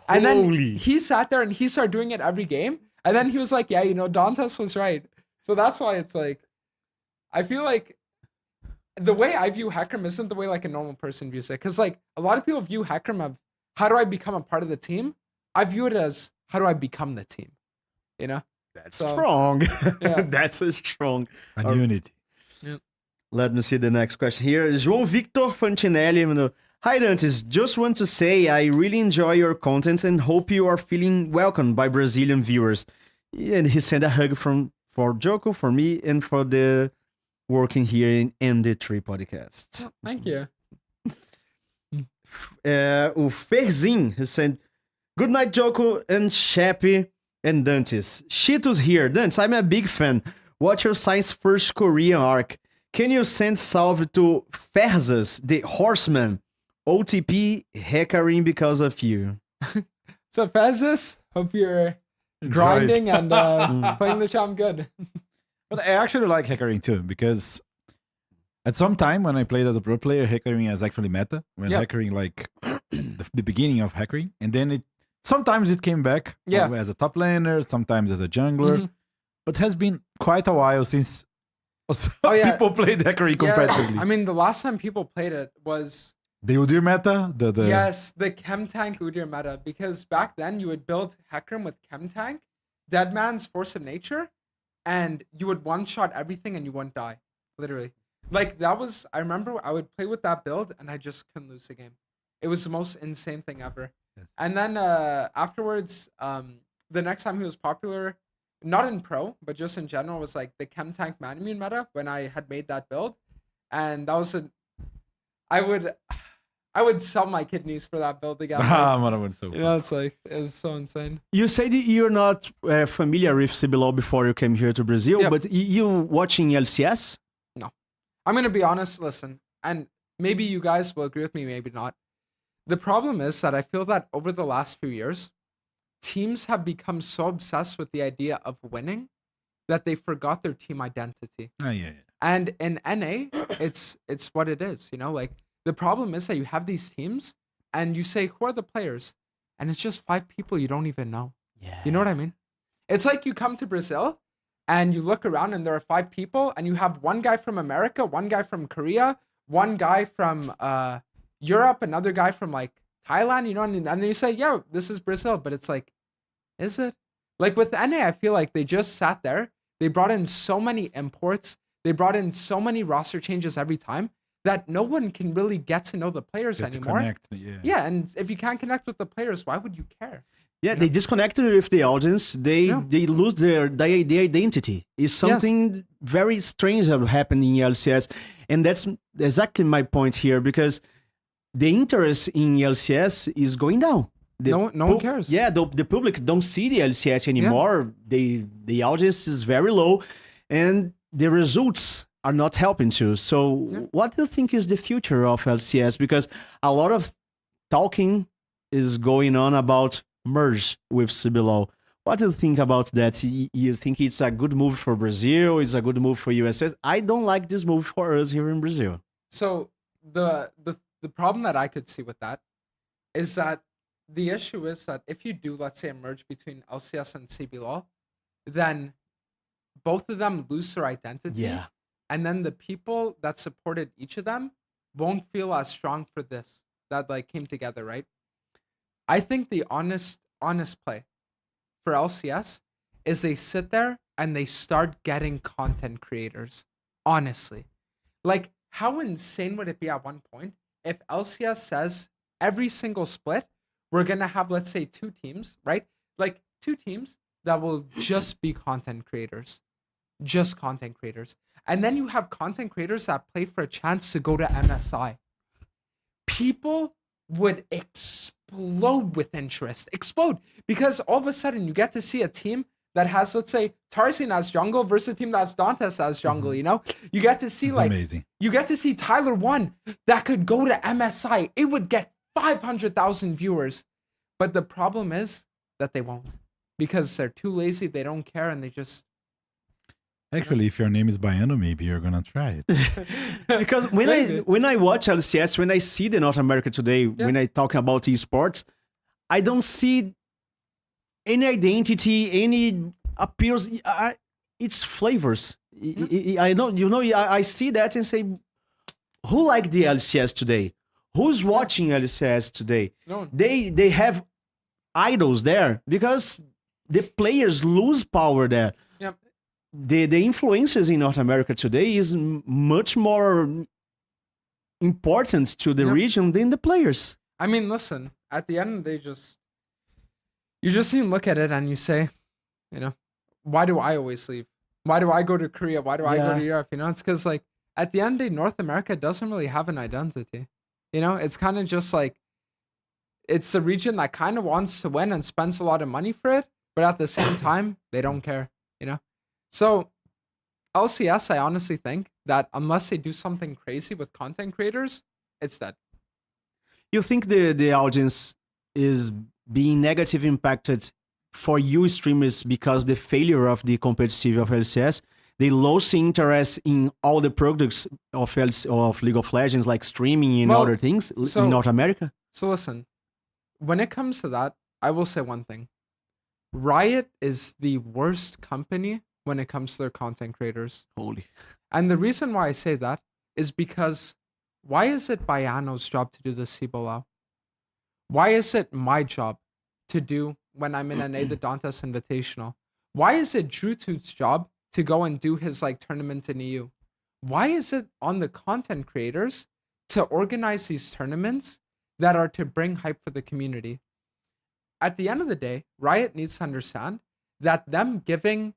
B: And then
A: Holy.
B: he sat there and he started doing it every game. And then he was like, yeah, you know, Dantes was right. So that's why it's like, I feel like the way I view Hecarim isn't the way like a normal person views it. Because like a lot of people view Hecarim of how do I become a part of the team? I view it as how do I become the team? You know?
A: That's
B: So,
A: strong.
B: yeah.
A: That's a strong.
C: And unity.
A: Let me see the next question here. João Victor Fantinelli. Hi, Dantes. Just want to say I really enjoy your content and hope you are feeling welcomed by Brazilian viewers. And he sent a hug for Joko, for me, and for the working here in MD3 Podcast.
B: Oh, thank you.
A: O Ferzin, he said, good night, Joko and Shappy and Dantes. Cheetos here. Dantes, I'm a big fan. Watch your science first Korean arc. Can you send salve to Ferzas, the horseman? OTP hackering because of you.
B: So Fezis, hope you're
C: Enjoy
B: grinding
C: it.
B: and playing the champ good.
C: But I actually like hackering too, because at some time when I played as a pro player, hackering is actually meta. When
B: Yeah.
C: hackering like the beginning of hackering, and then sometimes it came back
B: Yeah.
C: as a top laner, sometimes as a jungler,
B: Mhm.
C: but has been quite a while since
B: Oh, yeah.
C: people played hackering competitively.
B: Yeah, I mean, the last time people played it was
C: The Udyr meta, the
B: yes, the Chem Tank Udyr meta, because back then you would build Hecarim with Chem Tank, Deadman's Force of Nature, and you would one-shot everything and you wouldn't die. Literally. Like, that was, I remember I would play with that build and I just couldn't lose the game. It was the most insane thing ever.
C: Yes.
B: And then afterwards, the next time he was popular, not in pro, but just in general, was like the Chem Tank Manimune meta when I had made that build. And that was I would sell my kidneys for that build again.
C: Mano, mano, so
B: You know, it's like, it was so insane.
A: You said you're not familiar with CBLOL before you came here to Brazil,
B: Yep.
A: but you watching LCS?
B: I'm going to be honest, listen, and maybe you guys will agree with me, maybe not. The problem is that I feel that over the last few years, teams have become so obsessed with the idea of winning that they forgot their team identity.
C: Oh, yeah.
B: And in NA, it's what it is, you know? Like, the problem is that you have these teams and you say, who are the players? And it's just 5 people you don't even know.
A: Yeah.
B: You know what I mean? It's like you come to Brazil and you look around and there are 5 people and you have one guy from America, one guy from Korea, one guy from Europe, another guy from like Thailand, you know, and then you say, yeah, this is Brazil. But it's like, is it? Like with NA, I feel like they just sat there. They brought in so many imports. They brought in so many roster changes every time that no one can really get to know the players
C: You have to
B: anymore.
C: connect, yeah.
B: Yeah, and if you can't connect with the players, why would you care?
A: Yeah,
B: You
A: they
B: know?
A: disconnected with the audience. They
B: Yeah.
A: they lose their identity. It's something very strange that happened in LCS, and that's exactly my point here because the interest in LCS is going down.
B: No one cares.
A: Yeah, the public don't see the LCS anymore. The audience is very low, and the results are not helping too. So, what do you think is the future of LCS? Because a lot of talking is going on about merge with CBLOL. What do you think about that? You think it's a good move for Brazil? It's a good move for USA? I don't like this move for us here in Brazil.
B: So the problem that I could see with that is that the issue is that if you do, let's say, a merge between LCS and CBLOL, then both of them lose their identity.
A: Yeah.
B: And then the people that supported each of them won't feel as strong for this that like came together, right? I think the honest play for LCS is they sit there and they start getting content creators. Honestly. Like, how insane would it be at one point if LCS says every single split, we're going to have, let's say, 2 teams, right? Like 2 teams that will just be content creators. Just content creators. And then you have content creators that play for a chance to go to MSI. People would explode with interest. Explode. Because all of a sudden you get to see a team that has, let's say, Tarzan as jungle versus a team that's Dantes as jungle, you know? You get to see
C: It's
B: like
C: amazing.
B: you get to see Tyler 1 that could go to MSI. It would get 500,000 viewers. But the problem is that they won't. Because they're too lazy, they don't care, and they just
C: Actually, if your name is Baiano, maybe you're gonna try it.
A: Because when I watch LCS, when I see the North America today, when I talk about esports, I don't see any identity, any appeals. It's flavors. I know, I see that and say, who like the LCS today? Who's watching LCS today?
B: No.
A: They have idols there because the players lose power there.
B: Yep.
A: The influences in North America today is much more important to the region than the players.
B: I mean, listen, at the end, you just need to look at it and you say, you know, why do I always leave? Why do I go to Korea? Why do I go to Europe? You know, it's because, like, at the end of the day, North America doesn't really have an identity. You know, it's kind of just like, it's a region that kind of wants to win and spends a lot of money for it, but at the same time, they don't care, you know? So, LCS, I honestly think that unless they do something crazy with content creators, it's dead.
A: You think the audience is being negatively impacted for you streamers because the failure of the competitive of LCS? They lose interest in all the products of League of Legends, like streaming and other things in North America?
B: So listen, when it comes to that, I will say one thing. Riot is the worst company when it comes to their content creators.
A: Holy.
B: And the reason why I say that is because why is it Baiano's job to do the CBLOL? Why is it my job to do when I'm in NA the Dantes Invitational? Why is it Drutut's job to go and do his like tournament in EU? Why is it on the content creators to organize these tournaments that are to bring hype for the community. At the end of the day, Riot needs to understand that them giving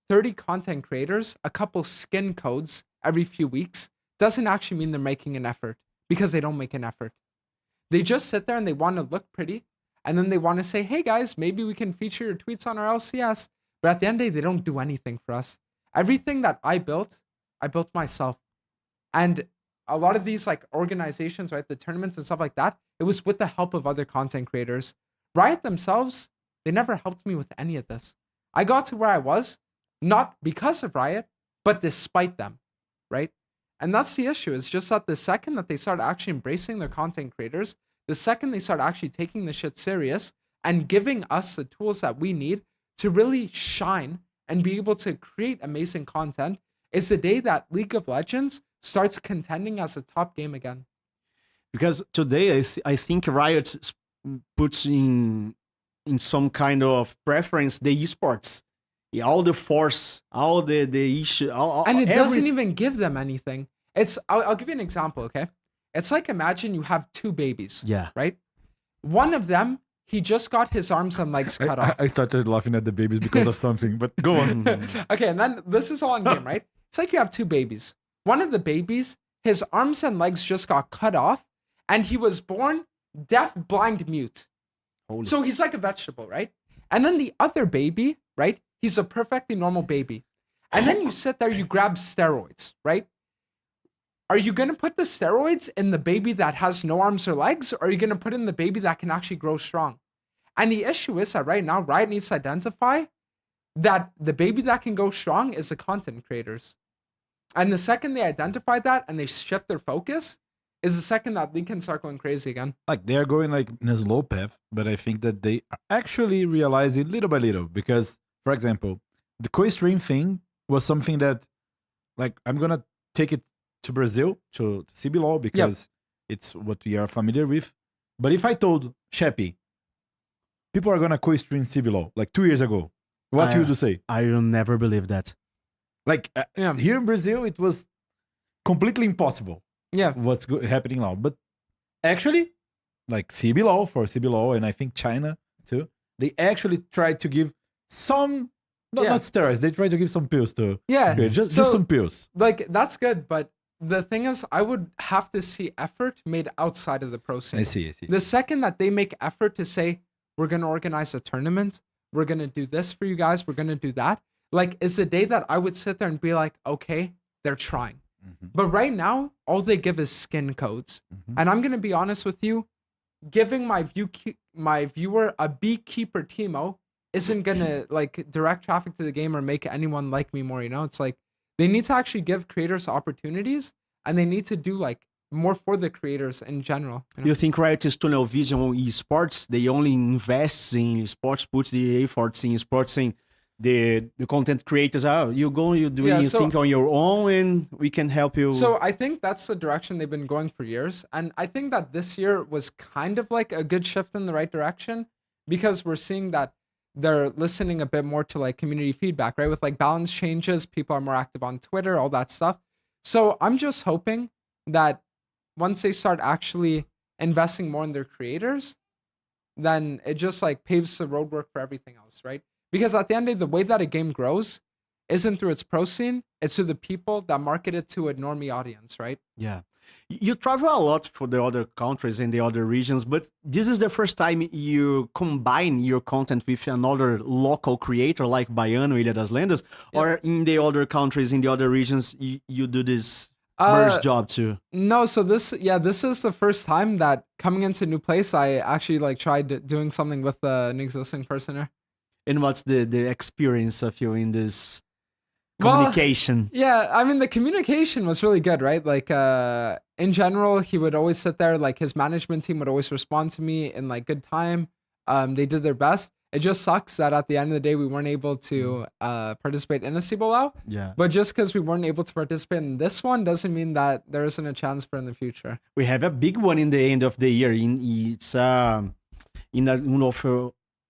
B: 30 content creators a couple skin codes every few weeks doesn't actually mean they're making an effort, because they don't make an effort. They just sit there and they want to look pretty, and then they want to say, hey guys, maybe we can feature your tweets on our LCS. But at the end of the day, they don't do anything for us. Everything that I built myself. And a lot of these like organizations, right, the tournaments and stuff like that, it was with the help of other content creators. Riot themselves, they never helped me with any of this. I got to where I was, not because of Riot, but despite them, right? And that's the issue. It's just that the second that they start actually embracing their content creators, the second they start actually taking this shit serious and giving us the tools that we need to really shine and be able to create amazing content, is the day that League of Legends starts contending as a top game again.
A: Because today I think Riot puts in some kind of preference the esports. Yeah, all the force, all the issue,
B: and it doesn't even give them anything. I'll give you an example, okay? It's like, imagine you have two babies.
A: Yeah.
B: Right? One of them, he just got his arms and legs cut off.
C: I started laughing at the babies because of something, but go on.
B: Okay, and then this is all on game, right? It's like you have two babies. One of the babies, his arms and legs just got cut off, and he was born deaf, blind, mute.
A: Holy.
B: So he's like a vegetable, right? And then the other baby, right? He's a perfectly normal baby. And then you sit there, you grab steroids, right? Are you going to put the steroids in the baby that has no arms or legs, or are you going to put in the baby that can actually grow strong? And the issue is that right now, Riot needs to identify that the baby that can go strong is the content creators. And the second they identify that and they shift their focus is the second that League can start going crazy again.
C: Like, they're going like in a slow path, but I think that they are actually realizing little by little. Because, for example, the co-stream thing was something that, like, I'm going to take it to Brazil, to CBLOL, because it's what we are familiar with. But if I told Sheppy, people are going to co-stream CBLOL, like 2 years ago, what would you say?
A: I will never believe that.
C: Like, here in Brazil, it was completely impossible.
B: Yeah.
C: What's happening now. But actually, like CBLOL for CBLOL, and I think China too, they actually tried to give some, not steroids, they tried to give some pills to.
B: Yeah.
C: Just some pills.
B: Like, that's good, but the thing is, I would have to see effort made outside of the pro scene.
C: I see.
B: The second that they make effort to say, we're going to organize a tournament, we're going to do this for you guys, we're going to do that, like, is the day that I would sit there and be like, okay, they're trying.
C: Mm-hmm.
B: But right now, all they give is skin codes.
C: Mm-hmm.
B: And I'm going to be honest with you, giving my viewer a beekeeper Teemo isn't going to, like, direct traffic to the game or make anyone like me more, you know? It's like, they need to actually give creators opportunities, and they need to do, like, more for the creators in general. You know?
A: You think Riot is tunnel vision on esports? They only invest in esports, puts the efforts in esports, in the content creators. You do your thing on your own, and we can help you.
B: So I think that's the direction they've been going for years. And I think that this year was kind of like a good shift in the right direction, because we're seeing that they're listening a bit more to like community feedback, right? With like balance changes, people are more active on Twitter, all that stuff. So I'm just hoping that once they start actually investing more in their creators, then it just like paves the roadwork for everything else, right? Because at the end of the day, the way that a game grows isn't through its pro scene, it's through the people that market it to a normie audience, right?
A: Yeah. You travel a lot for the other countries and the other regions, but this is the first time you combine your content with another local creator like Baiano, Ilha das Lendas, or in the other countries, in the other regions, you do this merge job too?
B: No, so this is the first time that coming into a new place, I actually like tried doing something with an existing person there.
A: And what's the experience of you in this communication?
B: Well, yeah, I mean, the communication was really good, right? Like, in general, he would always sit there, like his management team would always respond to me in like good time. They did their best. It just sucks that at the end of the day, we weren't able to participate in a CBLOL.
A: Yeah.
B: But just because we weren't able to participate in this one doesn't mean that there isn't a chance for in the future.
A: We have a big one in the end of the year. It's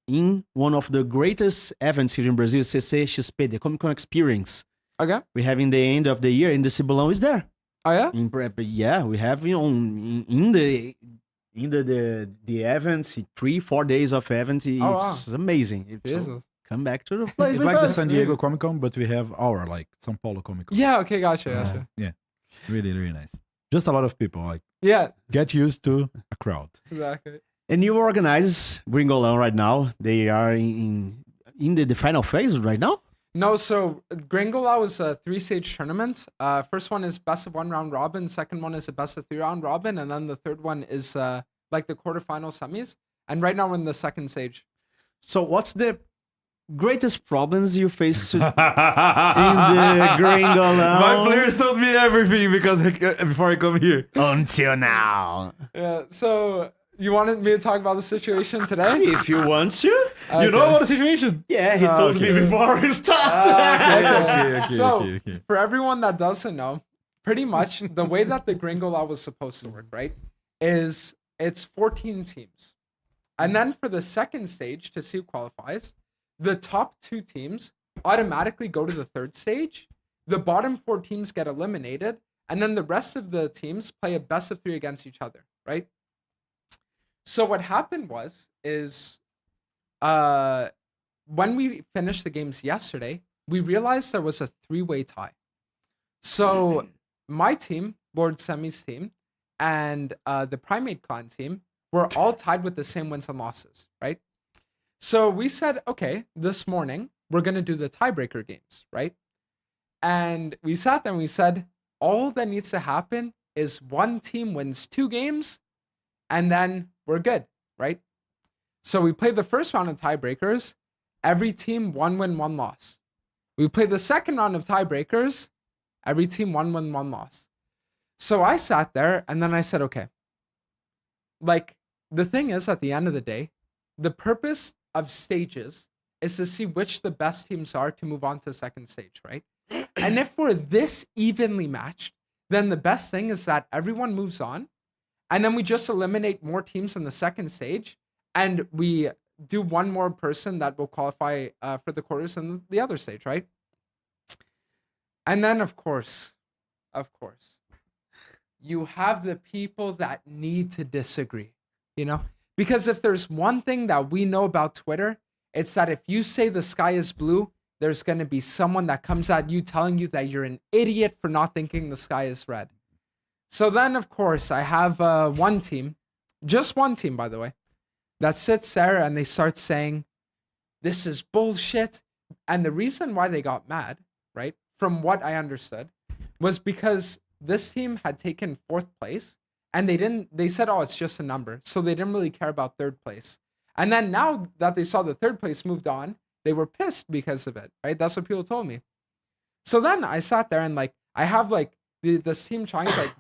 A: in one of the greatest events here in Brazil, CCXP, the Comic Con Experience.
B: Okay.
A: We have in the end of the year, and the CBLOL is there.
B: Oh yeah?
A: Yeah, we have in in the events, 3-4 days of event, it's amazing. So
B: Jesus.
A: come back to the place.
C: It's
A: with
C: like the
A: us.
C: San Diego Comic Con, but we have our like São Paulo Comic Con.
B: Yeah, okay, gotcha.
C: Really, really nice. Just a lot of people. Like
B: Yeah,
C: get used to a crowd.
B: exactly.
A: And you organize Gringolão right now. They are in the final phase right now.
B: No, so GRINGOLÁO is a 3-stage tournament. First one is best of 1 round robin. Second one is a best of 3 round robin. And then the third one is like the quarterfinal semis. And right now we're in the second stage.
A: So what's the greatest problems you face in the Gringolão?
C: My players told me everything because before I come here.
A: Until now.
B: Yeah, so you wanted me to talk about the situation today?
A: If you want to.
C: You know about the situation?
A: Yeah, he told me before we start.
C: Okay.
B: So, for everyone that doesn't know, pretty much the way that the GRINGOLÁO was supposed to work, right, is it's 14 teams. And then for the second stage, to see who qualifies, the top 2 teams automatically go to the third stage. The bottom 4 teams get eliminated. And then the rest of the teams play a best of 3 against each other, right? So what happened is when we finished the games yesterday, we realized there was a 3-way tie. So my team, Lord Semi's team, and the Primate Clan team were all tied with the same wins and losses, right? So we said, okay, this morning, we're going to do the tiebreaker games, right? And we sat there and we said, all that needs to happen is one team wins 2 games, and then we're good, right? So we played the first round of tiebreakers. Every team 1 win, 1 loss. We played the second round of tiebreakers. Every team 1 win, 1 loss. So I sat there and then I said, okay, like the thing is at the end of the day, the purpose of stages is to see which the best teams are to move on to the second stage, right? And if we're this evenly matched, then the best thing is that everyone moves on and then we just eliminate more teams in the second stage and we do one more person that will qualify for the quarters in the other stage, right? And then, of course, you have the people that need to disagree, you know? Because if there's one thing that we know about Twitter, it's that if you say the sky is blue, there's going to be someone that comes at you telling you that you're an idiot for not thinking the sky is red. So then, of course, I have one team, just one team, by the way, that sits there and they start saying, this is bullshit. And the reason why they got mad, right, from what I understood, was because this team had taken 4th place and they said, oh, it's just a number. So they didn't really care about 3rd place. And then now that they saw the 3rd place moved on, they were pissed because of it, right? That's what people told me. So then I sat there and like, I have like this team trying to like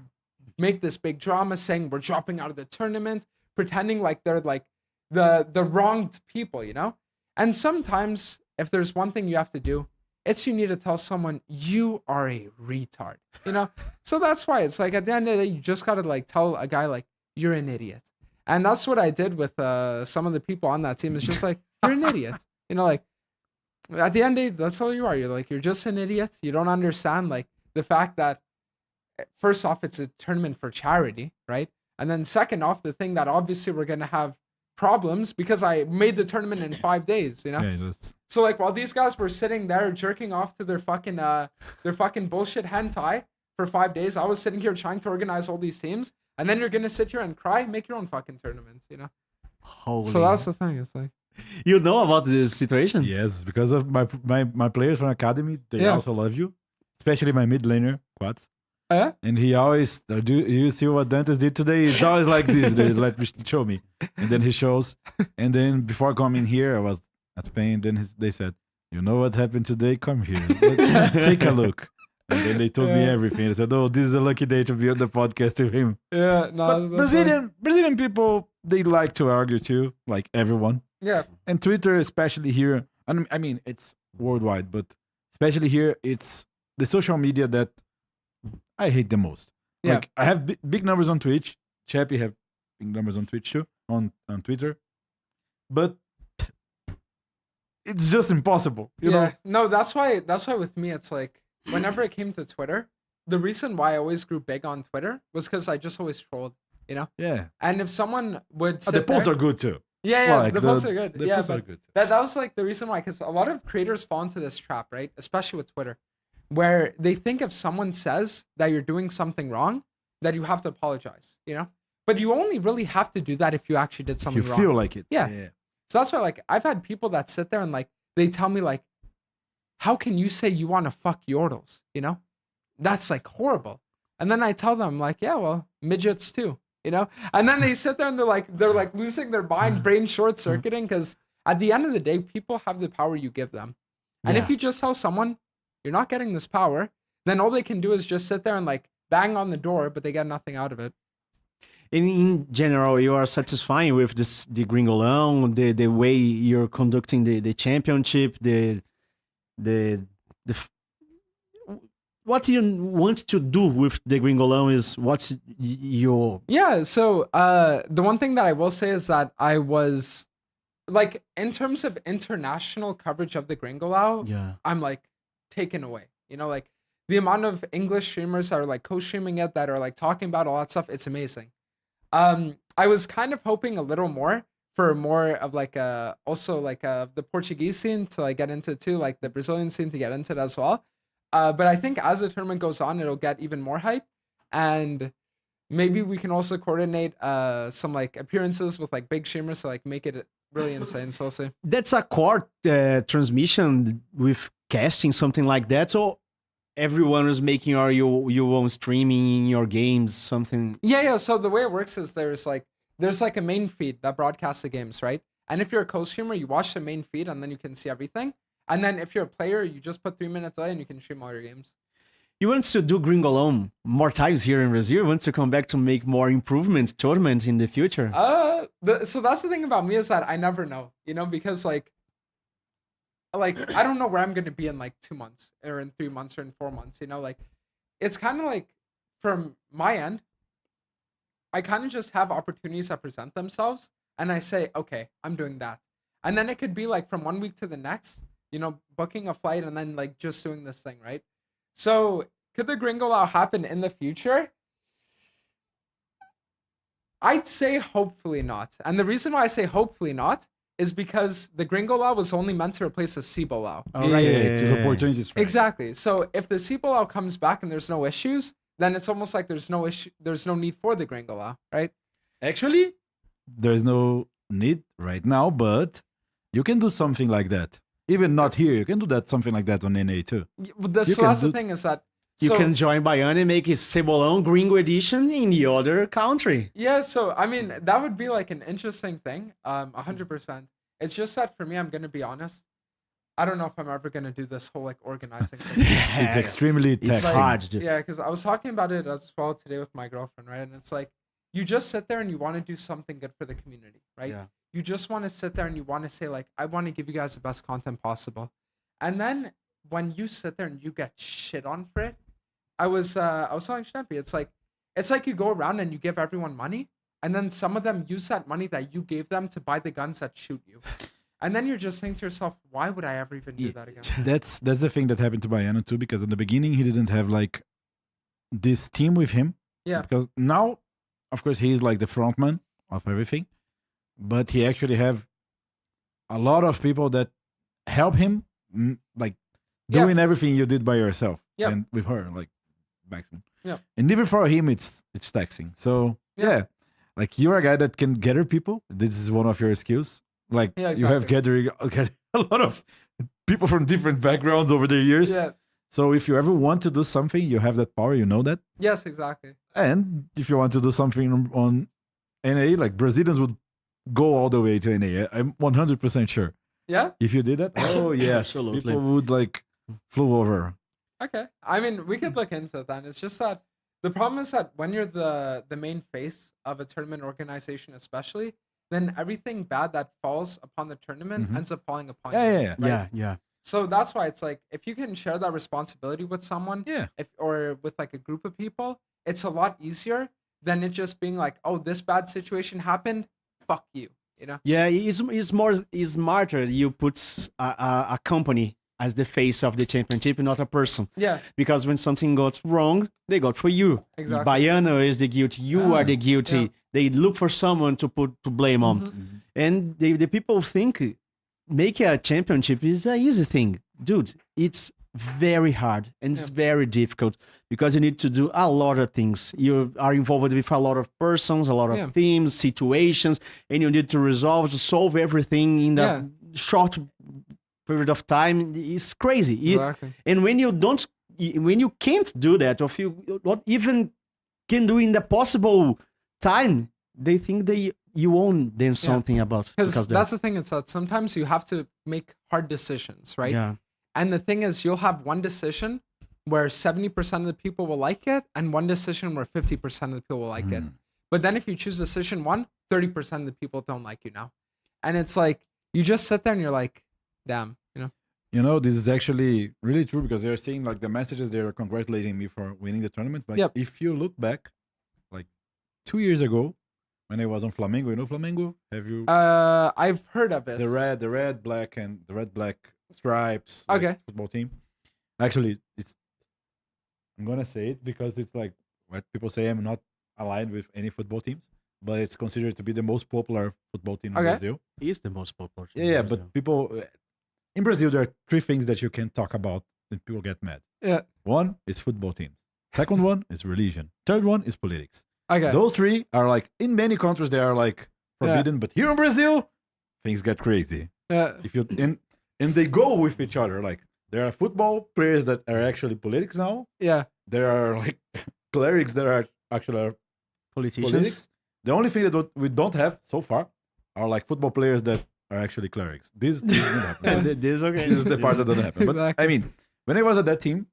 B: make this big drama saying we're dropping out of the tournament, pretending like they're like the wronged people, you know? And sometimes if there's one thing you have to do, it's you need to tell someone you are a retard, you know? So that's why it's like at the end of the day, you just got to like tell a guy like, you're an idiot. And that's what I did with some of the people on that team. It's just like, you're an idiot. You know, like at the end of the day, that's all you are. You're just an idiot. You don't understand like the fact that first off, it's a tournament for charity, right? And then second off, the thing that obviously we're going to have problems because I made the tournament in 5 days, you know?
C: Yeah,
B: So like while these guys were sitting there jerking off to their fucking bullshit hentai for 5 days, I was sitting here trying to organize all these teams, and then you're gonna sit here and cry, make your own fucking tournament, you know?
A: Holy.
B: So that's the thing. It's like
A: You know about this situation?
C: Yes, because of my players from academy, they also love you, especially my mid laner, Quats.
B: Yeah?
C: And he always, do you see what Dantes did today? It's always like this. Let me show me. And then he shows. And then before coming here, I was at Spain. Then they said, you know what happened today? Come here. Take a look. And then they told me everything. They said, oh, this is a lucky day to be on the podcast with him.
B: Yeah, no.
C: But Brazilian people, they like to argue too, like everyone.
B: Yeah.
C: And Twitter, especially here, I mean, it's worldwide, but especially here, it's the social media that I hate the most.
B: Yeah.
C: Like, I have big numbers on Twitch. Chappie have big numbers on Twitch too, on Twitter. But it's just impossible, you know?
B: No, that's why with me, it's like, whenever it came to Twitter, the reason why I always grew big on Twitter was because I just always trolled. you know?
C: Yeah.
B: And if someone would
C: The
B: sit
C: polls
B: there,
C: are good too.
B: yeah,
C: Like,
B: the posts are good.
C: The
B: Yeah,
C: polls are
B: but
C: good too.
B: that was like the reason why, because a lot of creators fall into this trap, right? Especially with Twitter, where they think if someone says that you're doing something wrong, that you have to apologize, you know? But you only really have to do that if you actually did
C: If
B: something
C: you
B: wrong.
C: feel like it.
B: Yeah. So that's why, like, I've had people that sit there and like they tell me like, how can you say you want to fuck yordles? You know, that's like horrible. And then I tell them like, yeah, well, midgets too. You know, and then they sit there and they're like losing their mind, brain short circuiting, because at the end of the day, people have the power you give them. And if you just tell someone you're not getting this power, then all they can do is just sit there and like bang on the door, but they get nothing out of it.
A: In general, you are satisfied with this, the Gringolão, the way you're conducting the championship, what do you want to do with the Gringolão is what's your...
B: Yeah, so the one thing that I will say is that I was like, in terms of international coverage of the Gringolão,
A: Yeah.
B: I'm like taken away. You know, like the amount of English streamers that are like co-streaming it, that are like talking about all that stuff, it's amazing. I was kind of hoping a little more for more of like also like the Portuguese scene to like get into too, like the Brazilian scene to get into it as well. But I think as the tournament goes on, it'll get even more hype, and maybe we can also coordinate some like appearances with like big streamers to like make it really insane. So we'll see.
A: That's a core transmission with casting, something like that. So everyone is making your own streaming in your games, something.
B: Yeah. So the way it works is there's like a main feed that broadcasts the games, right? And if you're a co-streamer, you watch the main feed and then you can see everything. And then if you're a player, you just put 3 minutes delay and you can stream all your games.
A: You want to do Gringolão more times here in Brazil? You want to come back to make more improvements, tournaments in the future?
B: So that's the thing about me, is that I never know, you know, because like I don't know where I'm going to be in like 2 months or in 3 months or in 4 months, you know, like it's kind of like from my end, I kind of just have opportunities that present themselves and I say, okay, I'm doing that. And then it could be like from 1 week to the next, you know, booking a flight and then like just doing this thing, right? So could the Gringolão happen in the future? I'd say hopefully not. And the reason why I say hopefully not is because the Gringolão was only meant to replace the CBLOL.
A: Oh,
C: Yeah, it's just opportunities. Right?
B: Exactly. So if the CBLOL comes back and there's no issues, then it's almost like there's no issue, there's no need for the Gringolão, right?
C: Actually, there's no need right now, but you can do something like that. Even not here, you can do that something like that on NA too.
B: So that's the thing, is that
A: You
B: so,
A: can join Baiana and make it Cebolão Gringo edition in the other country.
B: Yeah, so I mean that would be like an interesting thing. 100%. It's just that for me, I'm gonna be honest, I don't know if I'm ever gonna do this whole like organizing thing.
C: It's extremely
A: It's
C: taxing.
A: hard to do.
B: Yeah, because I was talking about it as well today with my girlfriend, right? And it's like you just sit there and you want to do something good for the community, right?
A: Yeah.
B: You just want to sit there and you want to say like, I want to give you guys the best content possible. And then when you sit there and you get shit on for it, I was telling Schnappy, it's like you go around and you give everyone money, and then some of them use that money that you gave them to buy the guns that shoot you. And then you're just thinking to yourself, why would I ever even do that again?
C: That's the thing that happened to Baiano too, because in the beginning he didn't have like this team with him.
B: Yeah.
C: Because now, of course, he's like the frontman of everything, but he actually have a lot of people that help him, like doing everything you did by yourself.
B: Yeah.
C: And with her, like maximum.
B: Yeah.
C: And even for him, it's taxing. So yeah, like you're a guy that can gather people. This is one of your skills. Like you have gathering a lot of people from different backgrounds over the years.
B: Yeah.
C: So if you ever want to do something, you have that power, you know that.
B: Yes, exactly.
C: And if you want to do something on NA, like Brazilians would go all the way to NA. I'm 100% sure.
B: Yeah?
C: If you did that, oh yes,
A: Absolutely.
C: people would like flew over.
B: Okay. I mean, we could look into it then. It's just that the problem is that when you're the main face of a tournament organization, especially, then everything bad that falls upon the tournament ends up falling upon you.
C: Yeah.
B: Right?
A: Yeah.
B: So that's why it's like, if you can share that responsibility with someone,
C: Yeah.
B: or with like a group of people, it's a lot easier than it just being like, oh, this bad situation happened, fuck you, you know?
A: Yeah, it's smarter. You put a company as the face of the championship, not a person.
B: Yeah,
A: Because when something goes wrong, they got for you.
B: exactly.
A: Baiano is the guilty. You are the guilty.
B: Yeah.
A: They look for someone to blame on.
B: Mhm.
A: And the people think making a championship is an easy thing. Dude, it's very hard and it's very difficult because you need to do a lot of things. You are involved with a lot of persons, a lot of teams, situations, and you need to solve everything in that short period of time. It's crazy.
B: Exactly.
A: And when you can't do that, or if you not even can do in the possible time, they think you own them something about
B: Because that's the thing, is that sometimes you have to make hard decisions, right?
A: Yeah.
B: And the thing is, you'll have one decision where 70% of the people will like it, and one decision where 50% of the people will like it. But then if you choose decision one, 30% of the people don't like you now. And it's like, you just sit there and you're like, damn, you know?
C: You know, this is actually really true because they're saying like the messages, they're congratulating me for winning the tournament. But if you look back, like 2 years ago, when I was on Flamengo, you know Flamengo? Have you?
B: I've heard of it.
C: The red, black, and the red, black stripes. Like,
B: Okay.
C: football team. Actually, I'm gonna say it because it's like what people say. I'm not aligned with any football teams, but it's considered to be the most popular football team in Brazil.
A: It's the most popular.
C: Yeah, but people in Brazil, there are 3 things that you can talk about and people get mad.
B: Yeah.
C: One is football teams. Second one is religion. Third one is politics.
B: Okay.
C: Those 3 are like in many countries they are like forbidden, but here in Brazil, things get crazy.
B: Yeah.
C: If you and they go with each other. Like there are football players that are actually politics now.
B: Yeah.
C: There are like clerics that are actually
A: Politicians.
C: politics. The only thing that we don't have so far are like football players that are actually clerics. This doesn't happen.
A: This okay.
C: This is the part that doesn't happen. But
B: Exactly.
C: I mean, when I was at that team,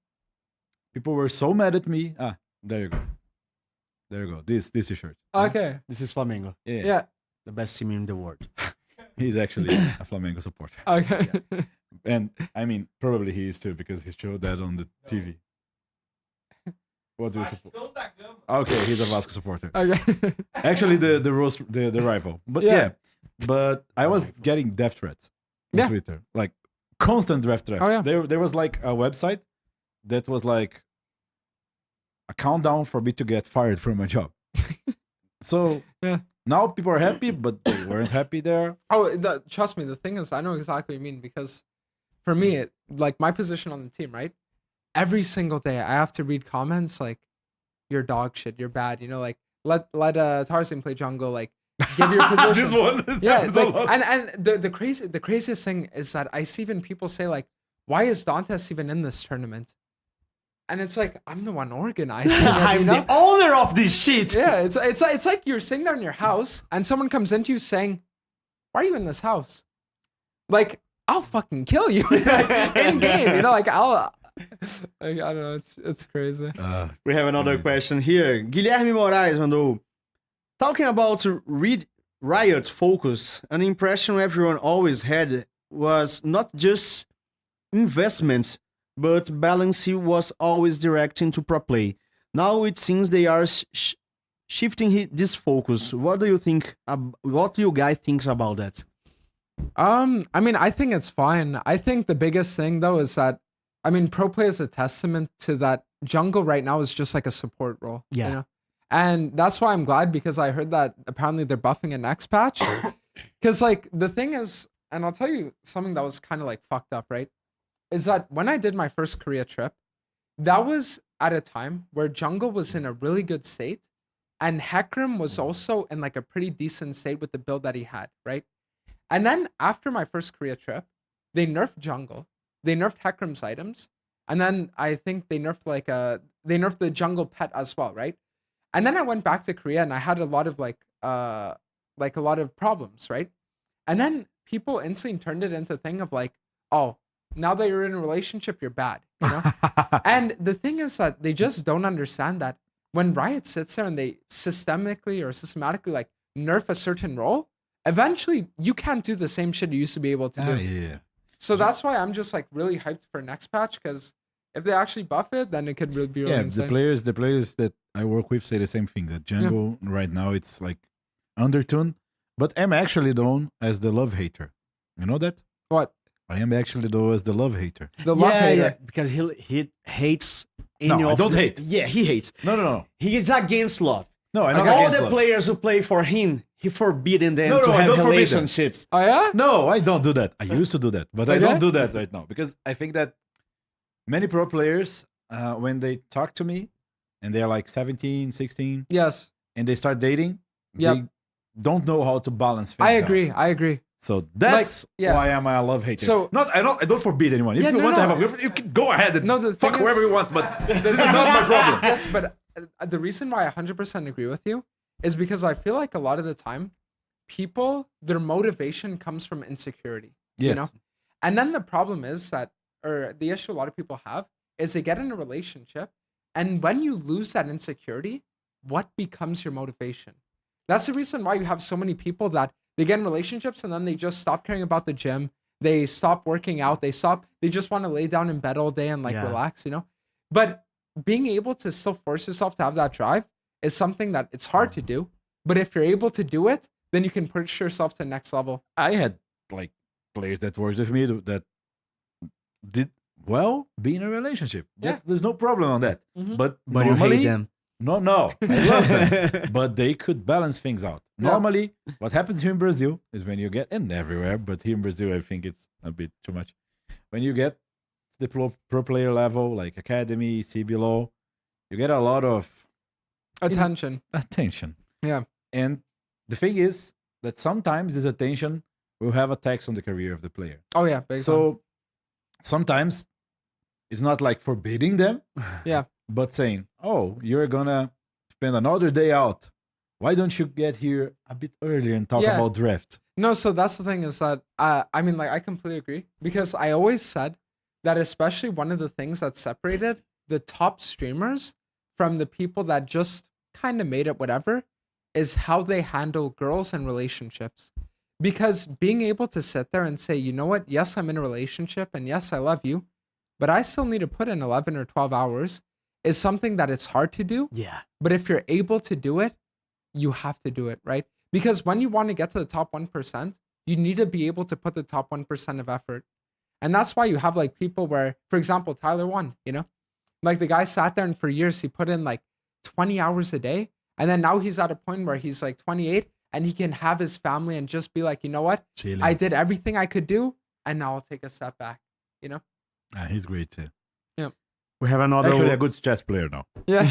C: people were so mad at me. There you go. There you go. This t-shirt.
B: Okay.
A: This is Flamengo,
B: Yeah.
A: the best team in the world.
C: He's actually a Flamengo supporter.
B: Okay.
C: And I mean, probably he is too because he showed that on the TV. What do you support? Okay, he's a Vasco supporter.
B: Okay.
C: Actually, the rival. But
B: Yeah.
C: yeah, but I was getting death threats on
B: Yeah.
C: Twitter, like constant death threats.
B: Oh, yeah.
C: There was like a website that was like a countdown for me to get fired from my job. So
B: Yeah.
C: now people are happy, but they weren't happy there.
B: Oh, trust me. The thing is, I know exactly what you mean because for me, like my position on the team, right? Every single day, I have to read comments like, "You're dog shit. You're bad." You know, like let Tarzan play jungle. Like, give your position.
C: This one,
B: Yeah, it's like, and the craziest thing is that I see even people say like, "Why is Dantes even in this tournament?" And it's like I'm the one organizing it, you
A: I'm
B: know?
A: the owner of this shit.
B: Yeah, it's like you're sitting there in your house and someone comes into you saying, "Why are you in this house?" Like, I'll fucking kill you in game, you know? Like I don't know, it's crazy.
A: We have another question here. Guilherme Moraes mandou. Talking about Riot's focus, an impression everyone always had was not just investments, but balance was always directing to pro play. Now it seems they are shifting this focus. What do you think? What do you guys think about that?
B: I mean, I think it's fine. I think the biggest thing though is that, I mean, pro play is a testament to that jungle right now is just like a support role.
A: Yeah.
B: You know? And that's why I'm glad because I heard that apparently they're buffing a next patch. Because like the thing is, and I'll tell you something that was kind of like fucked up, right? Is that when I did my first Korea trip, that was at a time where jungle was in a really good state and Hecarim was also in like a pretty decent state with the build that he had, right? And then after my first Korea trip, they nerfed jungle, they nerfed Hecarim's items, and then I think they nerfed they nerfed the jungle pet as well, right? And then I went back to Korea and I had a lot of like a lot of problems, right? And then people instantly turned it into a thing of like, oh, now that you're in a relationship, you're bad, you know? And the thing is that they just don't understand that when Riot sits there and they systematically like nerf a certain role, eventually you can't do the same shit you used to be able to do.
C: Yeah.
B: So that's why I'm just like really hyped for next patch because if they actually buff it, then it could really be really insane.
C: the players that I work with say the same thing. That jungle right now it's like undertone, but I'm actually known as the love hater. You know that?
B: What?
C: I am actually the love hater.
B: The love hater.
A: because he hates
C: No,
A: any
C: I
A: of
C: don't
A: the-
C: hate.
A: Yeah, he hates.
C: No.
A: He is against love.
C: No, I'm
A: Like
C: not
A: all
C: against
A: the
C: love.
A: players who play for him, he forbidden them
C: No,
A: to
C: I
A: have
C: don't forbid them.
A: relationships.
B: Oh yeah.
C: No, I don't do that. I used to do that, but I
B: Okay.
C: don't do that right now because I think that many pro players, when they talk to me and they're like 17, 16,
B: Yes.
C: and they start dating,
B: Yep.
C: they don't know how to balance things
B: I
C: out.
B: agree. I agree.
C: So that's
B: yeah.
C: why I'm a love hater.
B: So-
C: I don't forbid anyone. If
B: Yeah,
C: you
B: no,
C: want to
B: no.
C: have a girlfriend, you can go ahead and
B: No, the
C: fuck
B: thing is-
C: whoever you want, but this is not my problem.
B: Yes, but the reason why I 100% agree with you is because I feel like a lot of the time, people, their motivation comes from insecurity. You
C: Yes.
B: know? And then the problem is that, or the issue a lot of people have, is they get in a relationship, and when you lose that insecurity, what becomes your motivation? That's the reason why you have so many people that they get in relationships and then they just stop caring about the gym. They stop working out. They just want to lay down in bed all day and like
A: Yeah.
B: relax, you know? But being able to still force yourself to have that drive is something that it's hard to do. But if you're able to do it, then you can push yourself to the next level.
C: I had like players that worked with me that did well be in a relationship.
B: Yeah.
C: There's no problem on that.
B: Mhm.
C: But
A: But you
C: normally,
A: hate them.
C: no, I love them. But they could balance things out.
B: Yeah.
C: Normally, what happens here in Brazil is when you get, and everywhere, but here in Brazil, I think it's a bit too much. When you get to the pro player level, like academy, CBLOL, you get a lot of
B: Attention.
C: attention.
B: Yeah.
C: And the thing is that sometimes this attention will have a tax on the career of the player.
B: Oh yeah. Big time.
C: So sometimes it's not like forbidding them,
B: Yeah.
C: but saying, "Oh, you're gonna spend another day out. Why don't you get here a bit earlier and talk
B: Yeah.
C: about draft?"
B: No, so that's the thing is that I mean, like, I completely agree because I always said that, especially one of the things that separated the top streamers from the people that just kind of made it whatever is how they handle girls and relationships. Because being able to sit there and say, you know what, yes, I'm in a relationship and yes, I love you, but I still need to put in 11 or 12 hours is something that it's hard to do.
A: Yeah.
B: But if you're able to do it, you have to do it, right? Because when you want to get to the top 1%, you need to be able to put the top 1% of effort. And that's why you have like people where, for example, Tyler won, you know? Like the guy sat there and for years he put in like 20 hours a day. And then now he's at a point where he's like 28 and he can have his family and just be like, you know what?
C: Chilling.
B: I did everything I could do and now I'll take a step back, you know?
C: He's great too.
A: We have another.
C: Actually, a good chess player now.
B: Yeah.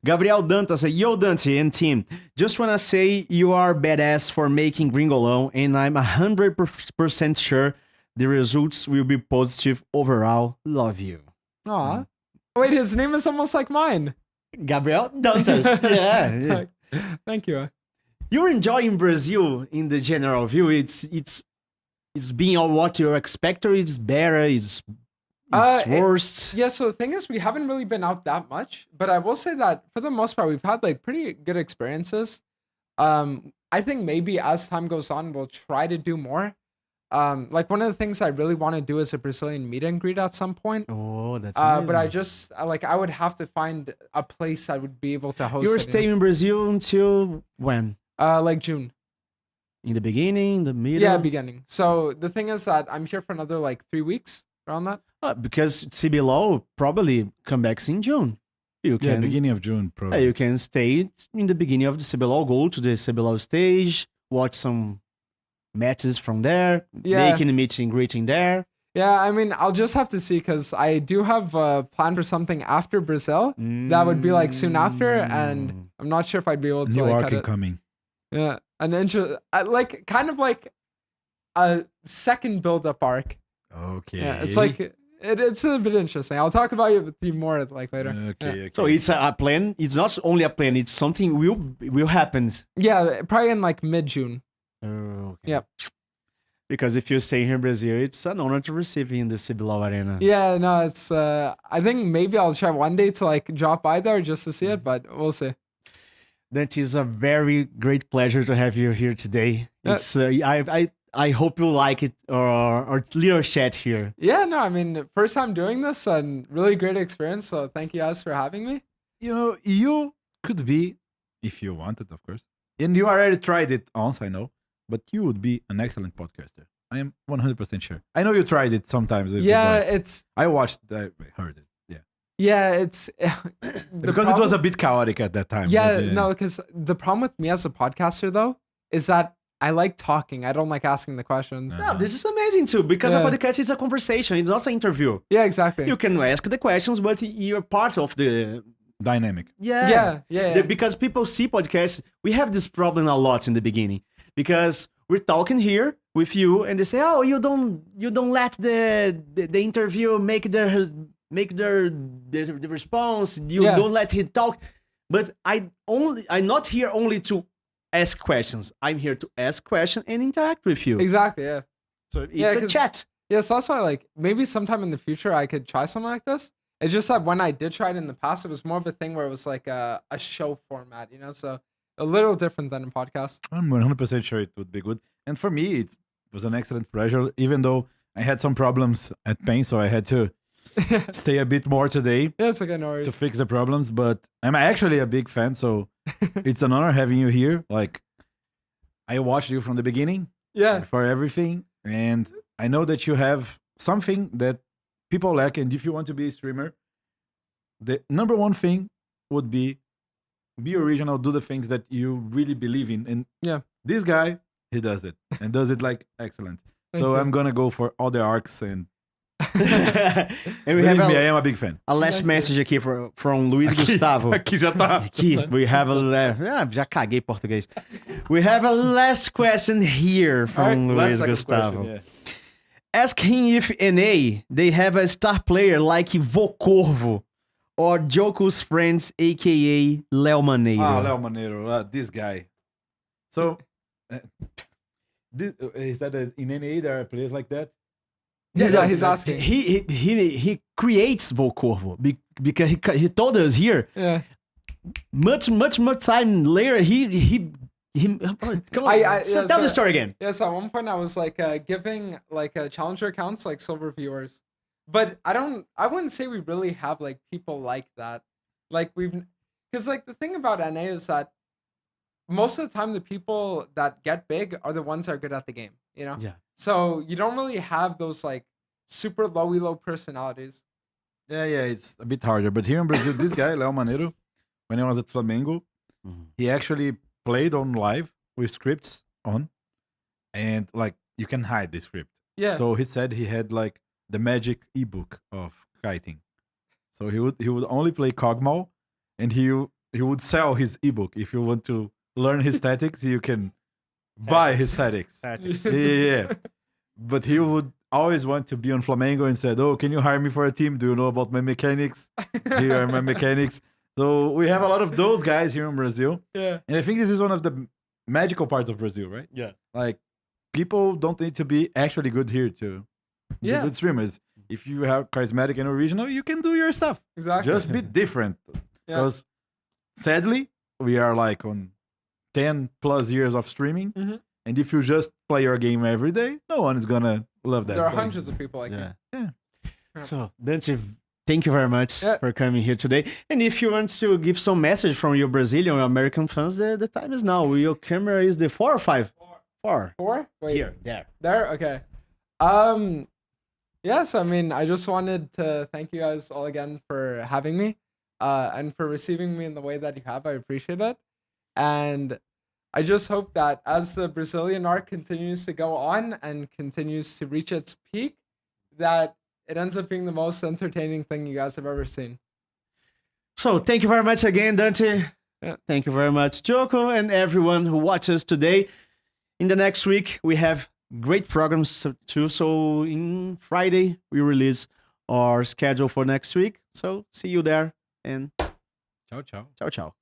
A: Gabriel Dantes said, "Yo, Dante and team, just wanna say you are badass for making Gringolão, and I'm 100% sure the results will be positive overall. Love you."
B: Aw. Wait, his name is almost like mine.
A: Gabriel Dantes. yeah.
B: Thank you.
A: You're enjoying Brazil in the general view. It's being all what you expect, or it's better, it's worst.
B: Yeah, so the thing is, we haven't really been out that much, but I will say that for the most part, we've had like pretty good experiences. I think maybe as time goes on, we'll try to do more. Like one of the things I really want to do is a Brazilian meet and greet at some point.
A: Oh, that's
B: But I
A: amazing.
B: just like I would have to find a place I would be able to host.
A: You're
B: it,
A: staying in Brazil until when?
B: like June.
A: In the beginning, the middle?
B: Yeah, beginning. So the thing is that I'm here for another like 3 weeks around that.
A: Because CBLOL probably come back in June. You
C: Yeah,
A: can,
C: beginning of June, probably.
A: you can stay in the beginning of the CBLOL, go to the CBLOL stage, watch some matches from there,
B: Yeah.
A: making a meeting, greeting there.
B: Yeah, I mean, I'll just have to see because I do have a plan for something after Brazil. That would be like soon after, and I'm not sure if I'd be able to
C: New
B: like
C: arc
B: cut it.
C: incoming.
B: Yeah, an like kind of like a second build-up arc.
C: Okay.
B: Yeah, it's like it's a bit interesting. I'll talk about it with you more like later.
C: Okay.
A: So it's a plan. It's not only a plan. It's something will happen.
B: Yeah, probably in like mid-June.
A: Okay.
B: Yep.
A: Because if you stay here in Brazil, it's an honor to receive you in the CBLOL arena.
B: Yeah, no, it's I think maybe I'll try one day to like drop by there just to see it, but we'll see.
A: That is a very great pleasure to have you here today.
B: Yeah.
A: It's I hope you like it, or little chat here.
B: Yeah, no, I mean, first time doing this and really great experience. So thank you guys for having me.
C: You know, you could be, if you wanted, of course, and you already tried it once, I know, but you would be an excellent podcaster. I am 100% sure. I know you tried it sometimes. With
B: Yeah,
C: the boys.
B: it's
C: I watched. I heard it. Yeah,
B: it's
C: because it was a bit chaotic at that time.
B: Yeah,
C: but,
B: no, because the problem with me as a podcaster though is that I like talking. I don't like asking the questions.
C: Uh-huh.
A: No, this is amazing too, because a
B: Yeah.
A: podcast is a conversation. It's not an interview.
B: Yeah, exactly.
A: You can ask the questions, but you're part of the
C: dynamic.
B: yeah.
A: Because people see podcasts, we have this problem a lot in the beginning because we're talking here with you, and they say, "Oh, you don't let the interview make the response. You
B: Yeah.
A: don't let him talk." But I'm not here only to ask questions. I'm here to ask questions and interact with you.
B: Exactly. Yeah.
A: So it's
B: Yeah,
A: a
B: 'cause-
A: chat.
B: Yeah. So that's why, like, maybe sometime in the future I could try something like this. It's just that when I did try it in the past, it was more of a thing where it was like a show format, you know. So a little different than a podcast.
C: I'm 100% sure it would be good. And for me, it was an excellent pleasure, even though I had some problems at Pain, so I had to stay a bit more today
B: Yeah, it's okay, no worries.
C: to fix the problems. But I'm actually a big fan, so it's an honor having you here. Like, I watched you from the beginning
B: Yeah.
C: for everything, and I know that you have something that people lack. And if you want to be a streamer, the number one thing would be original, do the things that you really believe in. And
B: Yeah.
C: this guy, he does it and does it like excellent.
B: Thank
C: So
B: you.
C: I'm gonna go for all the arcs, and
A: And we have
C: believe me, I am a big fan.
A: a last
B: Thank you.
A: message aqui from Luiz Gustavo.
C: Aqui já tá.
A: Aqui, we have já caguei português. We have a last question here from Luiz Gustavo. Ask him if NA they have a star player like Vocorvo or Joko's friends, aka Léo Maneiro.
C: Ah, Léo Maneiro, this guy. So, is that in NA there are players like that?
B: Yeah, he's asking.
A: He creates Vocorvo because he told us here
B: Yeah.
A: much time later he come on,
B: yeah,
A: tell the
B: so-
A: story again.
B: Yeah, so at one point I was like giving like challenger accounts like silver viewers, but I wouldn't say we really have like people like that. Like because like the thing about NA is that most of the time the people that get big are the ones that are good at the game, you know?
A: Yeah.
B: So you don't really have those like super low personalities.
C: Yeah, it's a bit harder. But here in Brazil, this guy, Léo Maneiro, when he was at Flamengo, he actually played on live with scripts on, and like you can hide the script.
B: Yeah.
C: So he said he had like the magic ebook of kiting. So he would only play Kog'Maw, and he would sell his ebook. If you want to learn his tactics, you can buy his tactics. Yeah. But he would always want to be on Flamengo and said, "Oh, can you hire me for a team? Do you know about my mechanics? Here are my mechanics." So we have a lot of those guys here in Brazil.
B: Yeah.
C: And I think this is one of the magical parts of Brazil, right?
A: Yeah.
C: Like, people don't need to be actually good here to be
B: Yeah.
C: good streamers. If you are charismatic and original, you can do your stuff.
B: Exactly.
C: Just be different.
B: Yeah.
C: Because sadly, we are like on 10 plus years of streaming.
B: Mhm.
C: And if you just play your game every day, no one is gonna love that.
B: There are
C: Like,
B: hundreds of people like me.
A: Yeah.
B: Yeah.
A: So, Dante, thank you very much
B: Yeah.
A: for coming here today. And if you want to give some message from your Brazilian or American fans, the time is now. Your camera is the 4 or 5? 4.
B: 4? Wait.
A: Here, there.
B: There? Okay. Yes, I mean, I just wanted to thank you guys all again for having me, and for receiving me in the way that you have. I appreciate it. And I just hope that as the Brazilian art continues to go on and continues to reach its peak, that it ends up being the most entertaining thing you guys have ever seen.
A: So, thank you very much again, Dante.
B: Yeah.
A: Thank you very much, Joko, and everyone who watches today. In the next week, we have great programs too. So, in Friday, we release our schedule for next week. So, see you there, and
C: Ciao, ciao.
A: ciao, ciao.